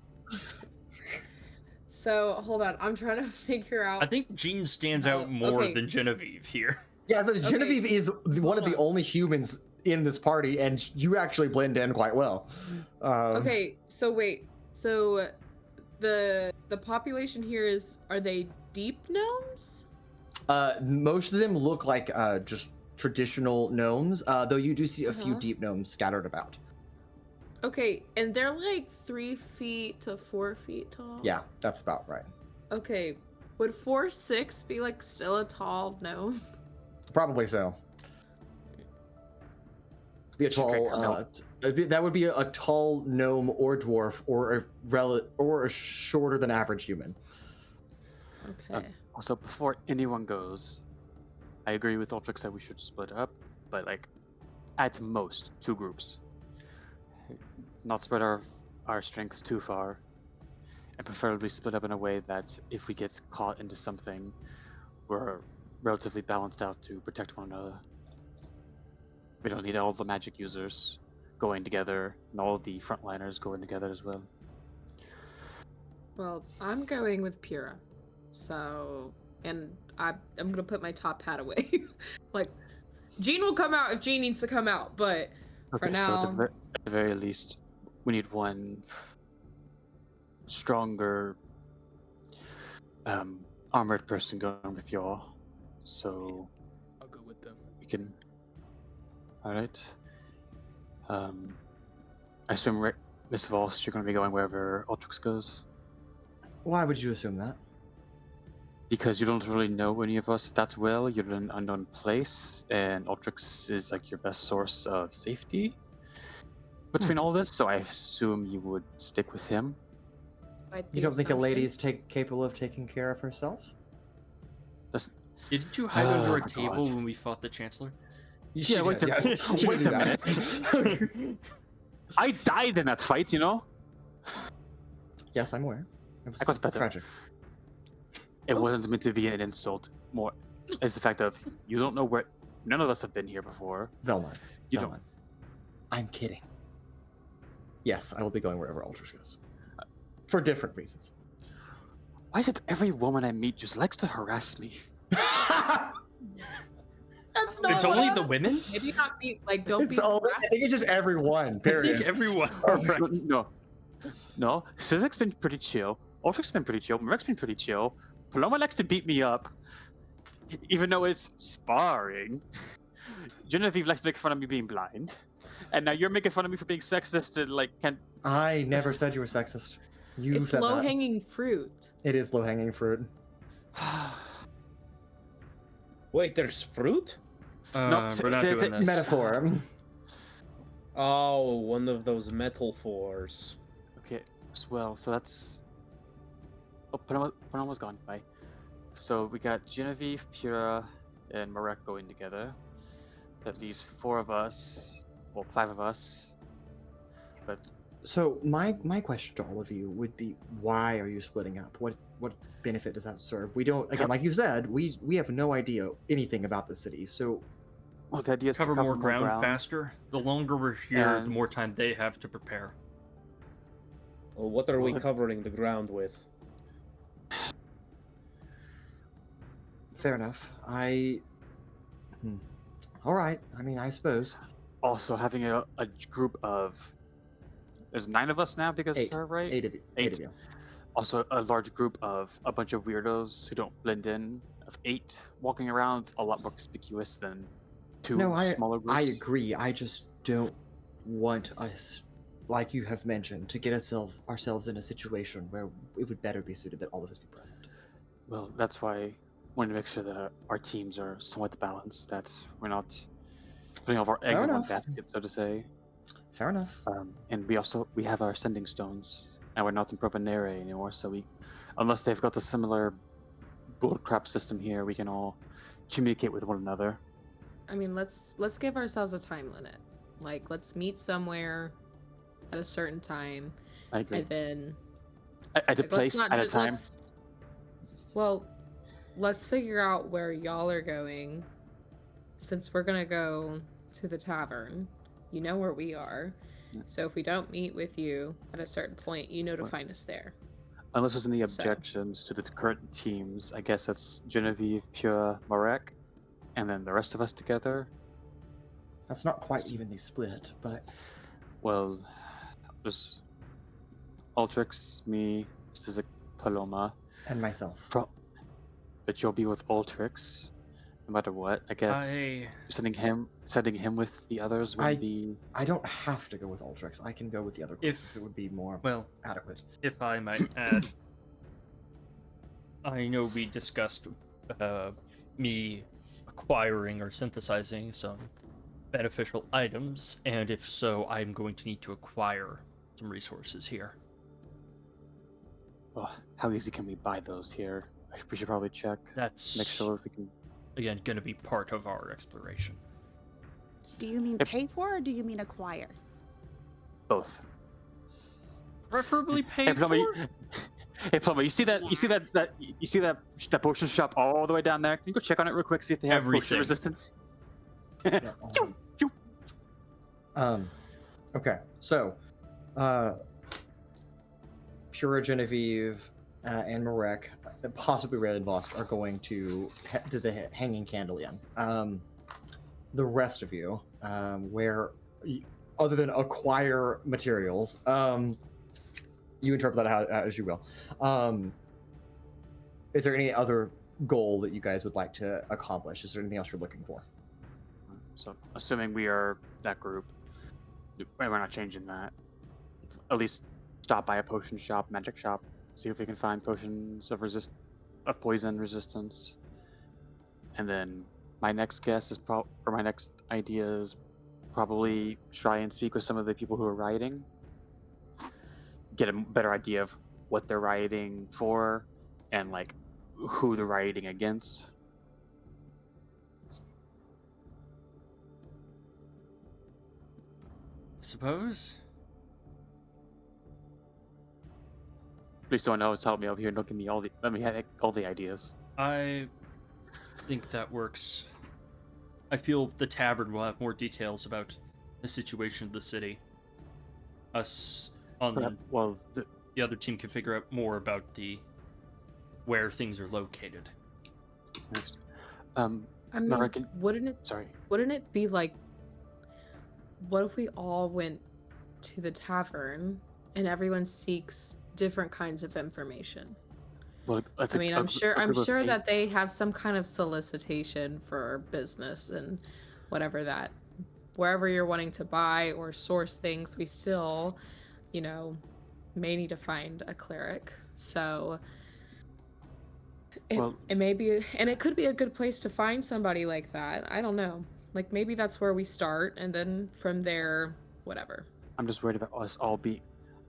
so hold on, I'm trying to figure out. I think Jean stands out more okay. than Genevieve here. Yeah, but Genevieve is one of the on. only humans in this party, and you actually blend in quite well. Okay, so wait. So the population here are they deep gnomes? Most of them look like just traditional gnomes, though you do see a few Uh-huh. deep gnomes scattered about. Okay, and they're like 3 feet to 4 feet tall. Yeah, that's about right. Okay, would 4'6" be like still a tall gnome? Probably so. Be a tall. That would be a tall gnome or dwarf or a shorter than average human. Okay. Also, before anyone goes, I agree with Altrix that we should split up, but like, at most, 2 groups. Not spread our strengths too far, and preferably split up in a way that if we get caught into something, we're relatively balanced out to protect one another. We don't need all the magic users going together, and all the frontliners going together as well. Well, I'm going with Pura. So, and I'm gonna put my top hat away. Like, Jean will come out if Jean needs to come out, but for now, so at the very least, we need one stronger armored person going with y'all. So I'll go with them. we can. All right. I assume Miss Voss, you're going to be going wherever Altrix goes, Why would you assume that? because you don't really know any of us that well. You're in an unknown place, and Altrix is like your best source of safety between all this. So I assume you would stick with him. You don't think a lady is capable of taking care of herself? Didn't you hide Oh under a my table God. when we fought the Chancellor? Yeah, wait a minute. I died in that fight, you know. Yes, I'm aware. It was I got better. tragic. It wasn't meant to be an insult. More is the fact of you don't know where. None of us have been here before. Vellmon. You Vellmon. don't. I'm kidding. Yes, I will be going wherever Altrix goes. For different reasons. Why is it every woman I meet just likes to harass me? That's That's not It's what only the happened. women? Maybe not be like don't be It's all, I harassed. think it's just everyone. I think Period. everyone. Oh, Right. No. Sizik's been pretty chill. Altrix been pretty chill. Marek's been pretty chill. Paloma likes to beat me up, even though it's sparring. Genevieve likes to make fun of me being blind, and now you're making fun of me for being sexist and like can't. I never said you were sexist. You It's said low that. hanging fruit. It is low hanging fruit. Wait, there's fruit? No, We're not doing this. Metaphor. Oh, one of those metal fours. Okay, well, so that's. Oh, Paloma's gone. Bye. So we got Genevieve, Pura, and Marek going together. That leaves 4 of us. Well, 5 of us. But So my question to all of you would be, why are you splitting up? What benefit does that serve? We don't, again, like you said, we have no idea anything about the city. So well, the idea is Cover to cover more ground faster. The longer we're here, the And- more time they have to prepare. Well, what are we Well, covering the ground with? fair enough. All right. I mean, I suppose. Also, having a group of. There's 9 of us now because Eight. of her, right? 8 of you. 8 of you. Also, a large group of a bunch of weirdos who don't blend in. Of 8 walking around, a lot more conspicuous than 2 No, smaller groups. I agree. I just don't want us, like you have mentioned, to get ourselves in a situation where it would better be suited that all of us be present. Well, that's why I want to make sure that our teams are somewhat balanced. That we're not putting all of our eggs in one enough. basket, so to say. Fair enough. And we have our sending stones, and we're not in Provenere anymore. So unless they've got a similar bullcrap system here, we can all communicate with one another. I mean, let's give ourselves a time limit. Like, let's meet somewhere at a certain time, I agree. and then At a like, place, at a time. Well, let's figure out where y'all are going, since we're gonna go to the tavern. You know where we are, Yeah. so if we don't meet with you at a certain point, you know to What? find us there. Unless there's any So- objections to the current teams, I guess that's Genevieve, Pura, Marek, and then the rest of us together. That's not quite evenly split, but Well, there's Altrix, me, Sizik, Paloma. and myself. But you'll be with Altrix, no matter what. I guess sending him with the others would be. I don't have to go with Altrix. I can go with the other group if it would be more Well, adequate. if I might add, I know we discussed me acquiring or synthesizing some beneficial items, and if so, I'm going to need to acquire some resources here. Well, how easy can we buy those here? We should probably check. That's Make sure if we can. again going to be part of our exploration. Do you mean Yep. pay for or do you mean acquire? Both. Preferably Hey, paid Paloma, for. hey, Paloma, you see that potion shop all the way down there? Can you go check on it real quick, see if they have Everything. potion resistance? Yeah, okay, so Pura, Genevieve, and Marek, possibly Red and Vosk, are going to the Hanging Candle Inn. The rest of you, other than acquire materials, you interpret that as you will. Is there any other goal that you guys would like to accomplish? Is there anything else you're looking for? So, assuming we are that group, we're not changing that. At least stop by a potion shop, magic shop, see if we can find potions of poison resistance. And then my next guess is my next idea is probably try and speak with some of the people who are rioting. Get a better idea of what they're rioting for, and like who they're rioting against. Suppose. Please don't know. Help me over here. Don't give me let me have all the ideas. I think that works. I feel the tavern will have more details about the situation of the city. Us on the other team can figure out more about where things are located. Next. I mean, Marek, wouldn't it sorry. wouldn't it be like, what if we all went to the tavern and everyone seeks different kinds of information? Well, I mean, I'm sure that they have some kind of solicitation for business and whatever that, wherever you're wanting to buy or source things, we still, you know, may need to find a cleric. So it may be, and it could be a good place to find somebody like that. I don't know. Like maybe that's where we start, and then from there, whatever. I'm just worried about us all being.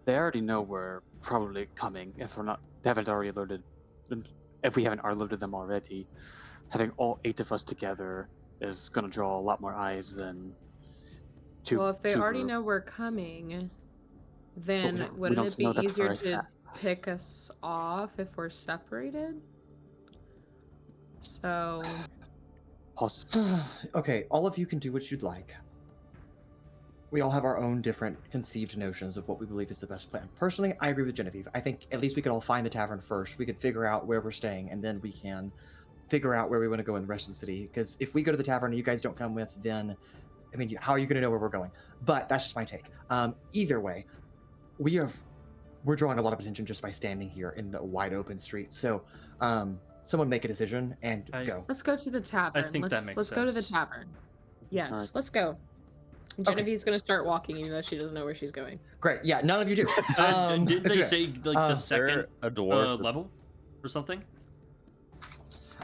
They already know we're probably coming. If we're not, they haven't already alerted them. If we haven't alerted them already, having all 8 of us together is going to draw a lot more eyes than two. Well, if they already group. know we're coming, then we wouldn't don't it be know that easier for a to fact. pick us off if we're separated? So Okay, all of you can do what you'd like. We all have our own different conceived notions of what we believe is the best plan. Personally, I agree with Genevieve. I think at least we could all find the tavern first. We could figure out where we're staying, and then we can figure out where we want to go in the rest of the city. Because if we go to the tavern and you guys don't come with, then, I mean, how are you going to know where we're going? But that's just my take. Either way, we're drawing a lot of attention just by standing here in the wide open street. So, someone make a decision and go. let's go to the tavern. I think that makes let's go to the sense. tavern. Yes, Alright. let's go. Genevieve's gonna start walking, even though she doesn't know where she's going. Great. Yeah, none of you do. Didn't they okay. say like the second a dwarf? level or something?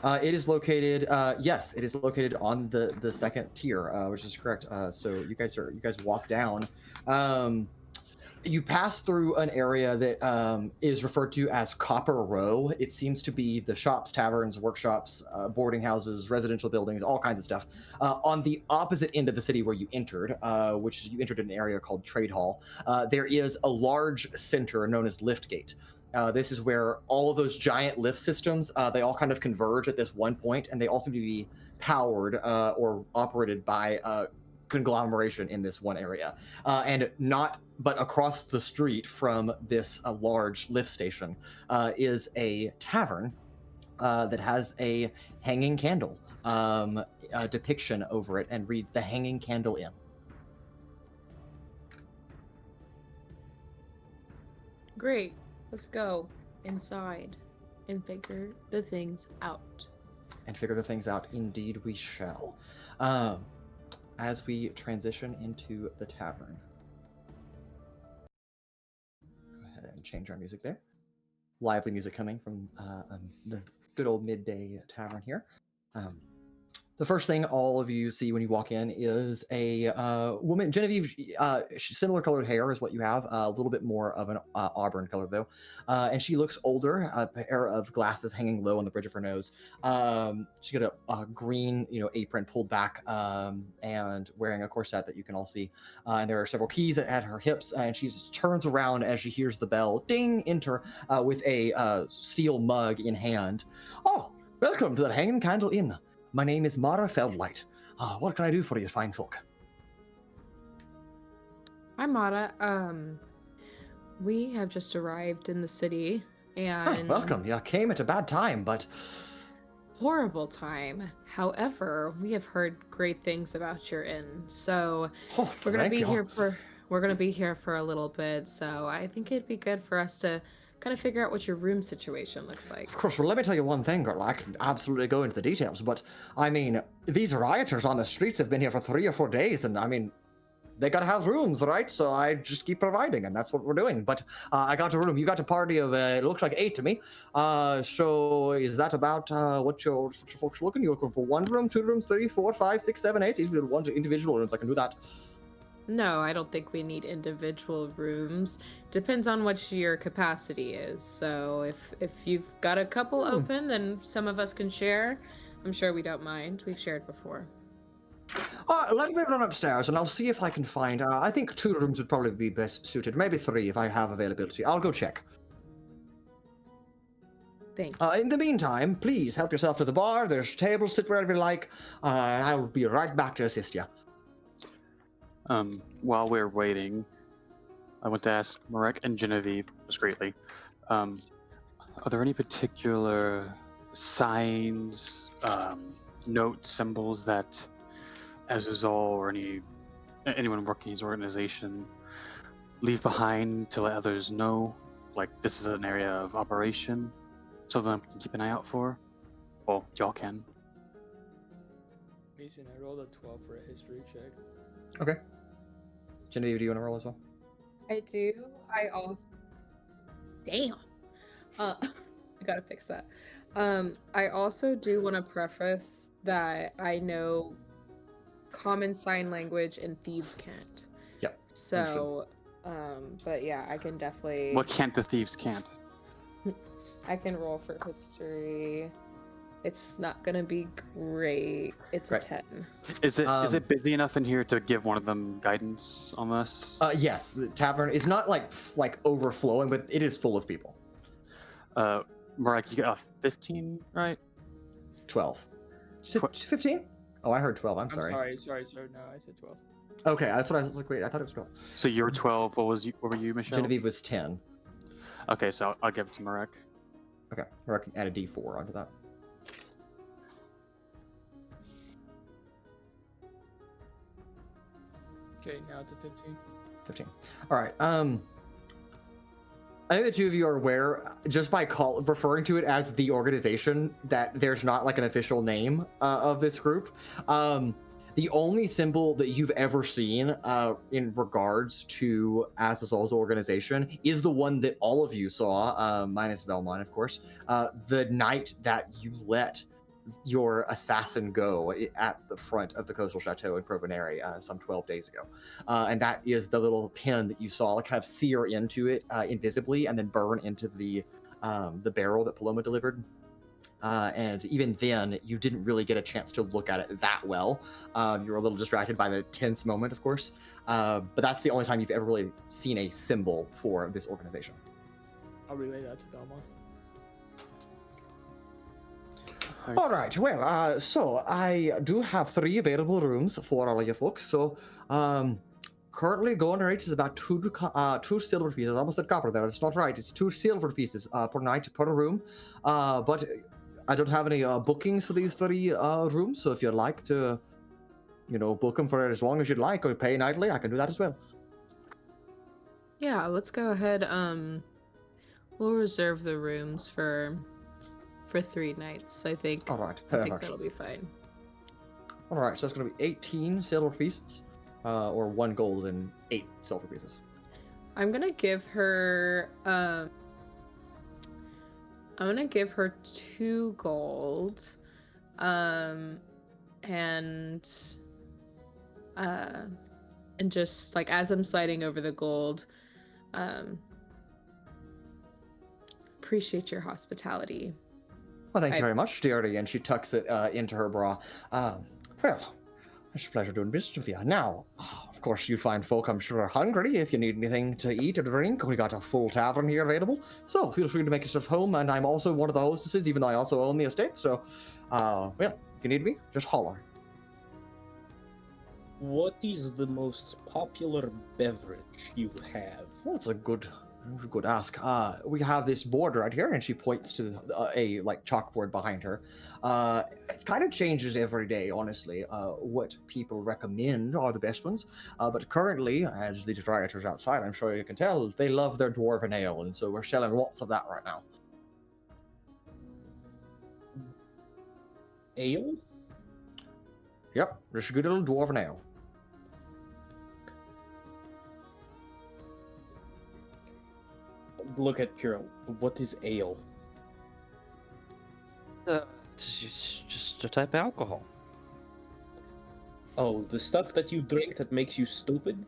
It is located. Yes, it is located on the second tier, which is correct. So you guys walk down. You pass through an area that is referred to as Copper Row. It seems to be the shops, taverns, workshops, boarding houses, residential buildings, all kinds of stuff. On the opposite end of the city where you entered, which you entered an area called Trade Hall, there is a large center known as Liftgate. This is where all of those giant lift systems, they all kind of converge at this one point, and they all seem to be powered or operated by conglomeration in this one area. But across the street from this large lift station is a tavern that has a hanging candle depiction over it and reads "The Hanging Candle Inn." Great. Let's go inside and figure the things out. And figure the things out. Indeed, we shall. As we transition into the tavern. Go ahead and change our music there. Lively music coming from the good old midday tavern here. The first thing all of you see when you walk in is a woman. Genevieve, similar colored hair as what you have, a little bit more of an auburn color though, and she looks older. A pair of glasses hanging low on the bridge of her nose. She got a green, apron pulled back, and wearing a corset that you can all see. And there are several keys at her hips, and she turns around as she hears the bell ding. Enter with a steel mug in hand. Oh, welcome to the Hanging Candle Inn. My name is Mara Feldlight. What can I do for you, fine folk? Hi, Mara. We have just arrived in the city, and welcome. You came at a bad time, but horrible time. However, we have heard great things about your inn, so we're gonna be here for a little bit. So I think it'd be good for us to kind of figure out what your room situation looks like. Of course, well, let me tell you one thing, girl. I can absolutely go into the details, but I mean, these rioters on the streets have been here for 3 or 4 days, and I mean, they gotta have rooms, right? So I just keep providing, and that's what we're doing. But I got a room. You got a party of, it looks like 8 to me. So is that about what your folks are looking? You're looking for 1 room, 2 rooms, 3, 4, 5, 6, 7, 8? If you want individual rooms, I can do that. No, I don't think we need individual rooms. Depends on what your capacity is. So if you've got a couple open, then some of us can share. I'm sure we don't mind. We've shared before. Let me run upstairs and I'll see if I can find, I think 2 rooms would probably be best suited. Maybe 3 if I have availability. I'll go check. Thank you. In the meantime, please help yourself to the bar. There's tables, sit wherever you like. And I'll be right back to assist you. While we're waiting, I want to ask Marek and Genevieve discreetly, are there any particular signs, note symbols that Azuzal or anyone working in his organization leave behind to let others know, like this is an area of operation, so that I can keep an eye out for? Well, y'all can. Mason, I rolled a 12 for a history check. Okay. Genevieve, do you want to roll as well? I do. I also. Damn. I gotta fix that. I also do want to preface that I know common sign language and thieves can't. Yep. So, but yeah, I can definitely. What can't the thieves can't? I can roll for history. It's not gonna be great. It's Right. a 10. Is it busy enough in here to give one of them guidance on this? Yes, the tavern is not like overflowing, but it is full of people. Marek, you got a 15, right? 12. 15? Oh, I heard 12. I'm sorry. Sorry. No, I said 12. Okay, that's what I was like. Wait, I thought it was 12. So you were 12. What were you, Michelle? Genevieve was 10. Okay, so I'll give it to Marek. Okay, or I can add a D4 onto that. Okay, now it's a 15. 15. All right. I think the two of you are aware, just by referring to it as the organization, that there's not like an official name of this group. The only symbol that you've ever seen in regards to Azazal's organization is the one that all of you saw, minus Vellmon, of course, the night that you let your assassin go at the front of the coastal chateau in Provenere some 12 days ago. And that is the little pin that you saw kind of sear into it invisibly and then burn into the barrel that Paloma delivered. And even then, you didn't really get a chance to look at it that well. You were a little distracted by the tense moment, of course. But that's the only time you've ever really seen a symbol for this organization. I'll relay that to Belmont. All right, well, so I do have 3 available rooms for all of you folks. So currently going rate is about 2 silver pieces. I almost said copper there. It's not right. It's 2 silver pieces per night per room. But I don't have any bookings for these 3 rooms. So if you'd like to, book them for as long as you'd like or pay nightly, I can do that as well. Yeah, let's go ahead. We'll reserve the rooms for 3 nights. I think. All right, I think perfect. that'll be fine. All right, so that's going to be 18 silver pieces, or 1 gold and 8 silver pieces. I'm gonna give her. I'm gonna give her 2 gold, and just like as I'm sliding over the gold, appreciate your hospitality. Well, thank you very much, dearie. And she tucks it into her bra. Well, it's a pleasure doing business with you. Now, of course, you fine folk, I'm sure, are hungry. If you need anything to eat or drink, we got a full tavern here available. So feel free to make yourself home. And I'm also one of the hostesses, even though I also own the estate. So, well, if you need me, just holler. What is the most popular beverage you have? Well, that's a good ask. We have this board right here, and she points to a chalkboard behind her. It kind of changes every day, honestly. What people recommend are the best ones. But currently, as the proprietors outside, I'm sure you can tell, they love their dwarven ale, and so we're selling lots of that right now. Ale? Yep, just a good little dwarven ale. Look at Pura. What is ale? It's just a type of alcohol. Oh, the stuff that you drink that makes you stupid?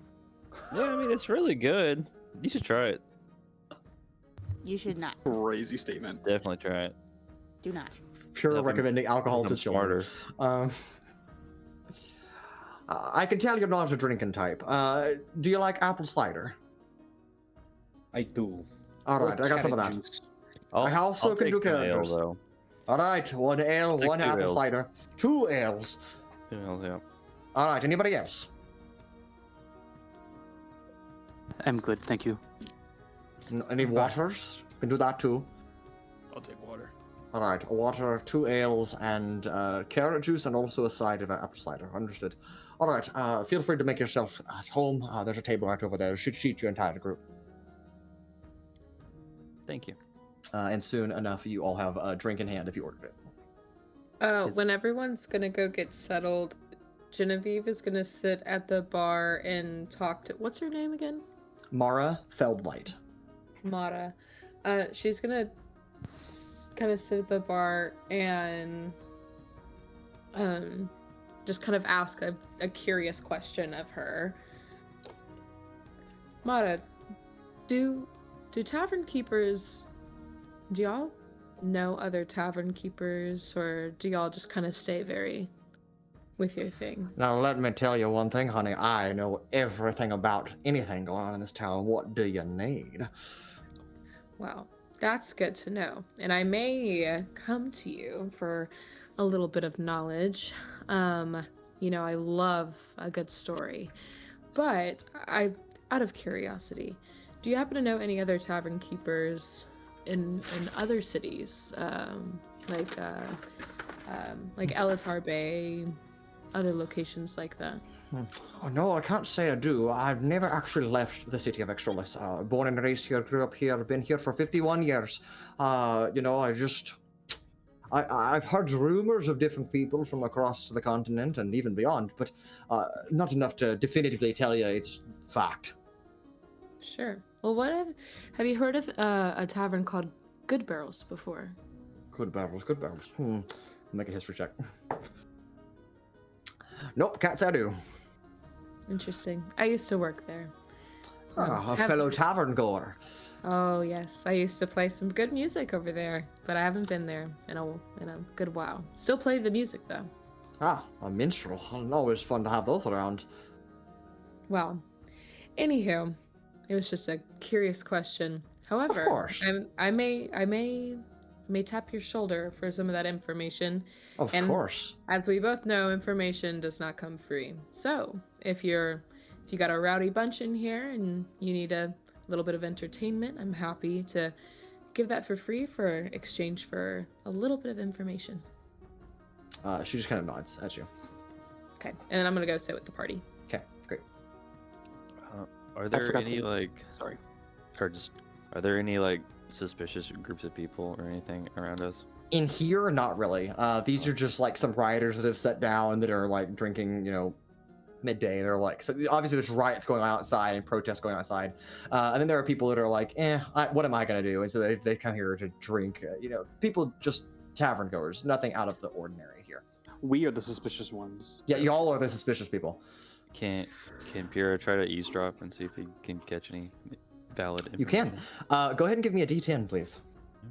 Yeah, I mean, it's really good. You should try it. You should not. Crazy statement. Definitely try it. Do not. Pure Nothing- recommending alcohol to I'm children. smarter. I can tell you're not a drinking type. Do you like apple cider? I do. All Or right, I got some of that. carrot juice. I also I'll can do take an ale, characters. though. All right, 1 ale, Take 1 2 apple ales. cider, 2 ales. Yeah. All right, anybody else? I'm good, thank you. Any waters? Can do that too. I'll take water. All right, water, 2 ales, and carrot juice, and also a side of apple cider. Understood. All right, feel free to make yourself at home. There's a table right over there. It should seat your entire group. Thank you. And soon enough, you all have a drink in hand if you ordered it. When everyone's gonna go get settled, Genevieve is gonna sit at the bar and talk to, what's her name again? Mara Feldlight. Mara. She's gonna kind of sit at the bar and just kind of ask a curious question of her. Mara, do tavern keepers, do y'all know other tavern keepers, or do y'all just kind of stay very with your thing? Now, let me tell you one thing, honey. I know everything about anything going on in this town. What do you need? Well, that's good to know. And I may come to you for a little bit of knowledge. You know, I love a good story. But out of curiosity, do you happen to know any other tavern keepers in other cities? Like Elatar Bay, other locations like that? Oh, no, I can't say I do. I've never actually left the city of Extolis. Born and raised here, grew up here, been here for 51 years. You know, I've heard rumors of different people from across the continent and even beyond, but not enough to definitively tell you it's fact. Sure. Well, have you heard of a tavern called Good Barrels before? Good barrels, good barrels. Make a history check. Nope, can't say I do. Interesting. I used to work there. A fellow tavern goer. Oh yes, I used to play some good music over there, but I haven't been there in a good while. Still play the music though. A minstrel. Always fun to have those around. Well, anywho, it was just a curious question. However, Of course. I may tap your shoulder for some of that information. Of And course. As we both know, information does not come free. So, if you got a rowdy bunch in here and you need a little bit of entertainment, I'm happy to give that for free for exchange for a little bit of information. She just kind of nods at you. Okay, and then I'm gonna go sit with the party. Okay, great. Are there forgot any to- Sorry. are there any like suspicious groups of people or anything around us? In here, not really. These are just like some rioters that have sat down that are like drinking, you know, midday. They're like, so obviously there's riots going on outside and protests going on outside. And then there are people that are like, what am I going to do? And so they come here to drink, you know, people just tavern goers, nothing out of the ordinary here. We are the suspicious ones. Yeah, y'all are the suspicious people. Can Pura try to eavesdrop and see if he can catch any valid information? You can. Go ahead and give me a D10, please.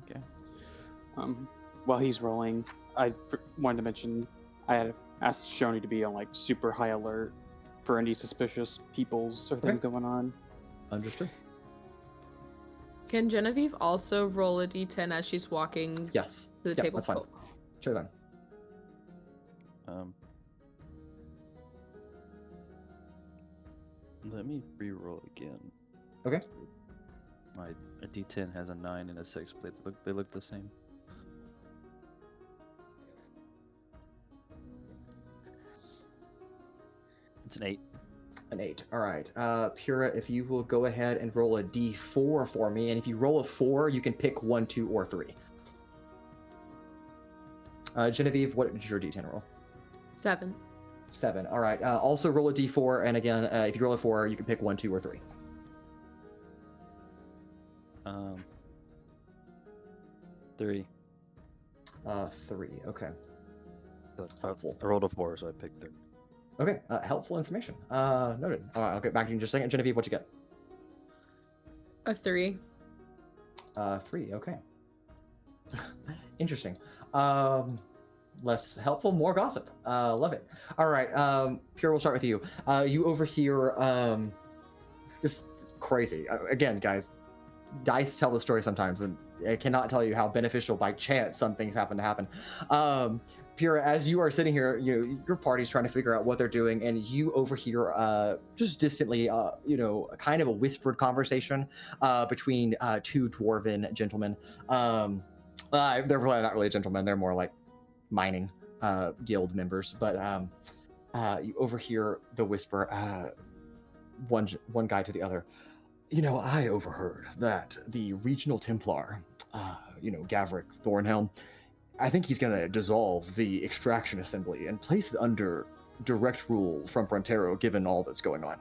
Okay. While he's rolling, I wanted to mention I had asked Shoni to be on like super high alert for any suspicious peoples or things going on. Understood. Can Genevieve also roll a d10 as she's walking Yes. to the Yeah, table? that's fine. Sure then. Let me re-roll again. Okay. A D10 has a 9 and a 6, but they look the same. It's an 8. An 8. All right. Pura, if you will go ahead and roll a D4 for me, and if you roll a 4, you can pick 1, 2, or 3. Genevieve, what did your D10 roll? 7. 7. All right. Also roll a D4, and again, if you roll a 4, you can pick 1, 2, or 3. 3. 3. Okay. I rolled a 4, so I picked 3. Okay. Helpful information. Noted. I'll get back to you in just a second. Genevieve, what'd you get? A 3. 3. Okay. Interesting. Less helpful, more gossip. Love it. All right. Pure, we'll start with you. You overhear this crazy. Again, guys, dice tell the story sometimes, and I cannot tell you how beneficial by chance some things happen to happen. Pura, as you are sitting here, you know, your party's trying to figure out what they're doing, and you overhear just distantly, you know, kind of a whispered conversation between two dwarven gentlemen. They're probably not really gentlemen. They're more like mining guild members. But you overhear the whisper, one guy to the other. You know, I overheard that the regional Templar, Gavric Thornhelm, I think he's going to dissolve the extraction assembly and place it under direct rule from Brontero, given all that's going on.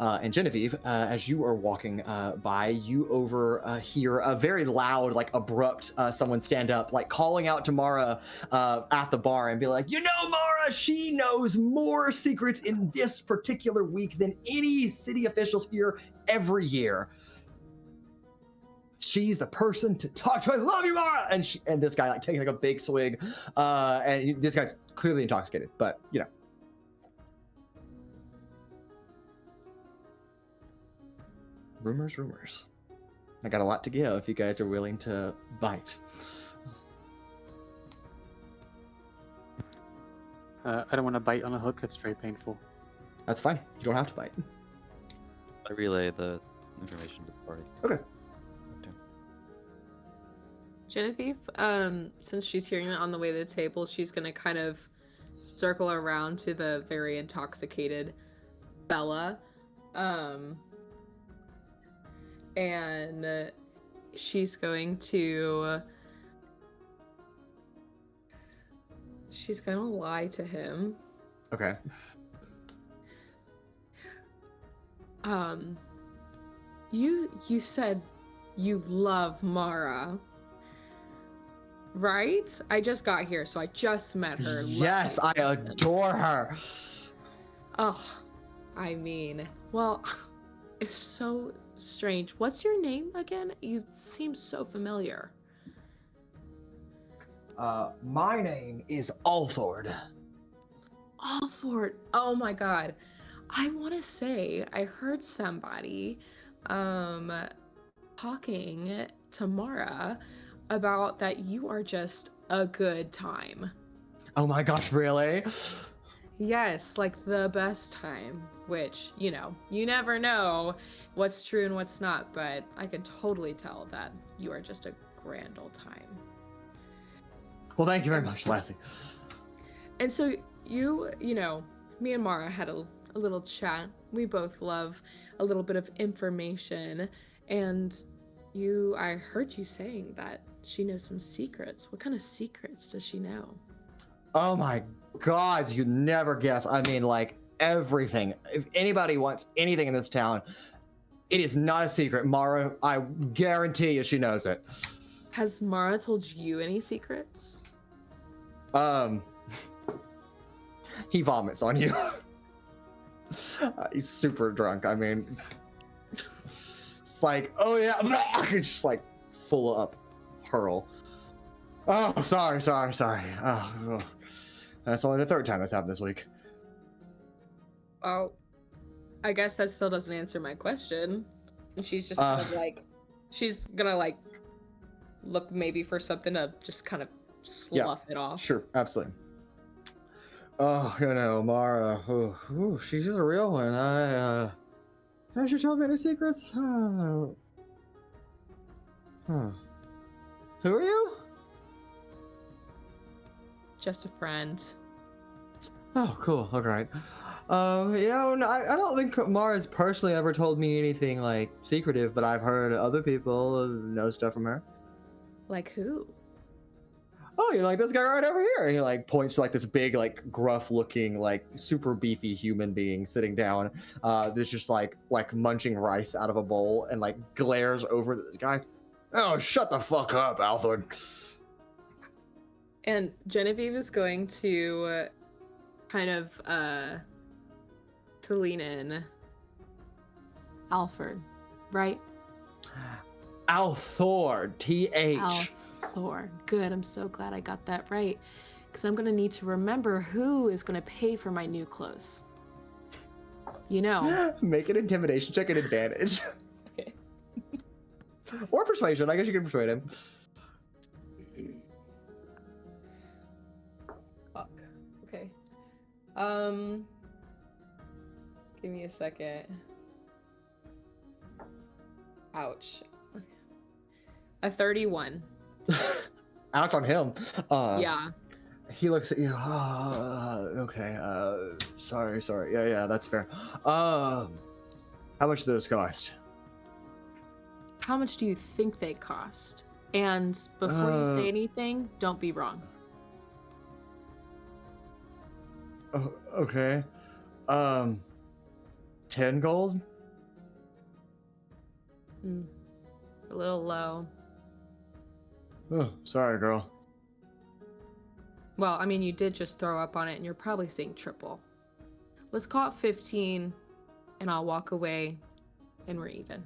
And Genevieve, as you are walking by, you overhear a very loud, like abrupt someone stand up, like calling out to Mara at the bar and be like, you know, Mara, she knows more secrets in this particular week than any city officials here every year. She's the person to talk to. I love you, Mara. And this guy like taking like a big swig, and this guy's clearly intoxicated, but you know. Rumors. I got a lot to give if you guys are willing to bite. I don't want to bite on a hook. That's very painful. That's fine. You don't have to bite. I relay the information to the party. Okay. Genevieve, since she's hearing it on the way to the table, she's gonna kind of circle around to the very intoxicated Bella. And she's going to lie to him. Okay. You said you love Mara, right? I just got here, so I just met her. Yes, I adore her. Oh, I mean, well, it's so strange. What's your name again? You seem so familiar. My name is Althord. Althord. Oh my god. I want to say I heard somebody talking to Mara about that you are just a good time. Oh my gosh, really? Yes, like the best time, which, you never know what's true and what's not, but I can totally tell that you are just a grand old time. Well, thank you very much, Lassie. And so me and Mara had a little chat. We both love a little bit of information, and I heard you saying that she knows some secrets. What kind of secrets does she know? Oh my god, you never guess. I mean, like, everything. If anybody wants anything in this town, it is not a secret. Mara, I guarantee you she knows it. Has Mara told you any secrets? He vomits on you. He's super drunk. I mean, it's like, oh yeah, it's just like full up hurl. Oh, sorry. Oh, that's only the third time that's happened this week. Well, I guess that still doesn't answer my question. And she's just kind of like, she's gonna like look maybe for something to just kind of slough it off. Sure, absolutely. Oh, Mara, she's a real one. Has she told me any secrets? Who are you? Just a friend. Oh, cool. All right. I don't think Mara's personally ever told me anything like secretive, but I've heard other people know stuff from her. Like who? Oh, you're like this guy right over here. And he like points to like this big, like gruff looking, like super beefy human being sitting down. That's just like munching rice out of a bowl and like glares over this guy. Oh, shut the fuck up, Althord. And Genevieve is going to kind of to lean in. Alfred, right? Althord, TH. Althord. Good, I'm so glad I got that right. Because I'm going to need to remember who is going to pay for my new clothes. Make an intimidation check at advantage. Okay. Or persuasion. I guess you can persuade him. Fuck. Okay. Give me a second. Ouch. A 31. Out on him. Yeah. He looks at you. Okay. Sorry. Yeah, that's fair. How much do those cost? How much do you think they cost? And before you say anything, don't be wrong. Oh, okay. 10 gold? A little low. Oh, sorry, girl. Well, I mean, you did just throw up on it, and you're probably seeing triple. Let's call it 15, and I'll walk away, and we're even.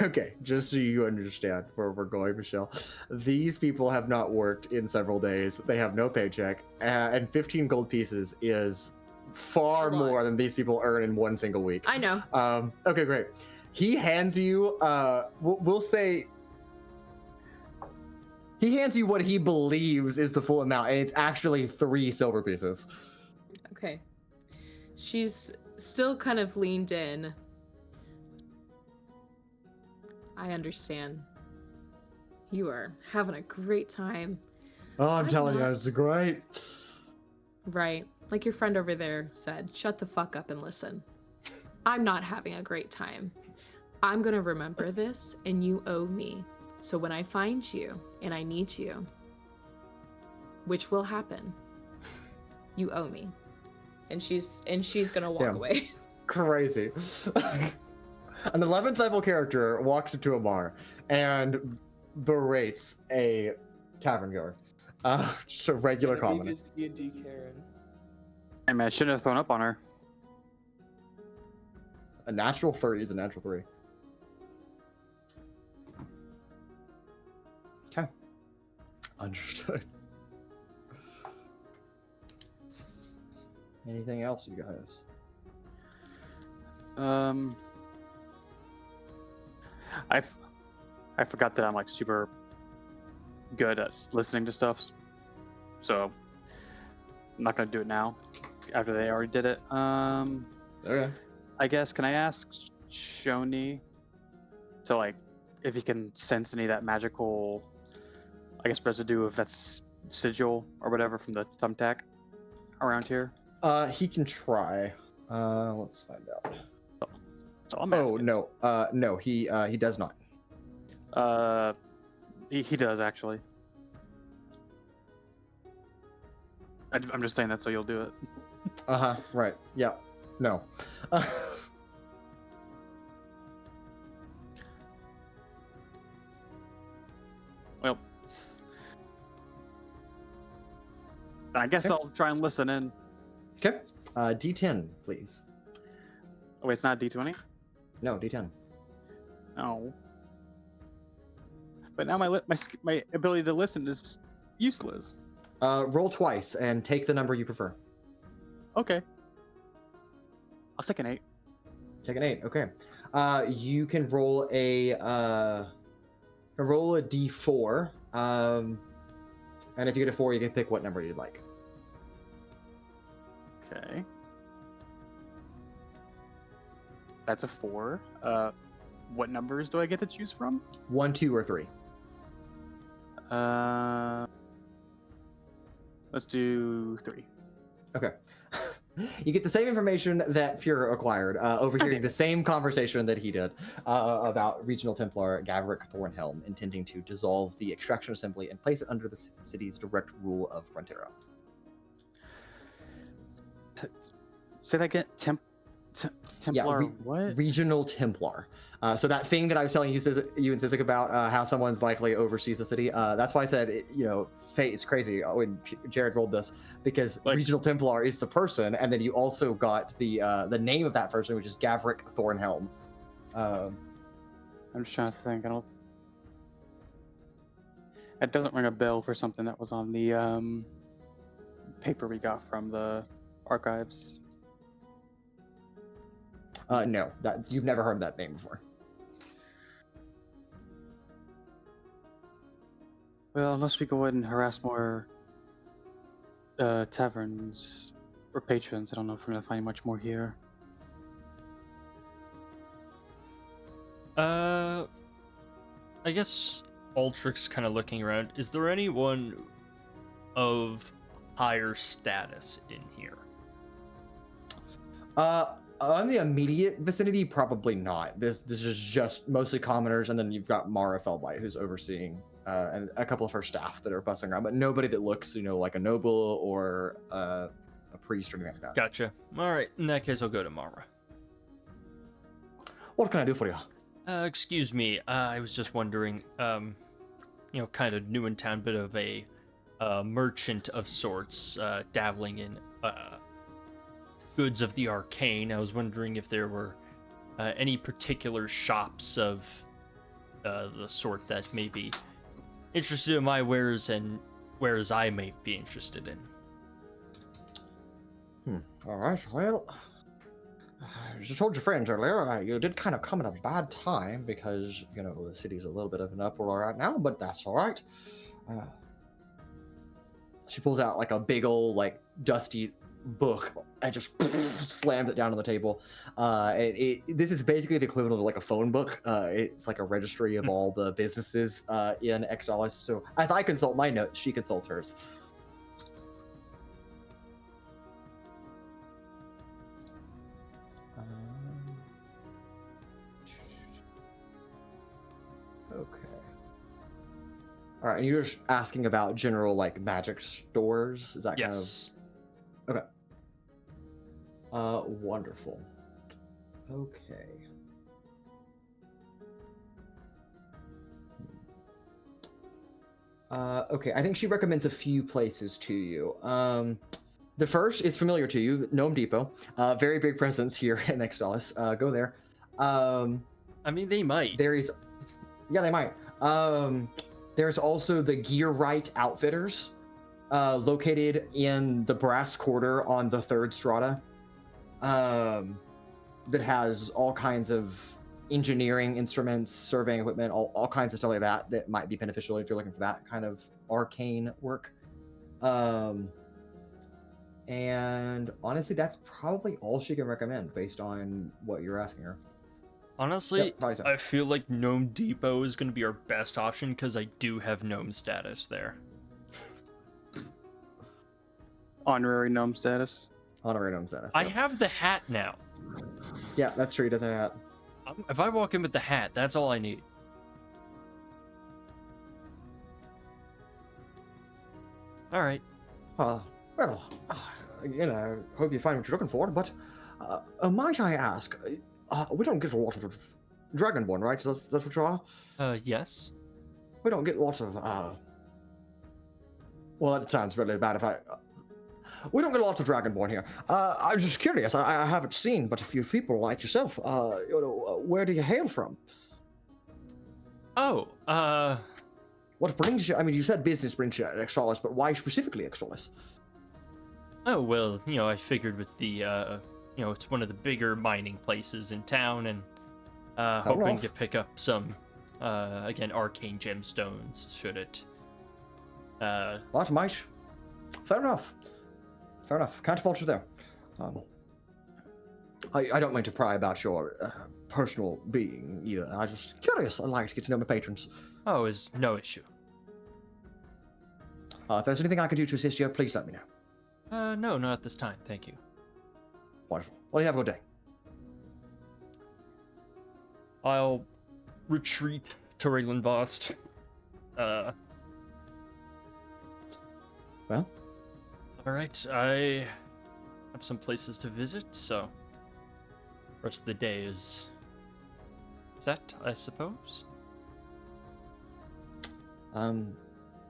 Okay, just so you understand where we're going, Michelle. These people have not worked in several days. They have no paycheck, and 15 gold pieces is far more than these people earn in one single week. I know. Okay, great. He hands you, we'll say, he hands you what he believes is the full amount, and it's actually 3 silver pieces. Okay. She's still kind of leaned in. I understand. You are having a great time. Oh, I'm telling you, it's great. Right. Like your friend over there said, shut the fuck up and listen. I'm not having a great time. I'm gonna remember this, and you owe me. So when I find you, and I need you, which will happen, you owe me. And she's gonna walk away. Crazy. An 11th level character walks into a bar and berates a tavern goer. Just a regular commoner. Is D&D Karen. I mean, I shouldn't have thrown up on her. A natural 3 is a natural 3. Okay. Understood. Anything else, you guys? I forgot that I'm like super good at listening to stuff, so I'm not gonna do it now after they already did it. Okay. I guess, can I ask Shoni to, like, if he can sense any of that magical, I guess, residue of that sigil or whatever from the thumbtack around here? He can try. Let's find out. So I'm asking. No, he does not. He does actually. I'm just saying that so you'll do it. Right. Yeah. No. Well, I guess Okay. I'll try and listen in. Okay. D10, please. Oh, wait, it's not D20? No, D10. No. But now my ability to listen is useless. Roll twice and take the number you prefer. Okay. I'll take an 8. Take an 8. Okay. You can roll a D4. And if you get a 4, you can pick what number you'd like. Okay. That's a 4. What numbers do I get to choose from? 1, 2, or 3. Let's do 3. Okay. You get the same information that Pura acquired, overhearing the same conversation that he did about Regional Templar Gavric Thornhelm intending to dissolve the extraction assembly and place it under the city's direct rule of Frontera. Say that again. Templar. What? Regional Templar. So that thing that I was telling you and Sizik about how someone's likely oversees the city. That's why I said, fate is crazy when Jared rolled this, because Regional Templar is the person, and then you also got the name of that person, which is Gavric Thornhelm. I'm just trying to think. It doesn't ring a bell for something that was on the paper we got from the archives. No, that you've never heard that name before. Well, unless we go ahead and harass more taverns or patrons, I don't know if we're gonna find much more here. I guess Altrix kind of looking around. Is there anyone of higher status in here? On the immediate vicinity, probably not. This is just mostly commoners, and then you've got Mara Feldlight, who's overseeing, and a couple of her staff that are bussing around, but nobody that looks, like a noble or a priest or anything like that. Gotcha. All right, in that case, I'll go to Mara. What can I do for you? Excuse me, I was just wondering, kind of new in town, bit of a merchant of sorts, dabbling in goods of the Arcane. I was wondering if there were any particular shops of the sort that may be interested in my wares and wares I may be interested in. All right, well, as I told your friends earlier, you did kind of come at a bad time because, the city's a little bit of an uproar right now, but that's all right. She pulls out, like, a big old, like, dusty book and just slams it down on the table. This is basically the equivalent of, like, a phone book. It's like a registry of all the businesses in Extolis. So as I consult my notes, she consults hers. Okay. All right, and you're just asking about general, like, magic stores? Is that Yes. kind of... Okay. Wonderful. Okay. Okay, I think she recommends a few places to you. The first is familiar to you, Gnome Depot. Very big presence here in Extolis. Go there. I mean, they might. Yeah, they might. There's also the Gear Right Outfitters, located in the Brass Quarter on the 3rd Strata, that has all kinds of engineering instruments, surveying equipment, all kinds of stuff like that might be beneficial if you're looking for that kind of arcane work. And honestly, that's probably all she can recommend based on what you're asking her. Honestly, Yep, probably so. I feel like Gnome Depot is going to be our best option because I do have gnome status there. Honorary gnome status. Honorary gnome status. I Yep. have the hat now. Yeah, that's true. He does have a hat. If I walk in with the hat, that's all I need. All right. Well, hope you find what you're looking for, but might I ask, we don't get a lot of Dragonborn, right? That's what you are? Yes. We don't get lots of, well, that sounds really bad if we don't get lots of Dragonborn here. I'm just curious. I haven't seen but a few people like yourself. Where do you hail from? Oh, What brings you? I mean, you said business brings you to Extolis, but why specifically Extolis? Oh, well, I figured with the, it's one of the bigger mining places in town, and hoping to pick up some, again, arcane gemstones, should it. That might. Fair enough. Fair enough. Can't fault you there. I don't mean to pry about your personal being either. I'm just curious. I like to get to know my patrons. Oh, is no issue. If there's anything I can do to assist you, please let me know. No, not at this time. Thank you. Wonderful. Well, you have a good day. I'll retreat to Raylanvost. Well? Alright, I have some places to visit, so rest of the day is set, I suppose.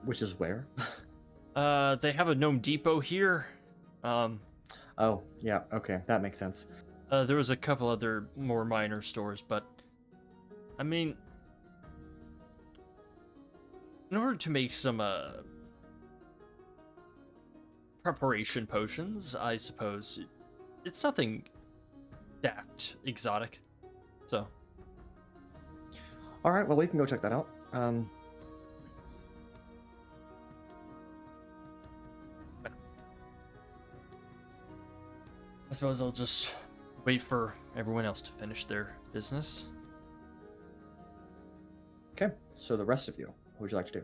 Which is where? They have a Gnome Depot here. Oh, yeah, okay, that makes sense. There was a couple other more minor stores, but I mean, in order to make some preparation potions, I suppose it's nothing that exotic. So, all right, well, we can go check that out. I suppose I'll just wait for everyone else to finish their business. Okay, so the rest of you, What would you like to do?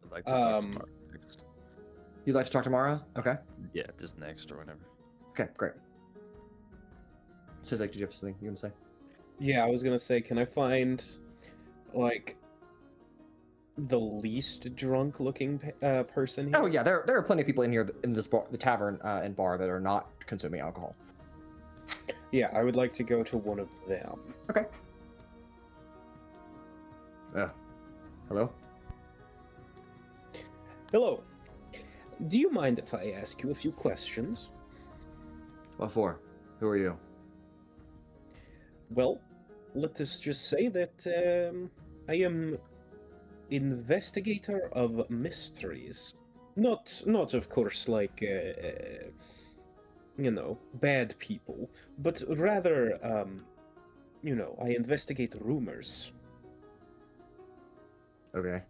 I'd like to talk to Um, Mark next. You'd like to talk to Mara? Okay. Yeah, just next or whatever. Okay, great. Sizik, did you have something you want to say? Yeah, I was gonna say, can I find, like, the least drunk-looking person here? Oh yeah, there are plenty of people in here in this bar, the tavern and bar that are not consuming alcohol. Yeah, I would like to go to one of them. Okay. Hello? Hello. Do you mind if I ask you a few questions? What for? Who are you? Well, let us just say that I am investigator of mysteries. Not of course like you know, bad people, but rather you know, I investigate rumors. Okay.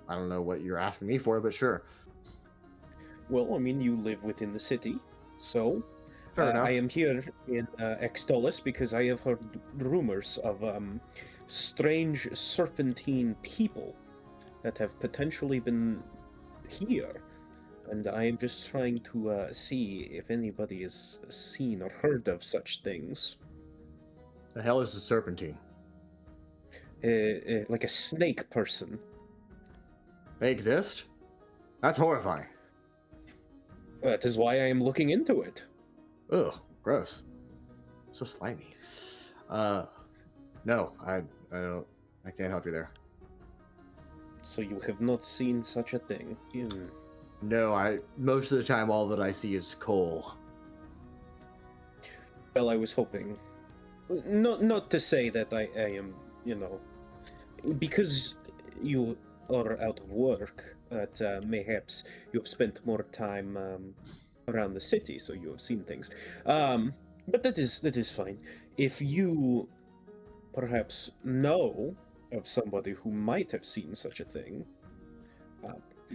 I don't know what you're asking me for, but sure. Well, I mean, you live within the city, so Fair enough. I am here in Extolis because I have heard rumors of strange serpentine people that have potentially been here, and I am just trying to see if anybody has seen or heard of such things. The hell is a serpentine? Like a snake person. They exist? That's horrifying. That is why I am looking into it. Ugh, gross. So slimy. No, I can't help you there. So you have not seen such a thing. No, most of the time all that I see is coal. Well, I was hoping. Not to say that I am, you know, because you are out of work, that mayhaps you have spent more time around the city, so you have seen things. But that is fine. If you perhaps know of somebody who might have seen such a thing,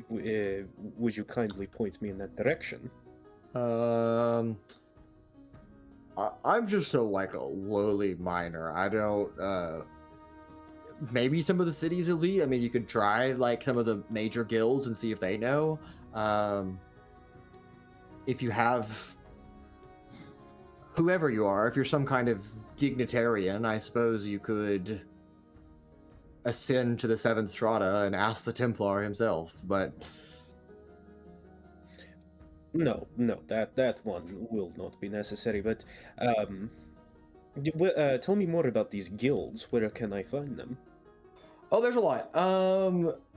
would you kindly point me in that direction? I'm just a lowly miner. I don't. Maybe some of the city's elite. I mean, you could try some of the major guilds and see if they know. If you have whoever you are, if you're some kind of dignitarian, I suppose you could ascend to the seventh strata and ask the Templar himself. But no, that one will not be necessary. But tell me more about these guilds. Where can I find them? oh, there's a lot.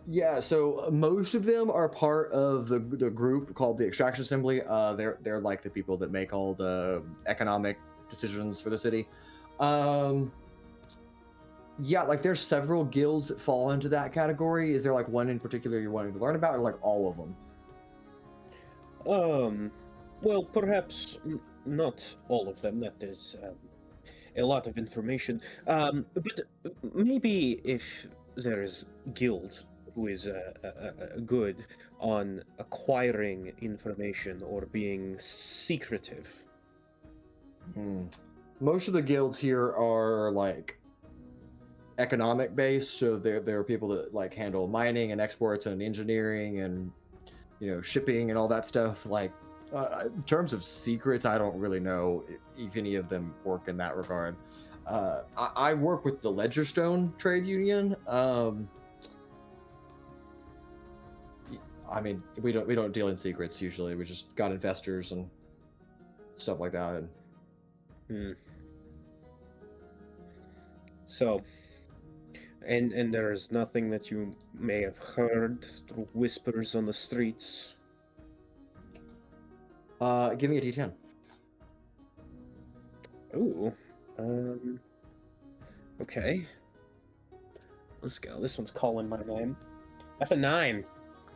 Yeah, so most of them are part of the group called the Extraction Assembly. They're like the people that make all the economic decisions for the city. Yeah, there's several guilds that fall into that category. Is there one in particular you're wanting to learn about, or all of them? Well, perhaps not all of them. That is a lot of information. But maybe if there is guild who is good on acquiring information or being secretive. Most of the guilds here are economic based, so there are people that handle mining and exports and engineering and shipping and all that stuff. In terms of secrets, I don't really know if any of them work in that regard. I work with the Ledgerstone trade union. I mean, we don't deal in secrets usually. We just got investors and stuff like that. So, and there's nothing that you may have heard through whispers on the streets. Give me a D10. Ooh. Okay. Let's go. This one's calling my name. That's a 9.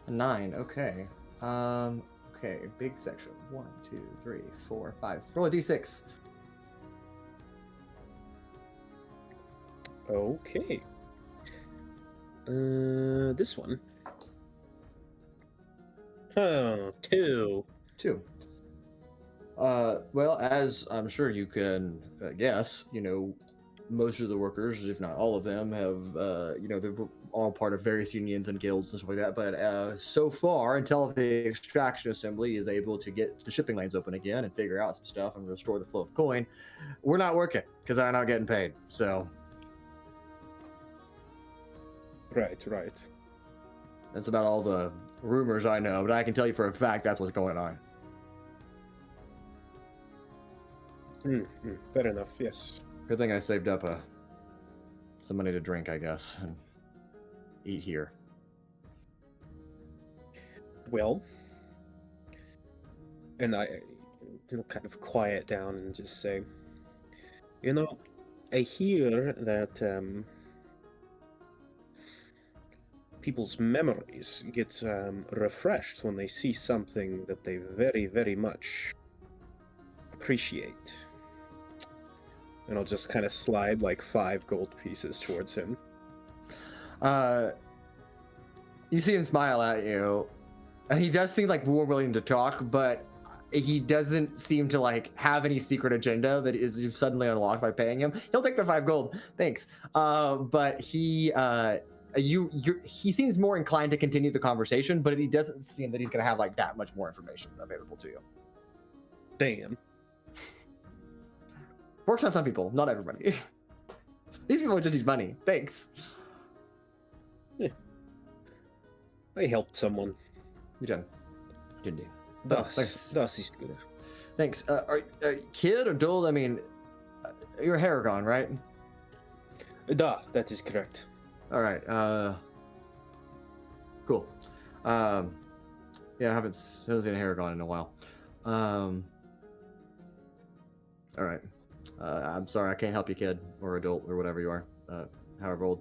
A 9. Okay. Okay. Big section. 1, 2, 3, 4, 5. Roll a D6. Okay. This one. 2. 2. Well, as I'm sure you can guess, most of the workers, if not all of them, have, they're all part of various unions and guilds and stuff like that. But so far, until the extraction assembly is able to get the shipping lanes open again and figure out some stuff and restore the flow of coin, we're not working because I'm not getting paid. So, Right. that's about all the rumors I know. But I can tell you for a fact that's what's going on. Fair enough. Yes. Good thing I saved up some money to drink, I guess, and eat here. Well, and will kind of quiet down and just say, I hear that people's memories get refreshed when they see something that they very, very much appreciate. And I'll just kind of slide like 5 gold pieces towards him. You see him smile at you, and he does seem like more willing to talk, but he doesn't seem to like have any secret agenda that is suddenly unlocked by paying him. He'll take the 5 gold, thanks. But he seems more inclined to continue the conversation, but he doesn't seem that he's gonna have like that much more information available to you. Damn. Works on some people, not everybody. These people just need money. Thanks. Yeah. I helped someone. You done. Didn't you? Das Thanks. ist good. Thanks. Are kid, adult? I mean, your hair gone, right? That is correct. All right. Cool. Yeah, I haven't seen hair gone in a while. All right. I'm sorry, I can't help you, kid, or adult, or whatever you are, however old.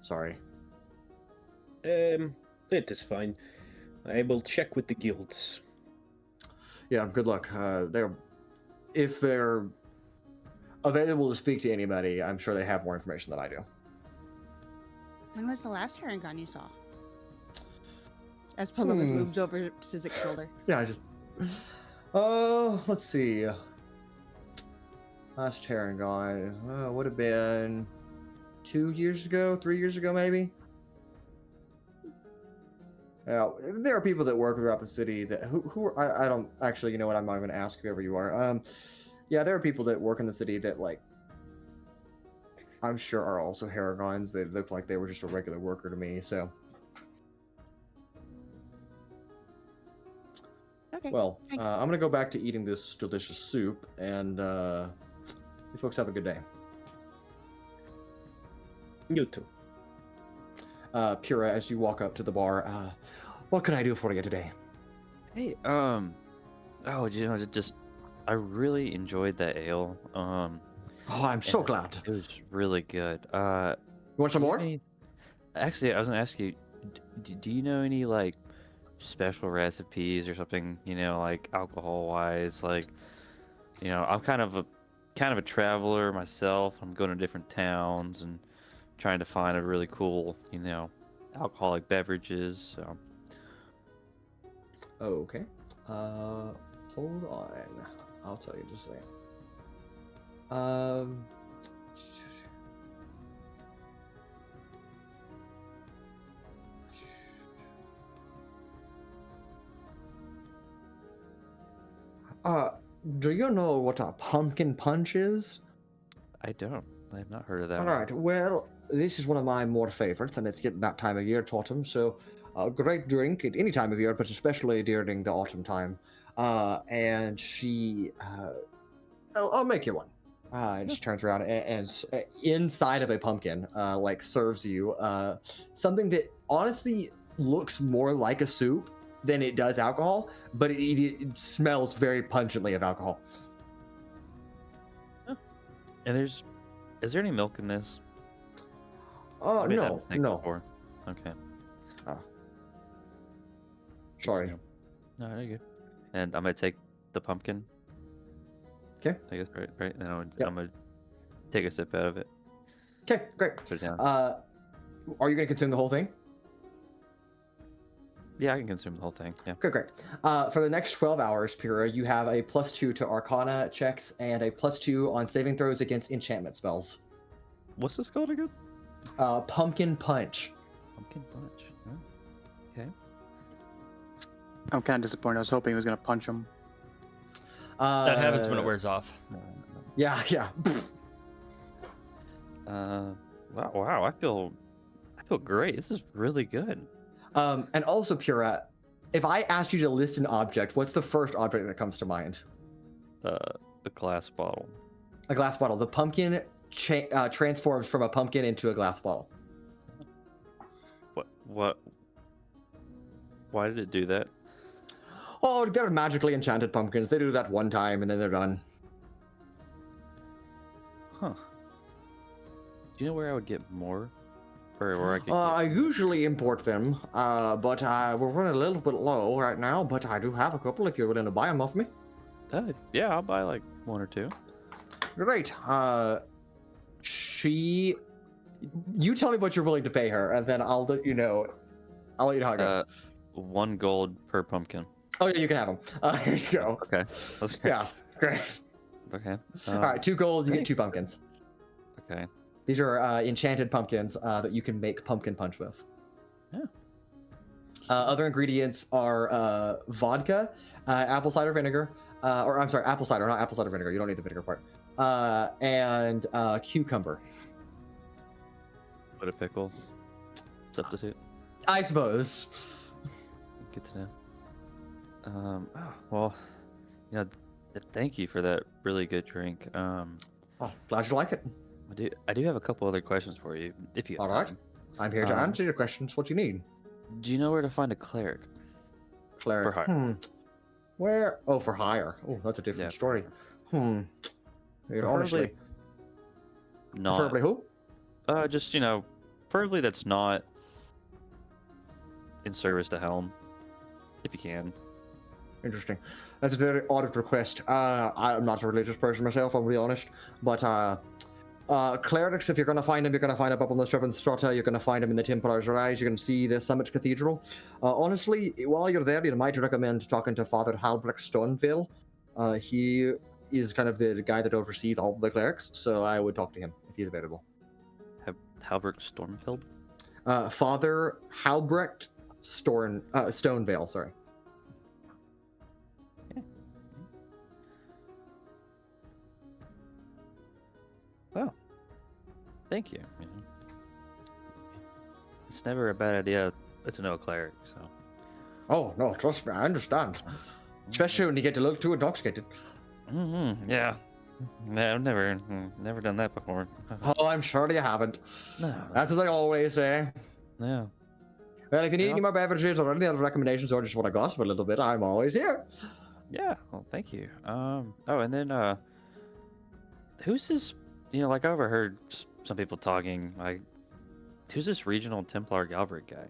Sorry. It is fine. I will check with the guilds. Yeah, good luck. If they're available to speak to anybody, I'm sure they have more information than I do. When was the last herring gun you saw? As Paloma moves over Sizik's shoulder. Yeah, I just... Oh, let's see. Last herring gun would have been 2 years ago, 3 years ago, maybe. Yeah, there are people that work throughout the city that who I don't actually, you know what, I'm not going to ask whoever you are. Yeah, there are people that work in the city that like I'm sure are also Haragons. They look like they were just a regular worker to me. So, okay. Well, thanks. I'm gonna go back to eating this delicious soup, and you folks have a good day. You too. Pura, as you walk up to the bar, what can I do for you today? Hey, just I really enjoyed that ale. Oh, I'm so glad. It was really good. You want some more? Actually, I was gonna ask you, do you know any like special recipes or something? You know, like alcohol-wise, like I'm kind of a traveler myself. I'm going to different towns and trying to find a really cool, alcoholic beverages. So. Okay. Hold on. I'll tell you just a second. Do you know what a pumpkin punch is? I don't. I have not heard of that. All right. Well, this is one of my more favorites, and it's getting that time of year, it's autumn, so a great drink at any time of year, but especially during the autumn time. And she, I'll make you one. And she turns around and inside of a pumpkin, like serves you something that honestly looks more like a soup than it does alcohol, but it smells very pungently of alcohol. And is there any milk in this? Oh, no. Before. Okay. Sorry. No, you're good. And I'm gonna take the pumpkin. Okay. I guess right. And I'm Yep. gonna take a sip out of it. Okay, great. Put it down. Are you gonna consume the whole thing? Yeah, I can consume the whole thing. Yeah. Okay, great. For the next 12 hours, Pura, you have a +2 to Arcana checks and a +2 on saving throws against enchantment spells. What's this called again? Pumpkin Punch. Pumpkin punch. Oh, okay. I'm kind of disappointed. I was hoping he was gonna punch him. That happens when it wears off. Yeah, yeah. Wow. I feel great. This is really good. And also, Pura, if I asked you to list an object, what's the first object that comes to mind? The glass bottle. A glass bottle. The pumpkin transforms from a pumpkin into a glass bottle. What? Why did it do that? Oh, they're magically enchanted pumpkins. They do that one time and then they're done. Huh. Do you know where I would get more? Or where I could I usually import them, but we're running a little bit low right now, but I do have a couple if you're willing to buy them off me. Yeah, I'll buy like 1 or 2. Great. You tell me what you're willing to pay her, and then I'll let you know. I'll let you know how it goes. 1 gold per pumpkin. Oh yeah, you can have them. Here you go. Okay. That's great. Yeah, great. Okay. All right, 2 gold, you get 2 pumpkins. Okay. These are enchanted pumpkins that you can make pumpkin punch with. Yeah. Other ingredients are vodka, apple cider vinegar, or I'm sorry, apple cider, not apple cider vinegar. You don't need the vinegar part. And cucumber. What a pickle. Substitute. I suppose. Good to know. Well, thank you for that really good drink. Oh, glad you like it. I do have a couple other questions for you, if you have All right. time. I'm here to answer your questions. What you need? Do you know where to find a cleric? Cleric. For hire. Where? Oh, for hire. Oh, that's a different Yeah, story. Honestly. Not. Preferably who? Just preferably that's not in service to Helm, if you can. Interesting. That's a very odd request. I'm not a religious person myself, I'll be honest. But clerics, if you're going to find them, you're going to find them up on the Seventh Strata. You're going to find them in the Templar's Rise. You can see the Summit Cathedral. Honestly, while you're there, you might recommend talking to Father Halbrecht Stoneville. He is kind of the guy that oversees all the clerics, so I would talk to him if he's available. Halbrecht Stormfield? Father Halbrecht Stonevale, sorry. Well, thank you. It's never a bad idea to know a cleric, so. Oh, no, trust me, I understand. Especially when you get a little too intoxicated. Yeah. I've never done that before. Oh, I'm sure you haven't. No. That's what they always say. Yeah. Well, if you need any more beverages or any other recommendations or just want to gossip a little bit, I'm always here. Yeah, well, thank you. And then, who's this, I've overheard some people talking, who's this regional Templar Galbraith guy?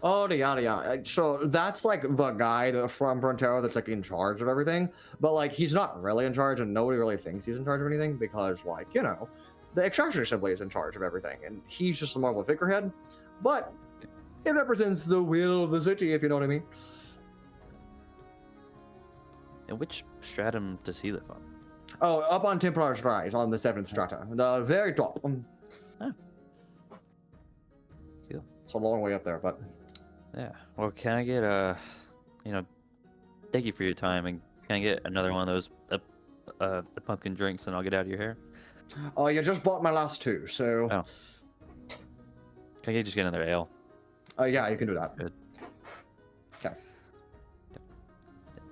Oh, yeah. So that's like the guy from Brontero that's like in charge of everything. But he's not really in charge and nobody really thinks he's in charge of anything because the Extraction Assembly is in charge of everything and he's just more of a figurehead. But it represents the will of the city, if you know what I mean. And which stratum does he live on? Oh, up on Templar's Rise on the 7th Strata. The very top. Cool. It's a long way up there, but... Yeah. Well, can I get thank you for your time, and can I get another one of those the pumpkin drinks and I'll get out of your hair? Oh, you just bought my last 2, so... Oh. Can I just get another ale? Yeah, you can do that. Good. Okay.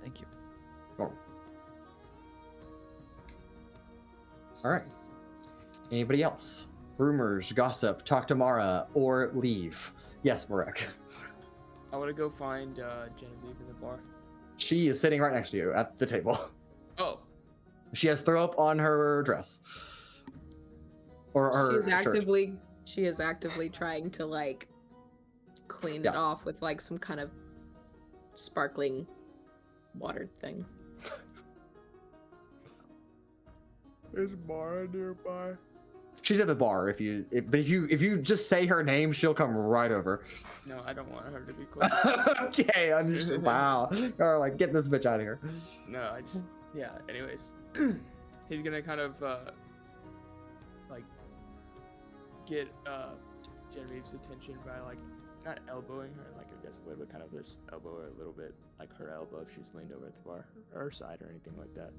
Thank you. Oh. Alright. Anybody else? Rumors, gossip, talk to Mara, or leave? Yes, Marek. I want to go find Genevieve in the bar. She is sitting right next to you at the table. Oh. She has throw up on her dress. Or her shirt. She is actively trying to clean it off with some kind of sparkling water thing. Is Mara nearby? She's at the bar. If you just say her name, she'll come right over. No, I don't want her to be close. Okay, understood. Wow. Or like, get this bitch out of here. No, I just yeah. Anyways, he's gonna kind of like get Genevieve's attention by like not elbowing her, like I guess would, but kind of just elbow her a little bit, like her elbow if she's leaned over at the bar, or her side, or anything like that.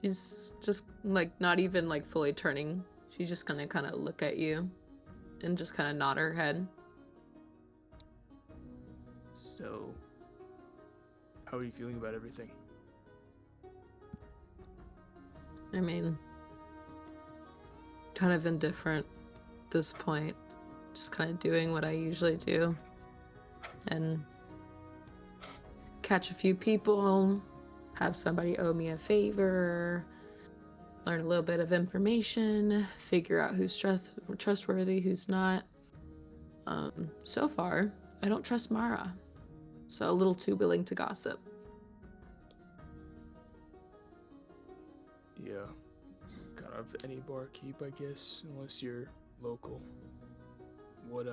She's just like not even like fully turning. She's just gonna kind of look at you and just kind of nod her head. So, how are you feeling about everything? I mean, kind of indifferent at this point. Just kind of doing what I usually do. And catch a few people, have somebody owe me a favor, learn a little bit of information, figure out who's trustworthy, who's not. So far, I don't trust Mara, so a little too willing to gossip. Yeah, kind of any barkeep, I guess, unless you're local. What,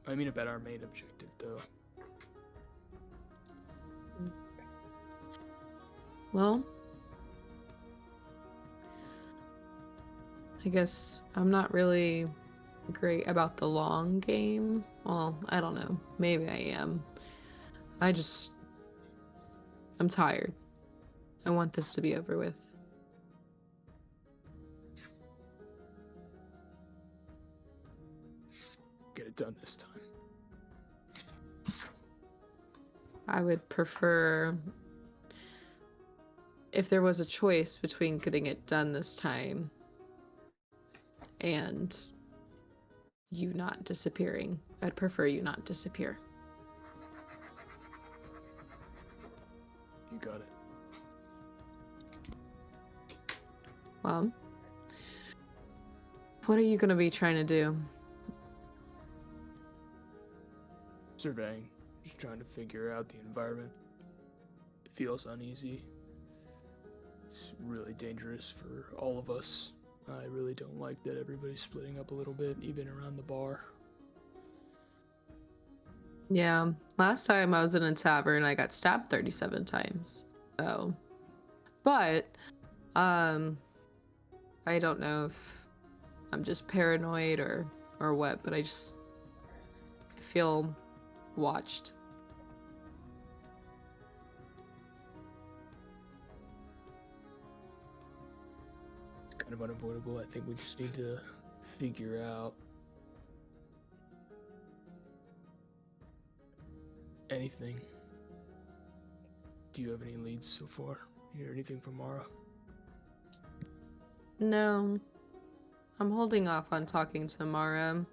I mean about our main objective, though. Well, I guess I'm not really great about the long game. Well, I don't know. Maybe I am. I'm tired. I want this to be over with. Get it done this time. I would prefer if there was a choice between getting it done this time and you not disappearing. I'd prefer you not disappear. You got it. Well, what are you going to be trying to do? Surveying. Just trying to figure out the environment. It feels uneasy. It's really dangerous for all of us. I really don't like that everybody's splitting up a little bit, even around the bar. Yeah, last time I was in a tavern, I got stabbed 37 times. So, but, I don't know if I'm just paranoid or what, but I feel watched. It's kind of unavoidable. I think we just need to figure out anything. Do you have any leads so far? You hear anything from Mara? No, I'm holding off on talking to Mara.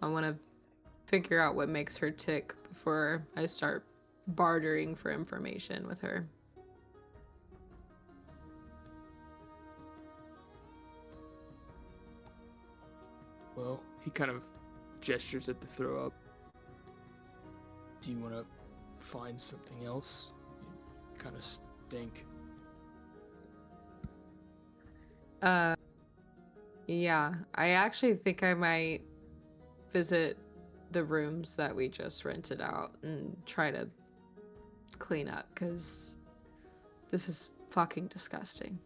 I want to figure out what makes her tick before I start bartering for information with her. Well, he kind of gestures at the throw up. Do you want to find something else? You kind of stink. Yeah, I actually think I might visit the rooms that we just rented out and try to clean up, because this is fucking disgusting.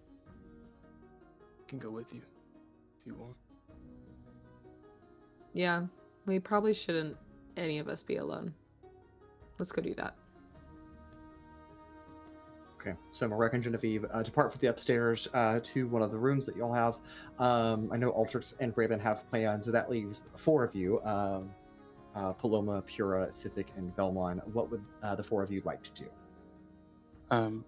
I can go with you if you want. Yeah, we probably shouldn't any of us be alone. Let's go do that. Okay, so Marek and Genevieve depart for the upstairs to one of the rooms that y'all have. I know Altrix and Raven have plans, so that leaves 4 of you. Paloma, Pura, Sizik, and Vellmon. What would the 4 of you like to do?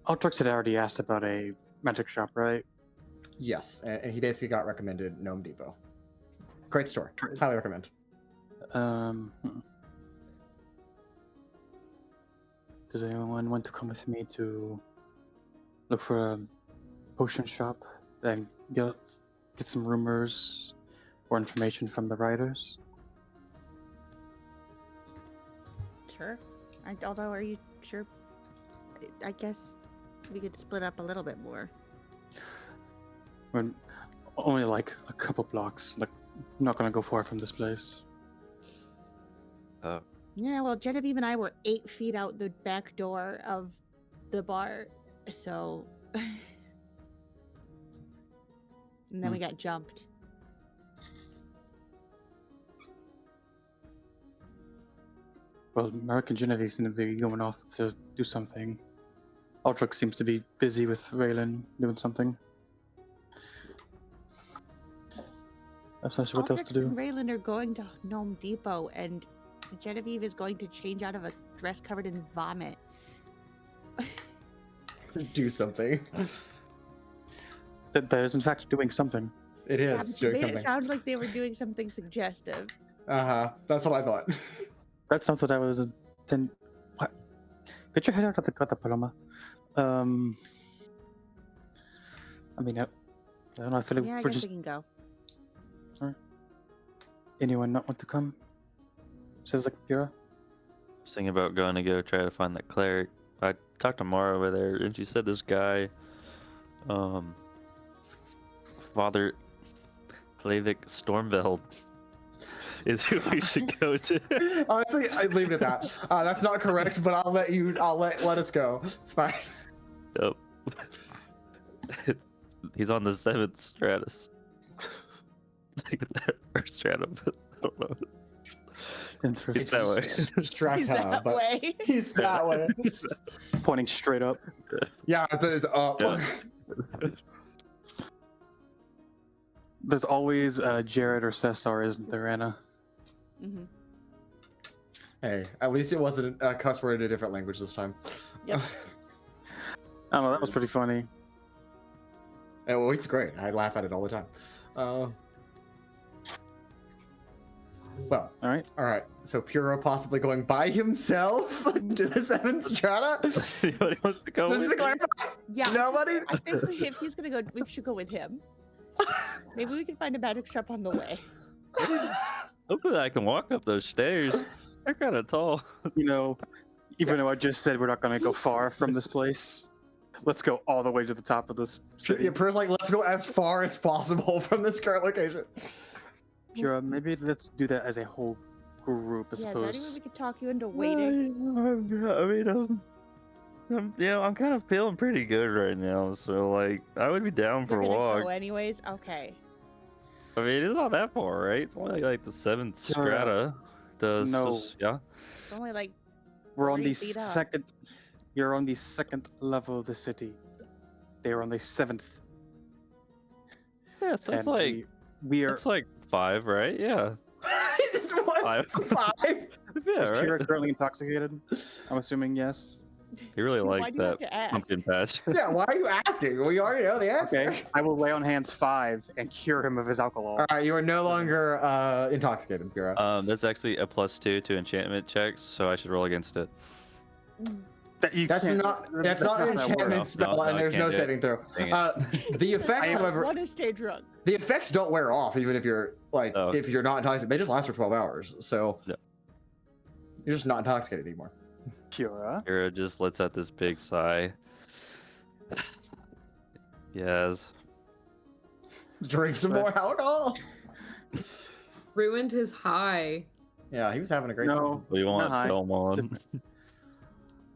Altrix had already asked about a magic shop, right? Yes, and he basically got recommended Gnome Depot. Great store. Highly recommend. Does anyone want to come with me to look for a potion shop and get some rumors or information from the writers? Sure. Although, are you sure? I guess we could split up a little bit more. We're only like a couple blocks. Like, I'm not gonna go far from this place. Yeah, well, Genevieve and I were 8 feet out the back door of the bar, so. And then we got jumped. Well, Merrick and Genevieve seem to be going off to do something. Altrix seems to be busy with Raylan doing something. I'm not sure what else to Altrix do. and Raylan are going to Gnome Depot, and Genevieve is going to change out of a dress covered in vomit. Do something. That is in fact doing something. It Yeah, is but you doing made something. it sound like they were doing something suggestive. That's what I thought. That's not what I was. Then what? Get your head out of the gutter, Paloma. I mean, I don't know. I feel like Yeah, I we're guess just we can go. anyone not want to come. Says like Pura. I was thinking about going to go try to find that cleric. I talked to Mara over there, and she said this guy, Father Klavik Stormveld, is who we should go to. Honestly, I leave it at that. That's not correct, but I'll let you. Let us go. It's fine. Yep. He's on the 7th stratus. Or stratum, but I don't know. Interesting. He's that way. Strata, He's that but way. he's that way. Pointing straight up. Yeah, it is up. Yeah. There's always Jared or Cesar, isn't there, Anna? Mm-hmm. Hey, at least it wasn't a cuss word in a different language this time. Yep. I don't know. That was pretty funny. Well, it's great. I laugh at it all the time. Well, All right. So Pura possibly going by himself to the 7th strata. Anybody wants to go Just with to me? clarify, Yeah. nobody. I think if he's gonna go, we should go with him. Maybe we can find a magic shop on the way. Hopefully I can walk up those stairs. They're kind of tall. You know, even though I just said we're not going to go far from this place, let's go all the way to the top of this city. Yeah, Pura's like, let's go as far as possible from this current location. Pura, maybe let's do that as a whole group, I Yeah, is there any way we suppose. could talk you into waiting? I'm kind of feeling pretty good right now. So, like, I would be down for You're a gonna walk. go anyways? Okay. I mean, it's not that far, right? It's only like the 7th strata. Does No. yeah. It's only like We're on 40 the feet up. second. You're on the second level of the city. They are on the 7th. Yeah, so it's and like we are. it's like 5, right? Yeah. It's what? 5. 5? Yeah, Is Pura right. currently intoxicated? I'm assuming yes. You really Why like do you have that to ask? pumpkin patch. Yeah, why are you asking? We already know the answer. Okay. I will lay on hands 5 and cure him of his alcohol. All right, you are no longer intoxicated, Pura. That's actually a +2 to enchantment checks, so I should roll against it. That you That's can't- not an enchantment No, spell, no, and I there's no can't do it. saving throw. Dang it. The effects, I however, Want to stay drunk? the effects don't wear off, even if you're like Oh. if you're not intoxicated. They just last for 12 hours, so Yeah. you're just not intoxicated anymore. Pura. Kira just lets out this big sigh. Yes. Drink some more alcohol. Ruined his high. Yeah, he was having a great No. We want Nah, Vellmon. different.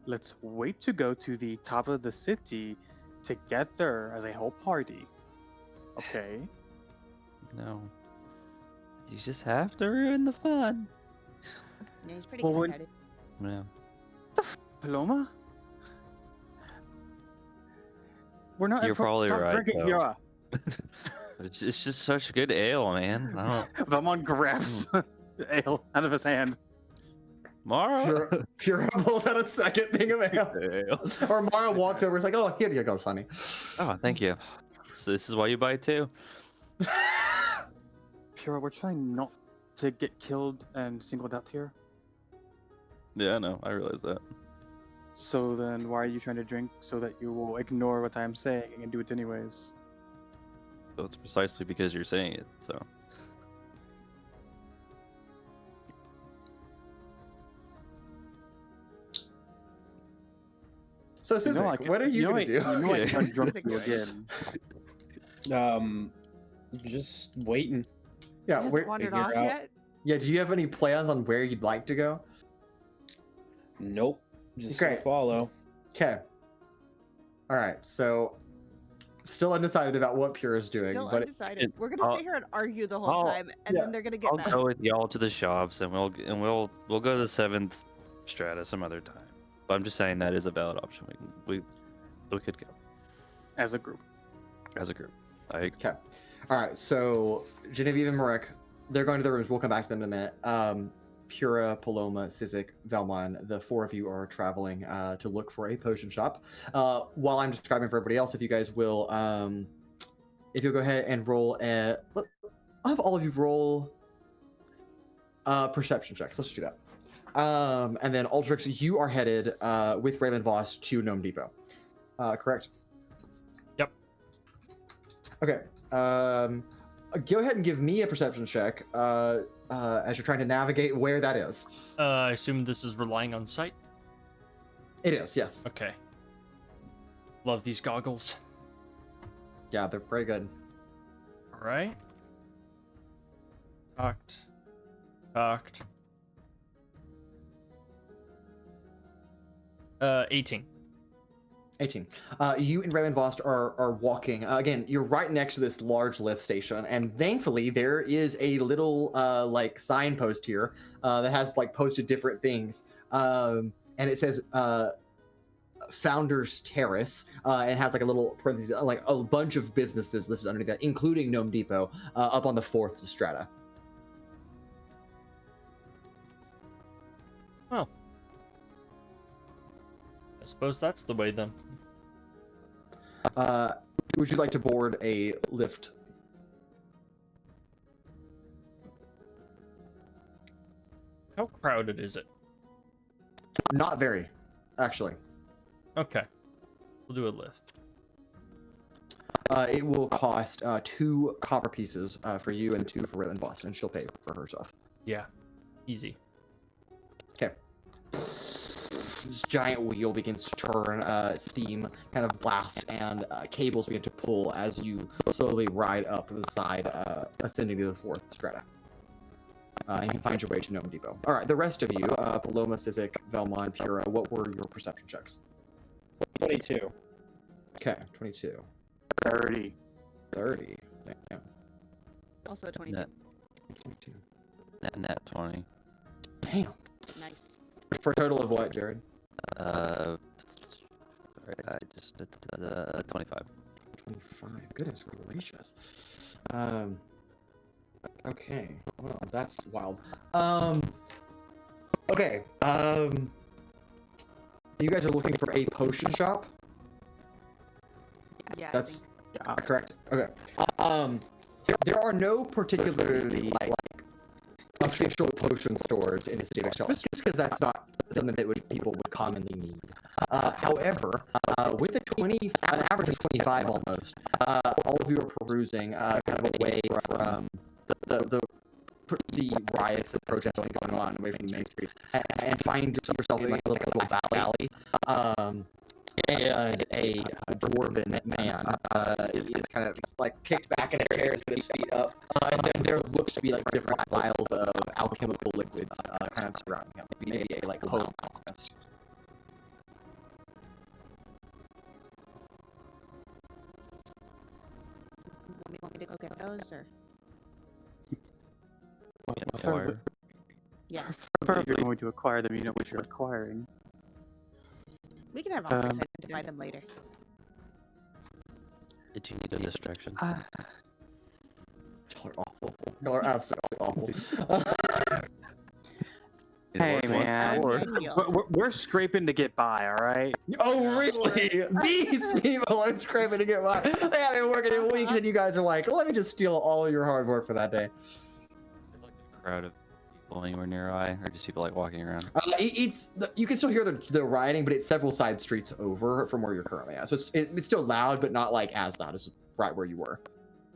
Let's wait to go to the top of the city together as a whole party. Okay. No. You just have to ruin the fun. Yeah, he's pretty Well, good when- at it. Yeah. Paloma? We're not. You're probably Stop right, drinking, though. Pura. It's just such good ale, man. I don't. Vellmon grabs the ale out of his hand. Mara. Pura pulls out a second thing of ale. Ale. Or Mara walks over, and is like, "Oh, here you go, Sonny." Oh, thank you. So this is why you buy 2. Pura, we're trying not to get killed and singled out here. Yeah, I know. I realize that. So then, why are you trying to drink so that you will ignore what I'm saying and do it anyways? So it's precisely because you're saying it. So. So, You know I Sizik, could- what are you gonna do? You know I Okay. can drunk Sizik you good. again. Just waiting. Yeah, Hasn't where, wandered figure off out- yet. yeah. Do you have any plans on where you'd like to go? Nope. Just Okay. follow. Okay. All right. So, still undecided about what Pure is doing, Still but undecided. We're gonna I'll- sit here and argue the whole I'll- time, and yeah, then they're gonna get I'll mad. go with y'all to the shops, and we'll go to the 7th strata some other time. But I'm just saying that is a valid option. We could go As a group. as a group. okay. All right. So Genevieve and Marek, they're going to their rooms. We'll come back to them in a minute. Pura, Paloma, Sizik, Vellmon, the 4 of you are traveling to look for a potion shop. While I'm describing for everybody else, if you guys will, if you'll go ahead and roll I'll have all of you roll perception checks. Let's do that. And then Altrix, you are headed with Raymond Voss to Gnome Depot. Correct? Yep. Okay. Go ahead and give me a perception check as you're trying to navigate where that is. I assume this is relying on sight. It is, yes. Okay. Love these goggles. Yeah, they're pretty good. All right. Cocked. 18. 18. You and Raymond Vost are walking. Again, you're right next to this large lift station, and thankfully there is a little like signpost here that has like posted different things, and it says Founders Terrace, and has like a little parentheses, like a bunch of businesses listed underneath that, including Gnome Depot, up on the 4th strata. Well, I suppose that's the way then. Would you like to board a lift? How crowded is it? Not very, actually. Okay. We'll do a lift. It will cost 2 copper pieces for you and 2 for Raymond Vost, and she'll pay for herself. Yeah. Easy. Okay. This giant wheel begins to turn, steam kind of blast, and cables begin to pull as you slowly ride up the side, ascending to the 4th strata. And you can find your way to Gnome Depot. All right, the rest of you, Paloma, Sizik, Vellmon, Pura, what were your perception checks? 22. Okay, 22. 30. 30. Damn. Also a 22. Net, 22. net 20. Damn. Nice. For a total of what, Jared? Sorry, I just did 25. 25. Goodness gracious. Okay. Well, that's wild. Okay. You guys are looking for a potion shop? Yeah. I That's think- Yeah. correct. Okay. There are no particularly like official potion stores in the city of Extolis, just because that's not something that people would commonly need. However, with an average of 25 almost, all of you are perusing kind of away from the riots and protesting going on away from the main streets, and find yourself in like a little valley. And a dwarven man is kind of like kicked back in a chair with his feet up, and then there looks to be like different vials of alchemical liquids kind of surrounding him. Maybe a like home alchemist. You want me to go get those, or Acquire. yeah, If you're going to acquire them, you know what you're acquiring. we can have Altrix identify them later. Did you need a distraction? Y'all are awful. Y'all are absolutely awful. Hey, man. Or- Ideal. We're scraping to get by, all right? Oh, really? These people are scraping to get by. They haven't been working in weeks, and you guys are like, let me just steal all your hard work for that day. Is there like a crowd of people anywhere nearby, or just people like walking around? You can still hear the rioting, but it's several side streets over from where you're currently at. So it's still loud, but not like as loud as right where you were.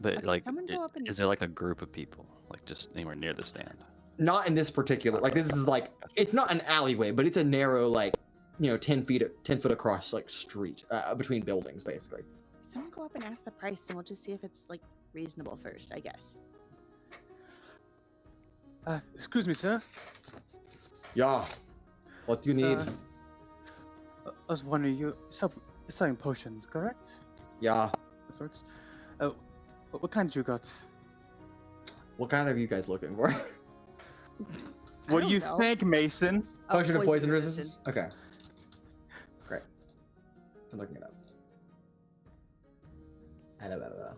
But Okay, like, someone go up and- is there like a group of people, like just anywhere near the stand? Not in this particular. Like this is like it's not an alleyway, but it's a narrow like 10 foot across like street between buildings, basically. Someone go up and ask the price, and we'll just see if it's like reasonable first, I guess. Excuse me, sir. Yeah. What do you need? I was wondering, you're selling potions, correct? Yeah. That works. What kind you got? What kind are you guys looking for? What do don't you know. think, Mason? Potion of poison resistance. resistance? Okay. Great. I'm looking it up. Hello.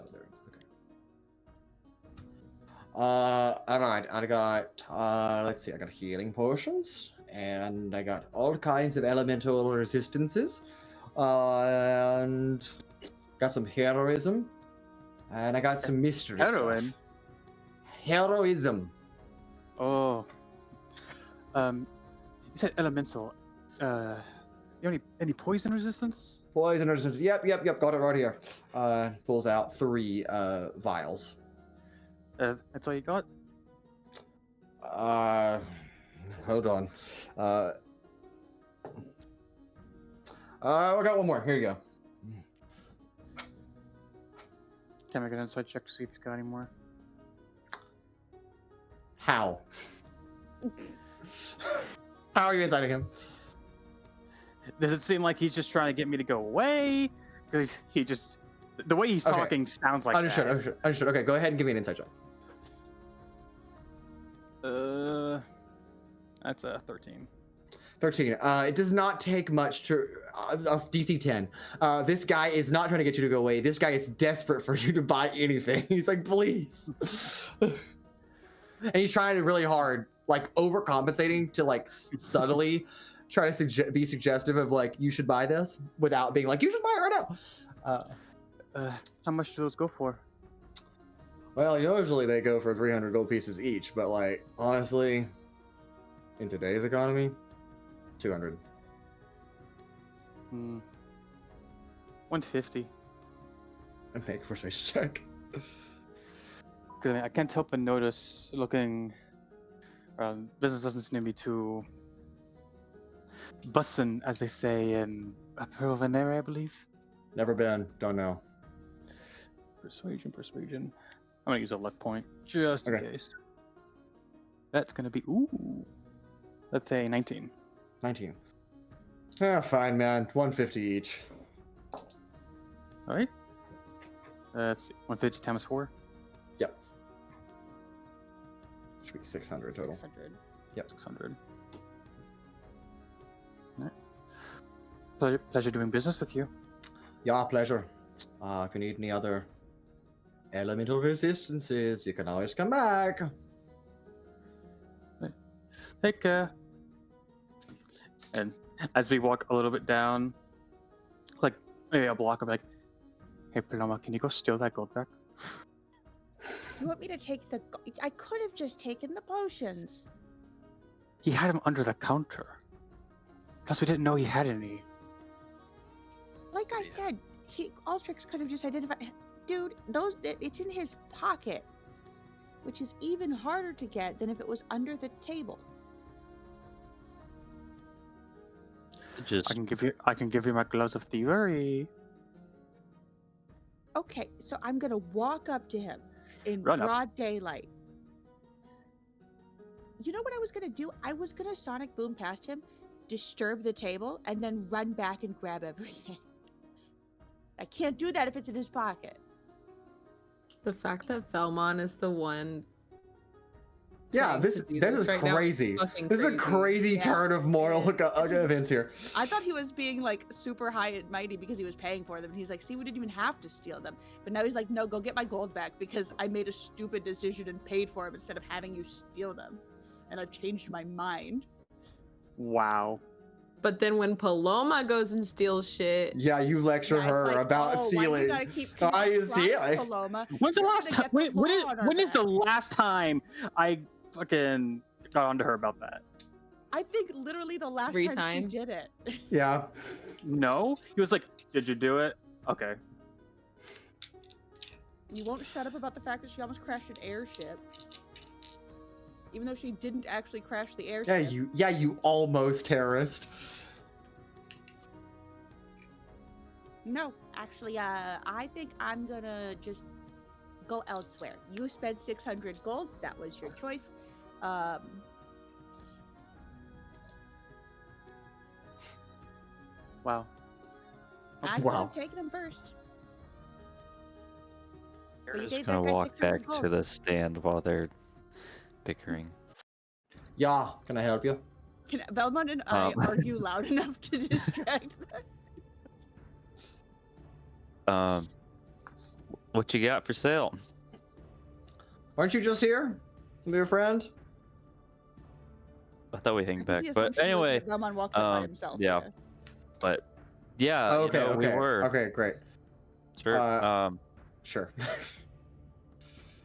Oh, there. Okay. Alright, I got, let's see, I got healing potions, and I got all kinds of elemental resistances, and got some heroism, and I got some mystery Heroin? stuff. Heroism. Oh. You said elemental. You any poison resistance? Poison resistance. Yep, got it right here. Pulls out 3 vials. That's all you got? Hold on. I got one more. Here you go. Can I get an inside check to see if he's got any more? How? How are you inside of him? Does it seem like he's just trying to get me to go away? Because he just... The way he's Okay. talking sounds like Understood. Okay, go ahead and give me an insight check. That's a 13. 13. It does not take much to... DC 10. This guy is not trying to get you to go away. This guy is desperate for you to buy anything. He's like, please. And he's trying really hard, like overcompensating to like subtly try to be suggestive of like, you should buy this without being like, you should buy it right now. How much do those go for? Well, usually they go for 300 gold pieces each, but like, honestly, in today's economy, 200. 150. And make a persuasion check. Because I can't help but notice, looking business doesn't seem to be too bussin', as they say in Provenere, I believe. Never been, don't know. Persuasion. I'm gonna use a luck point just in Okay. case. That's gonna be that's a 19. 19. Yeah, fine, man. 150 each. All right. That's 150 times 4. Yep. Should be 600 total. 600. Yep. 600. All right. Pleasure doing business with you. Yeah, pleasure. If you need any other elemental resistances, you can always come back. Take care. And as we walk a little bit down, like maybe a block, I'm like, hey Paloma, can you go steal that gold back? You want me to take the... I could have just taken the potions. He had them under the counter. Plus we didn't know he had any. Like I said, Altrix could have just identified... Dude, it's in his pocket. Which is even harder to get than if it was under the table. Just I can give you my gloves of thievery. Okay, so I'm gonna walk up to him in Run up. broad daylight. You know what I was gonna do? I was gonna sonic boom past him, disturb the table, and then run back and grab everything. I can't do that if it's in his pocket. The fact that Vellmon is the one. Yeah, trying this to do is right now crazy. fucking This is a crazy Yeah. turn of moral Yeah. events here. I thought he was being like super high and mighty because he was paying for them. And he's like, see, we didn't even have to steal them. But now he's like, no, go get my gold back because I made a stupid decision and paid for them instead of having you steal them. And I've changed my mind. Wow. But then when Paloma goes and steals shit, Yeah, you lecture Yeah, it's her like, about oh, why stealing. you gotta keep Why you trust stealing? Paloma? When's the We're last gonna time? get the law on our When is the back. last time I fucking got onto her about that? I think literally the last Every time time. she did it. Yeah. No. He was like, "Did you do it?" Okay. You won't shut up about the fact that she almost crashed an airship. Even though she didn't actually crash the airship. You almost terrorist. No, actually, I think I'm gonna just go elsewhere. You spent 600 gold. That was your choice. Wow. I could Wow. have taken him first. They're But you just gave gonna that guy walk 600 back to gold. the stand while they're bickering. Yeah, can I help you? Can Vellmon and I Um. argue loud enough to distract them? What you got for sale? Aren't you just here with your friend? I thought we I hang think back, the but assumption was anyway, that Vellmon walked up by himself. yeah. But yeah, Oh, okay, we were. Okay, great. Sure. Sure.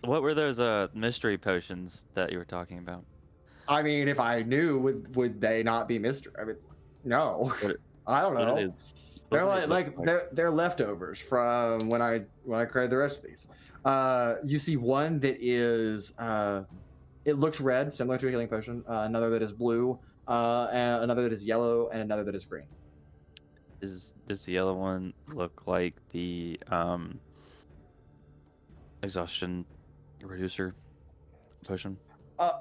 What were those mystery potions that you were talking about? I mean, if I knew, would they not be mystery? I mean, no. What- I don't what know. did it- They're what did it like look they're leftovers from when I created the rest of these. You see one that is it looks red, similar to a healing potion. Another that is blue. And another that is yellow, and another that is green. Does the yellow one look like the exhaustion reducer potion?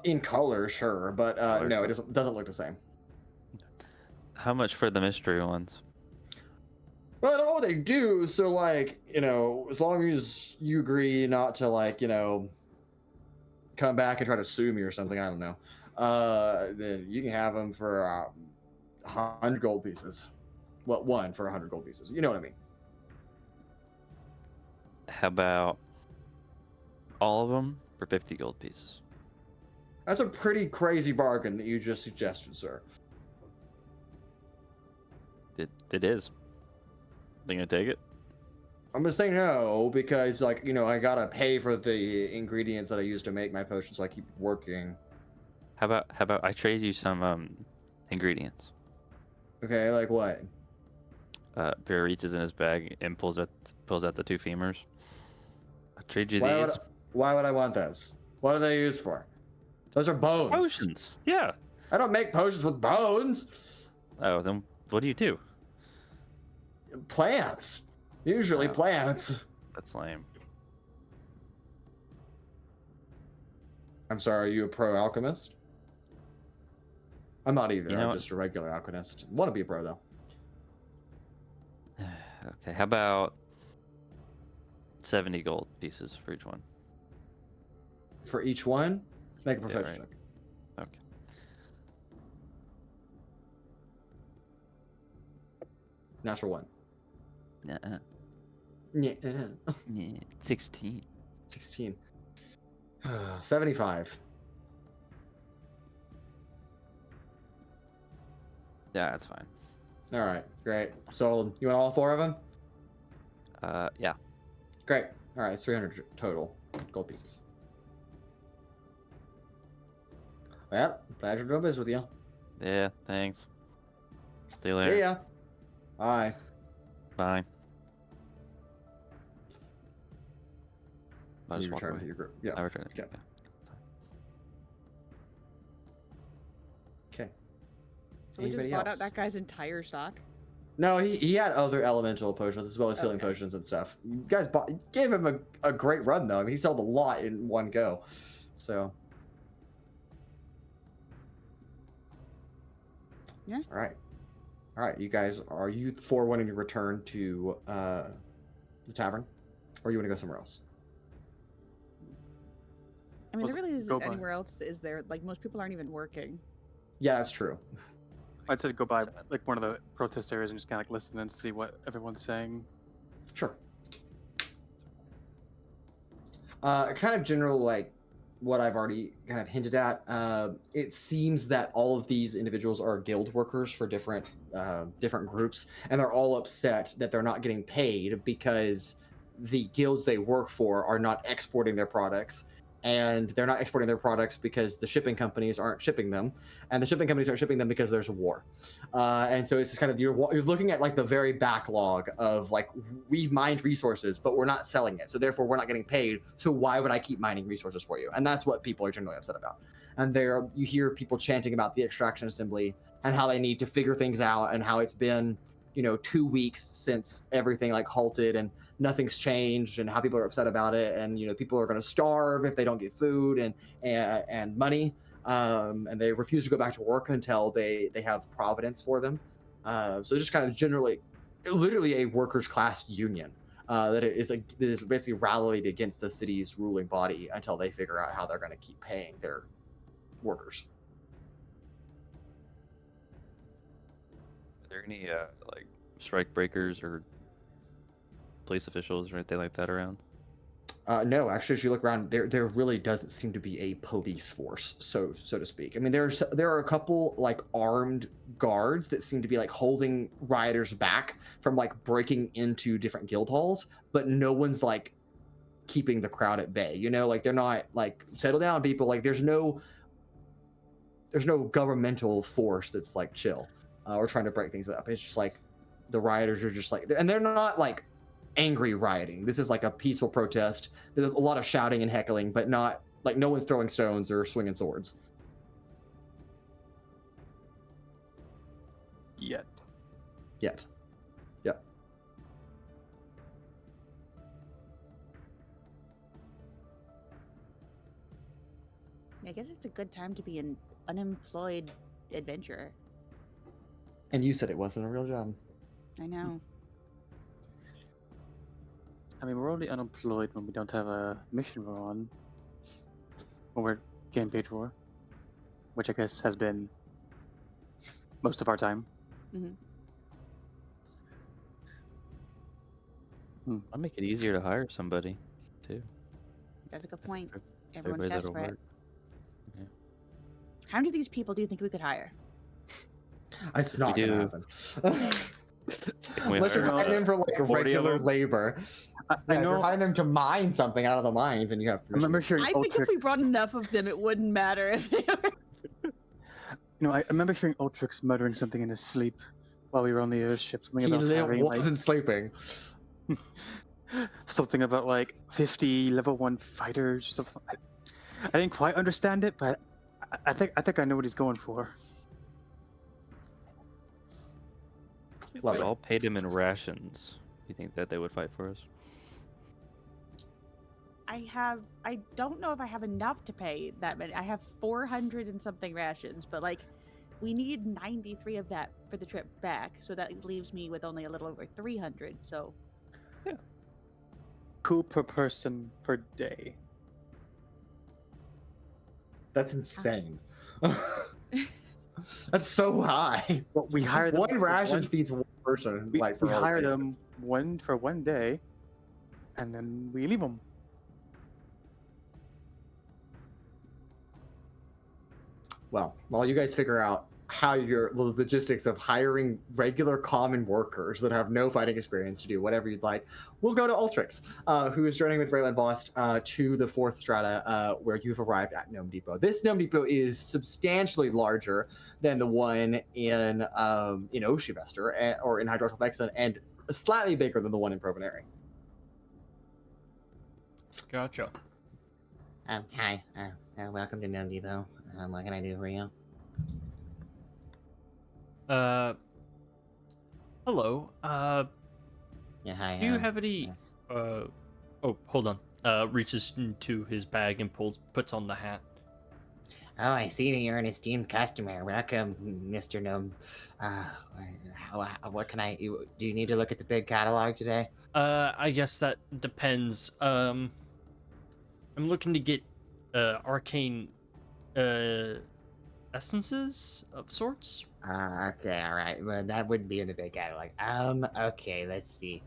In color, sure, but Color, no, sure. it doesn't look the same. How much for the mystery ones? Well, I don't know what they do. So, like, as long as you agree not to, like, come back and try to sue me or something, I don't know. Then you can have them for 100 gold pieces. Well, one for 100 gold pieces. You know what I mean? How about all of them for 50 gold pieces? That's a pretty crazy bargain that you just suggested, sir. It is. Think I take it? I'm gonna say no because, like, I gotta pay for the ingredients that I use to make my potion, so I keep working. How about I trade you some ingredients? Okay, like what? Bear reaches in his bag and pulls out the two femurs. I'll trade you Why these. why would I want those? What are they used for? Those are bones. Potions. Yeah. I don't make potions with bones. Oh, then what do you do? Plants. Usually Oh. plants. That's lame. I'm sorry, are you a pro alchemist? I'm not either. You know I'm what? just a regular alchemist. Want to be a pro though. Okay, how about 70 gold pieces for each one? For each one, make a Yeah, perception right. check. Okay. Natural one. Nuh-uh. Yeah. Yeah, 16. 16. 75. Yeah, that's fine. All right, great. So you want all 4 of them? Yeah. Great. All right, it's 300 total gold pieces. Well, pleasure doing business with you. Yeah, thanks. See you later. See ya. Bye. Bye. I'll You just walk return to away. your group. Yeah. I return. Okay. Okay. So we just Anybody bought else? out that guy's entire stock. No, he had other elemental potions as well as healing Okay. potions and stuff. You guys gave him a great run though. I mean, he sold a lot in one go. So. Yeah. All right. All right, you guys, are you 4 wanting to return to the tavern, or you want to go somewhere else? I mean, there Let's really isn't go by. anywhere else, is there? Like, most people aren't even working. Yeah, that's true. I'd say go by like one of the protest areas and just kind of like listen and see what everyone's saying. Sure. Kind of general, like what I've already kind of hinted at. It seems that all of these individuals are guild workers for different groups, and they're all upset that they're not getting paid because the guilds they work for are not exporting their products, and they're not exporting their products because the shipping companies aren't shipping them, and the shipping companies aren't shipping them because there's a war. And so it's just kind of you're looking at like the very backlog of like we've mined resources, but we're not selling it, so therefore we're not getting paid. So why would I keep mining resources for you? And that's what people are generally upset about. And you hear people chanting about the extraction assembly and how they need to figure things out, and how it's been 2 weeks since everything like halted and nothing's changed, and how people are upset about it, and people are going to starve if they don't get food and money, and they refuse to go back to work until they have providence for them. So just kind of generally, literally a workers' class union that is basically rallied against the city's ruling body until they figure out how they're going to keep paying their workers. Are there any like strike breakers or police officials or anything like that around? No, actually, as you look around, there really doesn't seem to be a police force, so to speak. I mean, there are a couple like armed guards that seem to be like holding rioters back from like breaking into different guild halls, but no one's like keeping the crowd at bay. Like they're not like settle down, people. Like there's no governmental force that's like chill or trying to break things up. It's just like the rioters are just like, and they're not like angry rioting. This is like a peaceful protest. There's a lot of shouting and heckling, but not like no one's throwing stones or swinging swords. Yet. Yep. I guess it's a good time to be an unemployed adventurer. And you said it wasn't a real job. I know. I mean, we're only unemployed when we don't have a mission we're on, when we're getting paid for, which I guess has been most of our time. I'll make it easier to hire somebody, too. That's a good point. Everyone's Everybody that'll desperate. work. Yeah. How many of these people do you think we could hire? It's not We gonna do. happen. We Unless you're hire hiring them for like 40 of regular them. labor. I If you're know. hiring them to mine something out of the mines, and you have I remember permission. hearing I think if we Altrix. brought enough of them, it wouldn't matter if they were. I remember hearing Altrix muttering something in his sleep while we were on the airship. Something about having wasn't sleeping. something about like 50 level 1 fighters. Something. I didn't quite understand it, but I think I know what he's going for. Love We it. all paid him in rations. You think that they would fight for us? I don't know if I have enough to pay that many. I have 400 and something rations, but like we need 93 of that for the trip back, so that leaves me with only a little over 300. So Cool per person per day. That's insane. That's so high. But we hire them. One for ration feeds one person. We, like we for all hire bases. them for one day, and then we leave them. Well, while you guys figure out how the logistics of hiring regular common workers that have no fighting experience to do whatever you'd like, we'll go to Altrix, who is joining with Raylan Vost to the 4th strata where you've arrived at Gnome Depot. This Gnome Depot is substantially larger than the one in Oshivester or in Hydroxyl Vexen, and slightly bigger than the one in Provenary. Gotcha. Hi. Welcome to Gnome Depot. What can I do for you? Hello. Yeah, hi. Do you have any? Oh, hold on. Reaches into his bag and puts on the hat. Oh, I see that you're an esteemed customer. Welcome, Mr. Gnome. What can I... Do you need to look at the big catalog today? I guess that depends. I'm looking to get arcane essences of sorts. Okay, all right. Well, that wouldn't be in the big catalog. Okay, let's see.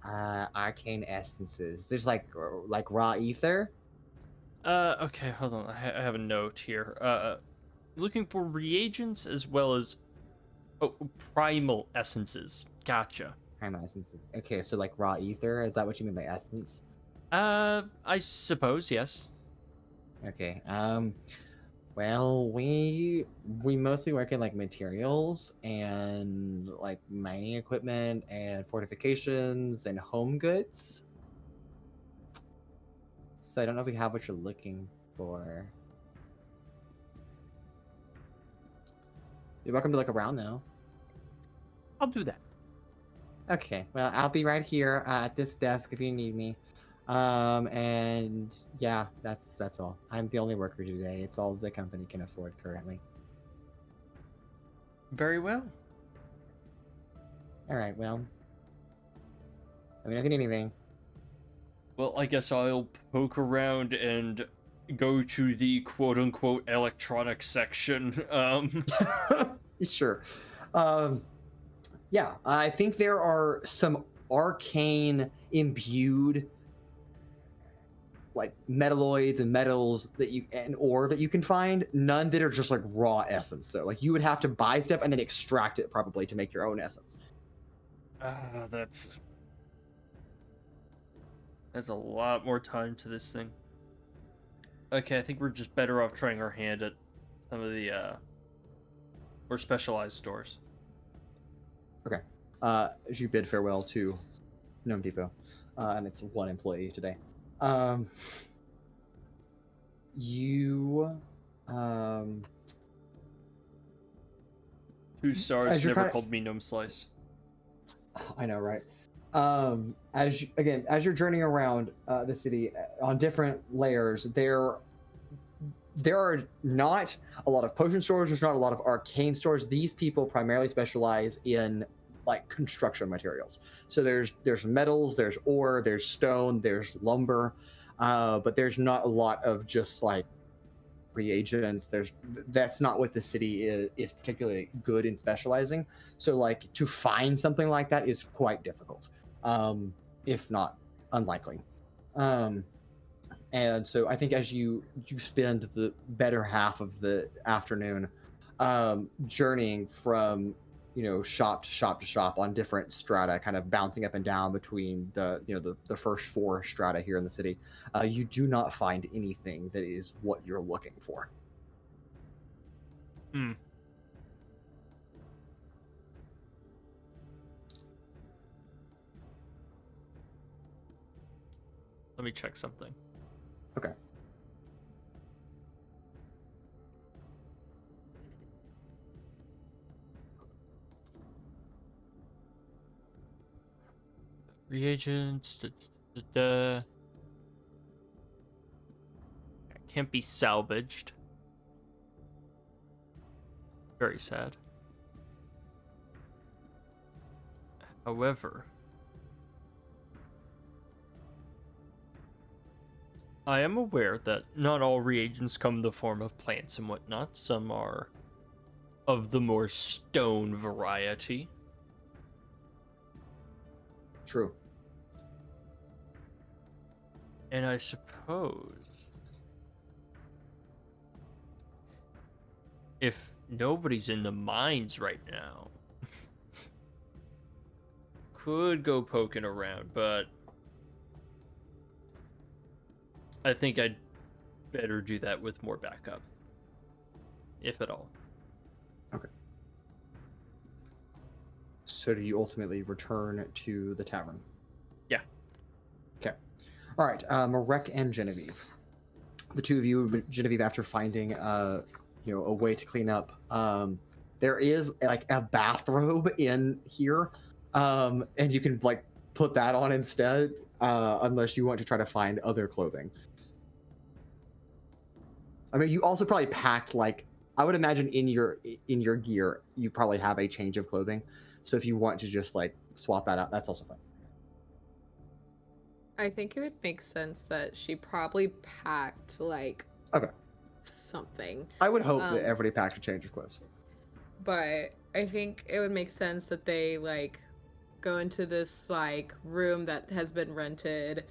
Arcane essences. There's like raw ether. Okay, hold on. I have a note here. Looking for reagents as well as primal essences. Gotcha. Primal essences. Okay, so like raw ether. Is that what you mean by essence? I suppose yes. Okay. Well, we mostly work in like materials and like mining equipment and fortifications and home goods. So I don't know if we have what you're looking for. You're welcome to look around though. I'll do that. Okay, well, I'll be right here at this desk if you need me. And yeah, that's all. I'm the only worker today. It's all the company can afford currently. Very well. All right, well, let me know if you need anything. Well, I guess I'll poke around and go to the quote-unquote electronics section. Sure. Yeah, I think there are some arcane imbued like metalloids and metals that you and ore that you can find. None that are just like raw essence though. Like you would have to buy stuff and then extract it probably to make your own essence. That's a lot more time to this thing. Okay, I think we're just better off trying our hand at some of the more specialized stores. Okay. As you bid farewell to Gnome Depot, and it's one employee today. You 2 stars you're never called me Gnome Slice. I know, right? As you're journeying around the city on different layers, there are not a lot of potion stores. There's not a lot of arcane stores. These people primarily specialize in like construction materials. So there's metals, there's ore, there's stone, there's lumber, but there's not a lot of just like reagents. That's not what the city is particularly good in specializing. So like to find something like that is quite difficult, if not unlikely. And so I think as you spend the better half of the afternoon journeying from shop to shop on different strata, kind of bouncing up and down between the first 4 strata here in the city, you do not find anything that is what you're looking for. Let me check something. Okay. Reagents. Can't be salvaged. Very sad. However, I am aware that not all reagents come in the form of plants and whatnot. Some are of the more stone variety. True. And I suppose if nobody's in the mines right now, could go poking around, but I think I'd better do that with more backup, if at all. Okay. So do you ultimately return to the tavern? Yeah. Okay. All right. Marek and Genevieve. The two of you, Genevieve, after finding a way to clean up, there is like a bathrobe in here, and you can like put that on instead, unless you want to try to find other clothing. I mean, you also probably packed like, I would imagine in your gear you probably have a change of clothing. So if you want to just like swap that out, that's also fine. I think it would make sense that she probably packed like something. I would hope that everybody packed a change of clothes. But I think it would make sense that they like go into this like room that has been rented,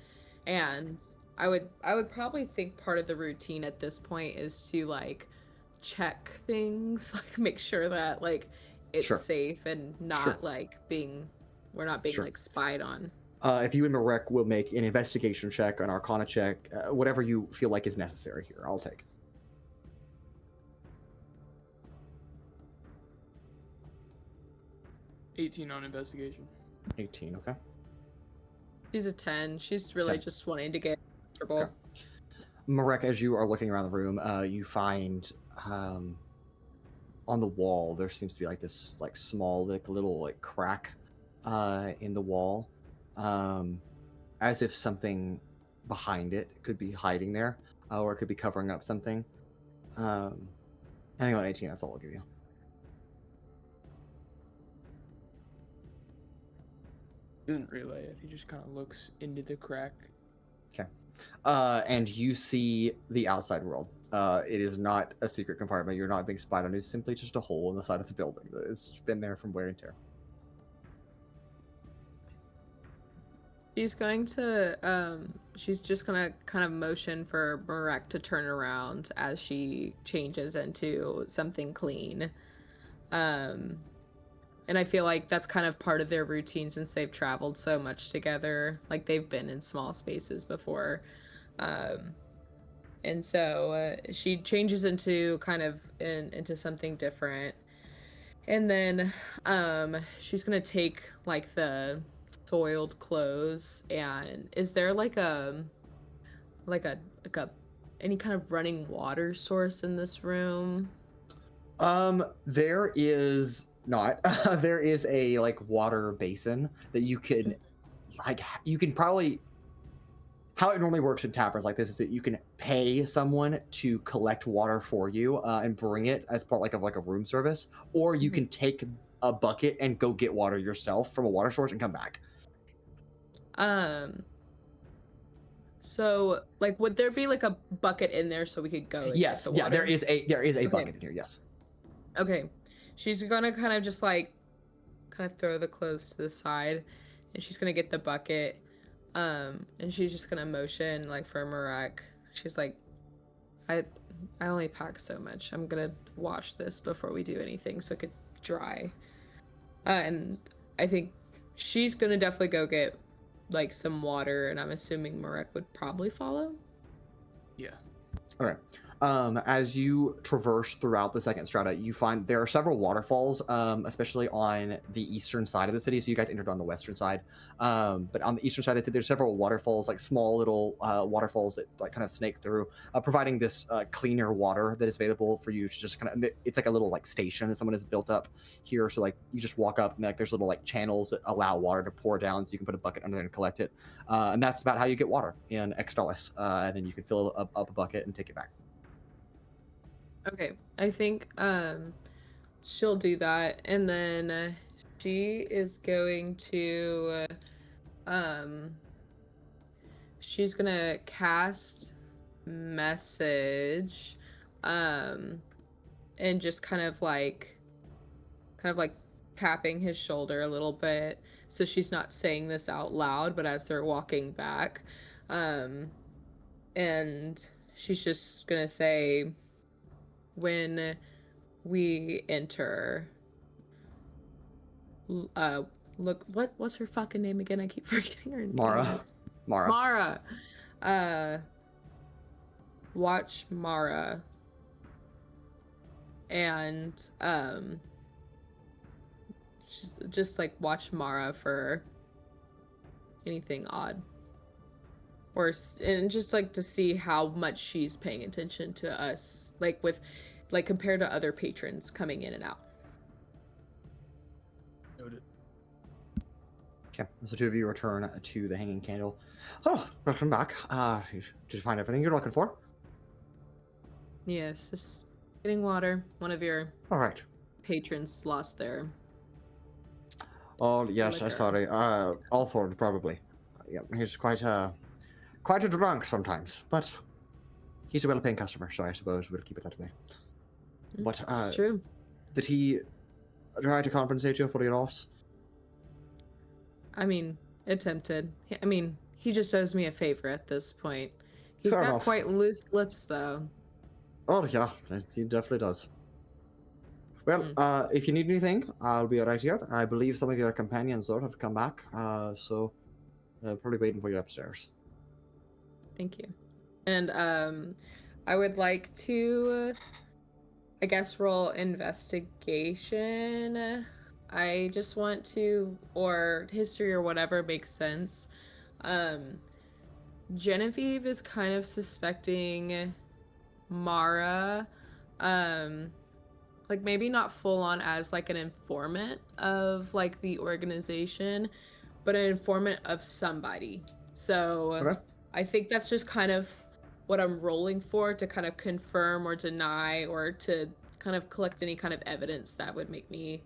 and I would probably think part of the routine at this point is to like check things, like make sure that like it's safe and not like we're not being like spied on. If you and Marek will make an investigation check, an arcana check, whatever you feel like is necessary here, I'll take. 18 on investigation. 18, okay. She's a 10. She's really 10. just wanting to get comfortable. Okay. Marek, as you are looking around the room, you find on the wall there seems to be like this like small like little like crack in the wall, as if something behind it could be hiding there, or it could be covering up something. I think on 18, that's all I'll give you. He doesn't relay it. He just kind of looks into the crack. Okay. And you see the outside world. It is not a secret compartment. You're not being spied on. It's simply just a hole in the side of the building. It's been there from wear and tear. She's going to, she's just gonna kind of motion for Marek to turn around as she changes into something clean. And I feel like that's kind of part of their routine since they've traveled so much together. Like they've been in small spaces before. And so she changes into into something different. And then she's gonna take like the soiled clothes, and is there like a any kind of running water source in this room? There is not. There is a like water basin that you could you can probably, how it normally works in taverns like this is that you can pay someone to collect water for you and bring it as part of a room service, or you can take a bucket and go get water yourself from a water source and come back. So like would there be like a bucket in there so we could go and Yes, get the yeah, water? there is a Okay. bucket in here, yes. Okay. She's gonna kind of just like throw the clothes to the side, and she's gonna get the bucket, and she's just gonna motion like for Marek. She's like, I only pack so much. I'm gonna wash this before we do anything so it could dry. And I think she's gonna definitely go get like some water, and I'm assuming Marek would probably follow. Yeah. Okay. As you traverse throughout the second strata, you find there are several waterfalls, especially on the eastern side of the city. So you guys entered on the western side, but on the eastern side of the city, there's several waterfalls, like small little waterfalls that like kind of snake through, providing this cleaner water that is available for you to just kind of. It's like a little like station that someone has built up here. So like you just walk up and like there's little like channels that allow water to pour down, so you can put a bucket under there and collect it. And that's about how you get water in Extolis, and then you can fill up a bucket and take it back. Okay, I think she'll do that, and then she is going to she's gonna cast message, and just kind of like tapping his shoulder a little bit, so she's not saying this out loud, but as they're walking back, and she's just gonna say, when we enter, look, what's her fucking name again? I keep forgetting her name. Mara. Watch Mara, and just like watch Mara for anything odd, and just like to see how much she's paying attention to us, like compared to other patrons coming in and out. Noted. Okay, so the two of you return to the Hanging Candle. Oh, welcome back. Did you find everything you're looking for? Yes, just getting water. One of your All right. patrons lost their. Oh yes, liquor. sorry. Alford probably. Yeah, he's quite a drunk sometimes, but he's a well-paying customer, so I suppose we'll keep it that way. But It's true. did he try to compensate you for your loss? I mean, attempted. I mean, he just owes me a favor at this point. He's Fair got enough. quite loose lips, though. Oh yeah, he definitely does. Well, if you need anything, I'll be right here. I believe some of your companions though have come back, so probably waiting for you upstairs. Thank you. And I would like to, I guess, roll investigation. I just want to, or history or whatever makes sense. Genevieve is kind of suspecting Mara, like maybe not full on as like an informant of like the organization, but an informant of somebody. So Okay. I think that's just kind of what I'm rolling for, to kind of confirm or deny, or to kind of collect any kind of evidence that would make me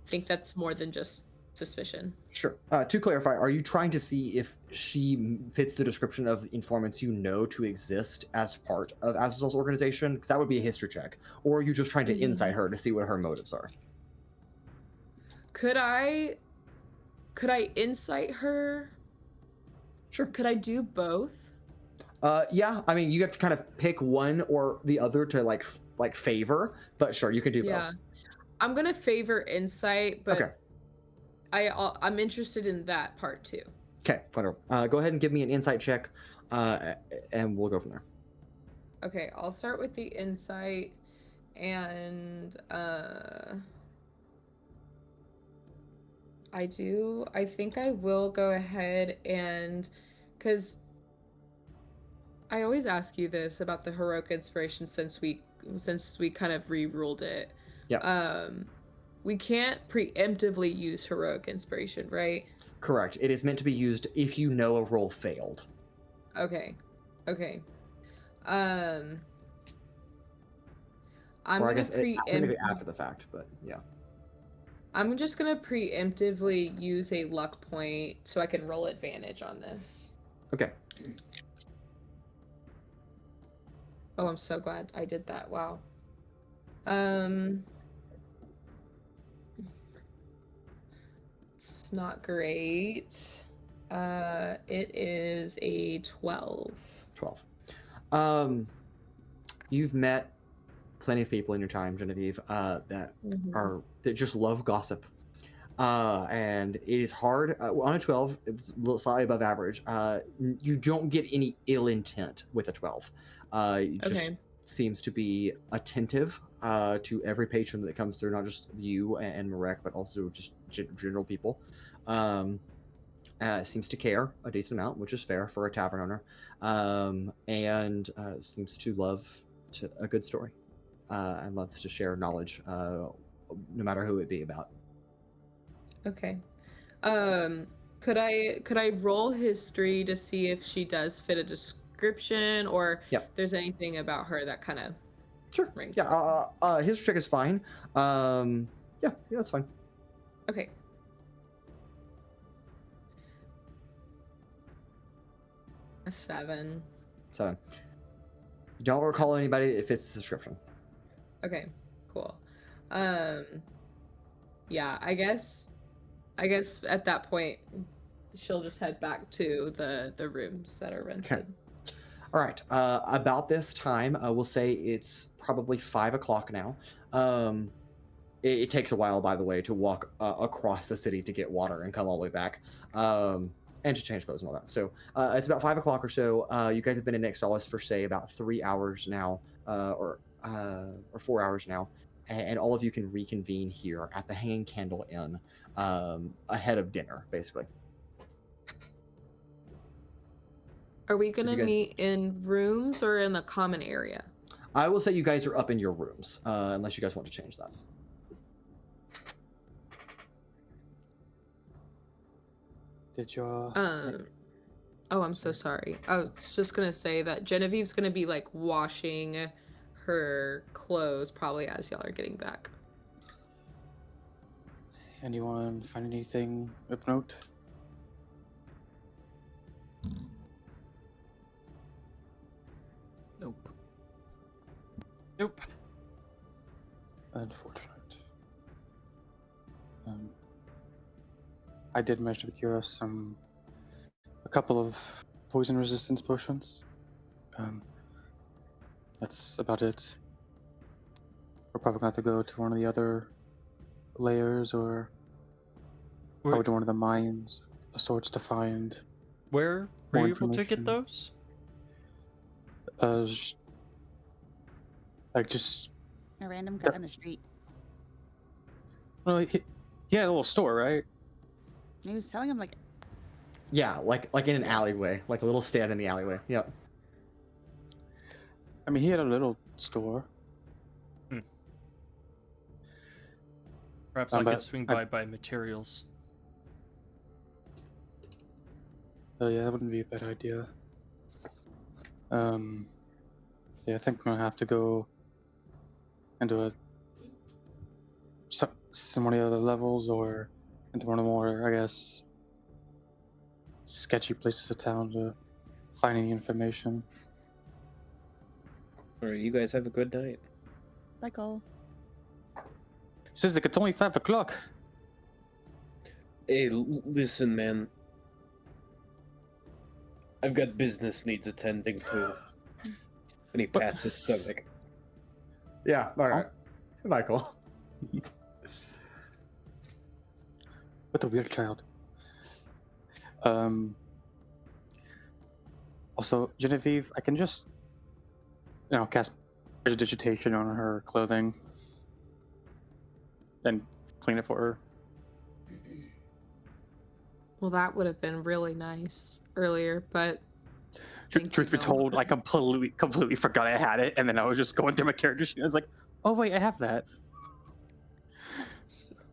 think that's more than just suspicion. Sure. To clarify, are you trying to see if she fits the description of informants you know to exist as part of Azazel's organization? Because that would be a history check. Or are you just trying to insight her to see what her motives are? Could I insight her? Sure. Could I do both? Yeah. I mean, you have to kind of pick one or the other to like favor, but sure, you can do both. I'm gonna favor insight, but Okay. I'm interested in that part too. Okay, wonderful. Go ahead and give me an insight check, and we'll go from there. Okay, I'll start with the insight, and I think I will go ahead and, because I always ask you this about the heroic inspiration since we kind of re-ruled it. Yeah. We can't preemptively use heroic inspiration, right? Correct. It is meant to be used if you know a roll failed. Okay. I'm Or I gonna guess maybe after the fact, but yeah. I'm just gonna preemptively use a luck point so I can roll advantage on this. Okay. Oh, I'm so glad I did that. Wow. It's not great. It is a 12. 12. You've met plenty of people in your time, Genevieve, that just love gossip. And it is hard. On a 12, it's a little slightly above average. You don't get any ill intent with a 12. It just seems to be attentive to every patron that comes through, not just you and Marek, but also just general people. Seems to care a decent amount, which is fair for a tavern owner, and seems to love a good story, and loves to share knowledge, no matter who it be about. Okay. Could I roll history to see if she does fit a description, or there's anything about her that kind of rings? Yeah. History check is fine. Yeah, that's fine. Okay. A 7. You don't recall anybody that fits the description. Okay, cool. Yeah, I guess at that point she'll just head back to the rooms that are rented. Okay. All right. About this time, we'll say it's probably 5 o'clock now. It takes a while, by the way, to walk across the city to get water and come all the way back, and to change clothes and all that. So it's about 5 o'clock or so. You guys have been in Extolis for, say, about 3 hours now, or 4 hours now, and all of you can reconvene here at the Hanging Candle Inn ahead of dinner, basically. Are we gonna meet in rooms or in the common area? I will say you guys are up in your rooms, unless you guys want to change that. Did you? Oh, I'm so sorry. I was just gonna say that Genevieve's gonna be like washing her clothes probably as y'all are getting back. Anyone find anything of note? Nope. Unfortunate. I did manage to procure us a couple of poison resistance potions. That's about it. We're probably going to have to go to one of the other layers, or probably to one of the mines of sorts to find Where were More you able to get information. those? Like just A random guy on the street. well, he had a little store, right? He was telling him like, Yeah, like in an alleyway, like a little stand in the alleyway. Yep. I mean, he had a little store. Perhaps I could but swing I- by materials. Oh yeah, that wouldn't be a bad idea. Yeah, I think I'm gonna have to go into some one of the other levels or into one of the more, I guess, sketchy places of town to find any information. All right, you guys have a good night. like, oh, Sizik, it's only 5 o'clock. Hey, listen, man. I've got business needs attending to. And he pats his stomach. Yeah. All right. Michael. What a weird child. Also, Genevieve, I can just, cast prestidigitation on her clothing and clean it for her. Well, that would have been really nice earlier, but thank Truth you, be though. told, I completely forgot I had it, and then I was just going through my character sheet. I was like, "Oh wait, I have that."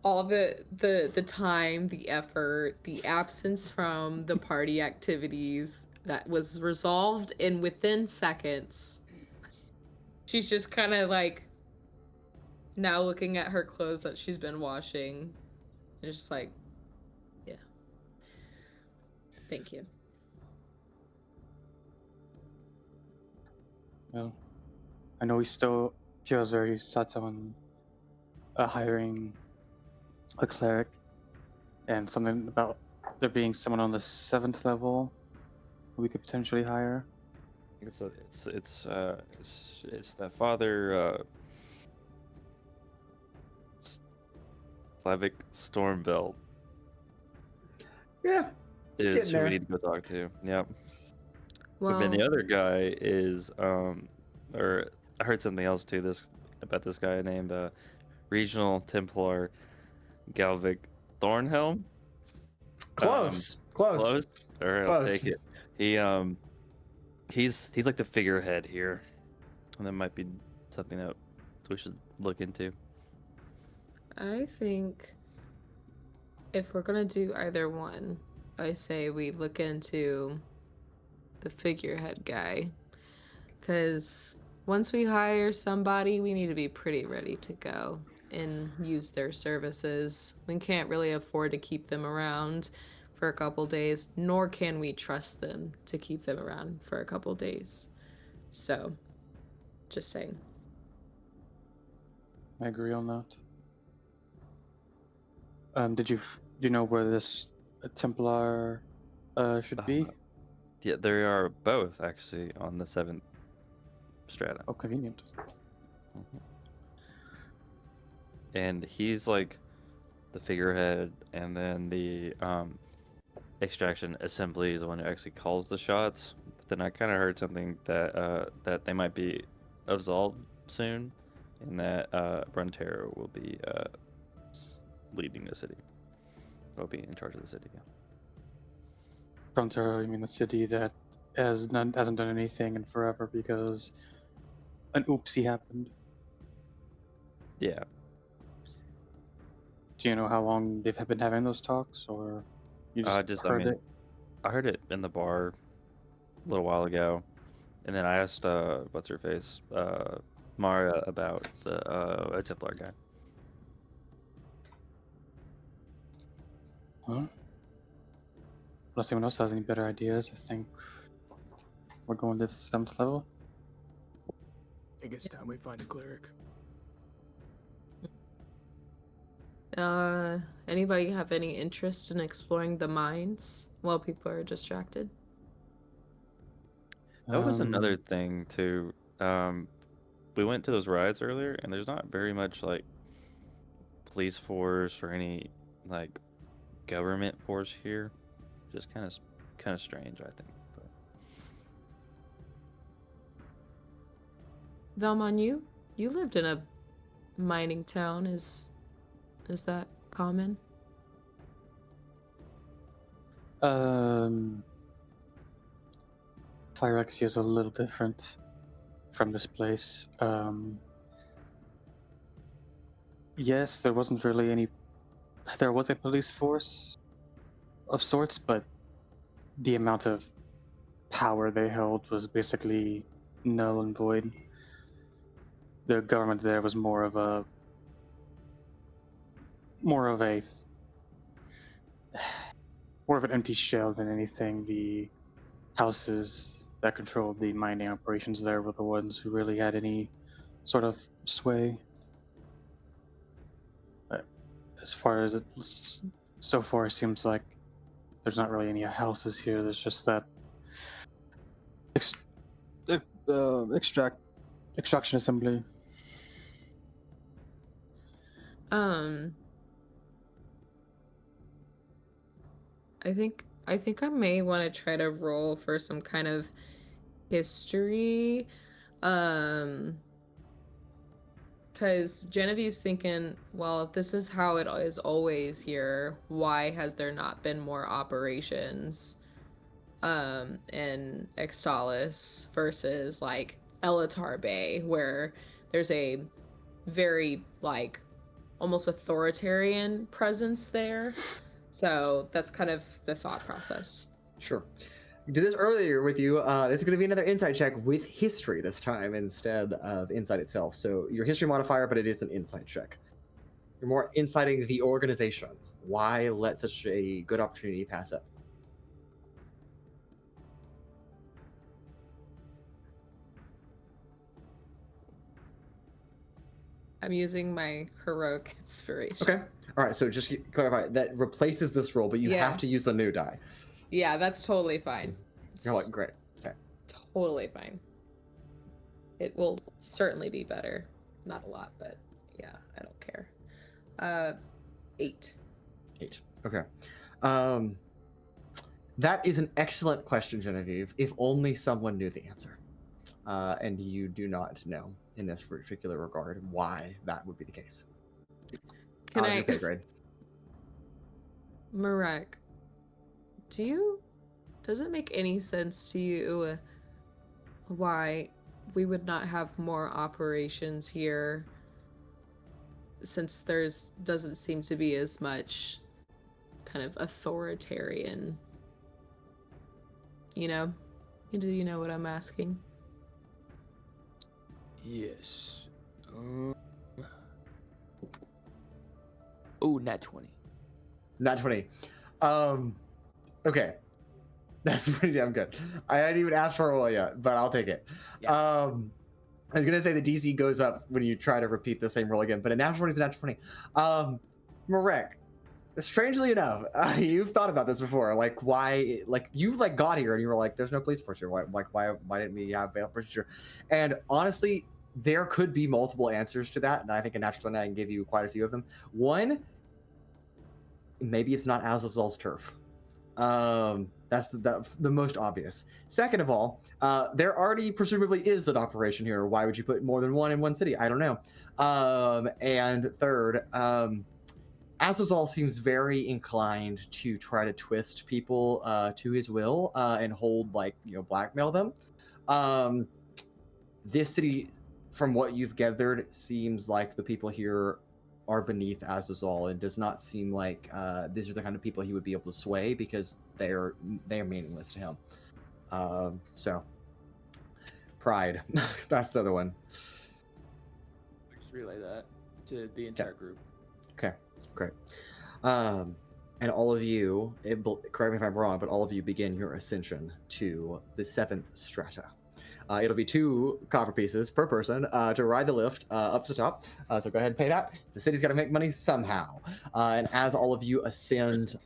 All the time, the effort, the absence from the party activities that was resolved in within seconds. She's just kind of like now looking at her clothes that she's been washing. And just like, yeah. Thank you. Well, I know he still feels very set on hiring a cleric, and something about there being someone on the 7th level we could potentially hire. It's that Father Slavic Stormbelt Yeah. is Getting who there. we need to go talk to. Yep. Well, But then the other guy is or I heard something else too. About this guy named Regional Templar Galvic Thornhelm. Close. Close. All right, I'll Close. take it. He's like the figurehead here, and that might be something that we should look into. I think if we're gonna do either one, I say we look into the figurehead guy, because once we hire somebody, we need to be pretty ready to go and use their services. We can't really afford to keep them around for a couple days, nor can we trust them to keep them around for a couple days. So, just saying. I agree on that. Do you know where this Templar should be? Yeah, they are both actually on the 7th strata. Oh, convenient. Mhm. And he's like the figurehead, and then the extraction assembly is the one who actually calls the shots. But then I kind of heard something that they might be absolved soon, and that Bruntero will be leading the city. Will be in charge of the city. Yeah. Frontier, you mean the city that hasn't done anything in forever because an oopsie happened? Yeah. Do you know how long they've been having those talks, or you just heard it? I heard it in the bar a little while ago, and then I asked what's her face, Mara, about the a Templar guy. Huh? Unless anyone else has any better ideas, I think we're going to the 7th level. I think it's time we find a cleric. Anybody have any interest in exploring the mines while people are distracted? That was another thing too. We went to those rides earlier, and there's not very much like police force or any like government force here. Just kind of kind of strange, I think. But... Vellmon, you lived in a mining town. Is that common? Phyrexia is a little different from this place. Yes, there wasn't really any. There was a police force of sorts, but the amount of power they held was basically null and void. The government there was more of a more of an empty shell than anything. The houses that controlled the mining operations there were the ones who really had any sort of sway. But as far as so far, it seems like there's not really any houses here. There's just that extraction assembly. I think I may want to try to roll for some kind of history. Because Genevieve's thinking, well, if this is how it is always here, why has there not been more operations in Extolis versus like Elatar Bay, where there's a very like almost authoritarian presence there. So that's kind of the thought process. Sure. We did this earlier with you. This is going to be another insight check with history this time instead of insight itself. So your history modifier, but it is an insight check. You're more inciting the organization. Why let such a good opportunity pass up? I'm using my heroic inspiration. Okay. All right. So just to clarify, that replaces this roll, but you have to use the new die. Yeah, that's totally fine. You're like, great. Okay. Totally fine. It will certainly be better. Not a lot, but yeah, I don't care. 8. 8. Okay. That is an excellent question, Genevieve. If only someone knew the answer. And you do not know in this particular regard why that would be the case. Can I? Pay grade. Marek, does it make any sense to you why we would not have more operations here, since doesn't seem to be as much kind of authoritarian, you know? Do you know what I'm asking? Yes. Oh, nat 20. Not 20. Okay. That's pretty damn good. I hadn't even asked for a roll yet, but I'll take it. Yeah. I was gonna say the DC goes up when you try to repeat the same roll again, but a nat 20 is a nat 20. Marek, strangely enough, you've thought about this before. Like, why? Like, you've like got here and you were like, "There's no police force here. Why didn't we have bail procedure?" And honestly, there could be multiple answers to that, and I think a natural 20 I can give you quite a few of them. One, maybe it's not Azazul's turf. That's the most obvious. Second of all, there already presumably is an operation here. Why would you put more than one in one city? I don't know. And third, Azazul seems very inclined to try to twist people to his will and hold, like, blackmail them. This city, from what you've gathered, seems like the people here are beneath Azazul, and does not seem like these are the kind of people he would be able to sway, because they are meaningless to him. So pride. That's the other one. Just relay that to the entire group. Okay, great. And all of you, correct me if I'm wrong, but all of you begin your ascension to the 7th strata. It'll be 2 copper pieces per person to ride the lift up to the top. So go ahead and pay that. The city's got to make money somehow. And as all of you ascend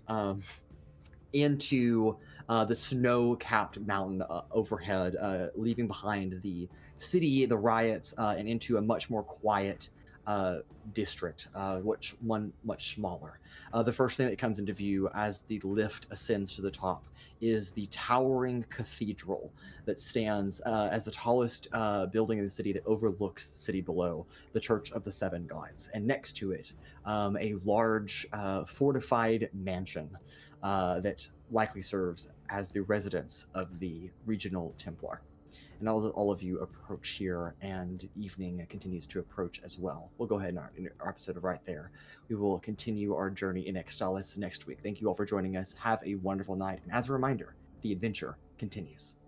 into the snow-capped mountain overhead, leaving behind the city, the riots, and into a much more quiet district, which one much smaller. The first thing that comes into view as the lift ascends to the top is the towering cathedral that stands as the tallest building in the city that overlooks the city below, the Church of the Seven Gods. And next to it, a large fortified mansion that likely serves as the residence of the regional Templar. And all of you approach here, and evening continues to approach as well. We'll go ahead and in our episode of right there. We will continue our journey in Extolis next week. Thank you all for joining us. Have a wonderful night. And as a reminder, the adventure continues.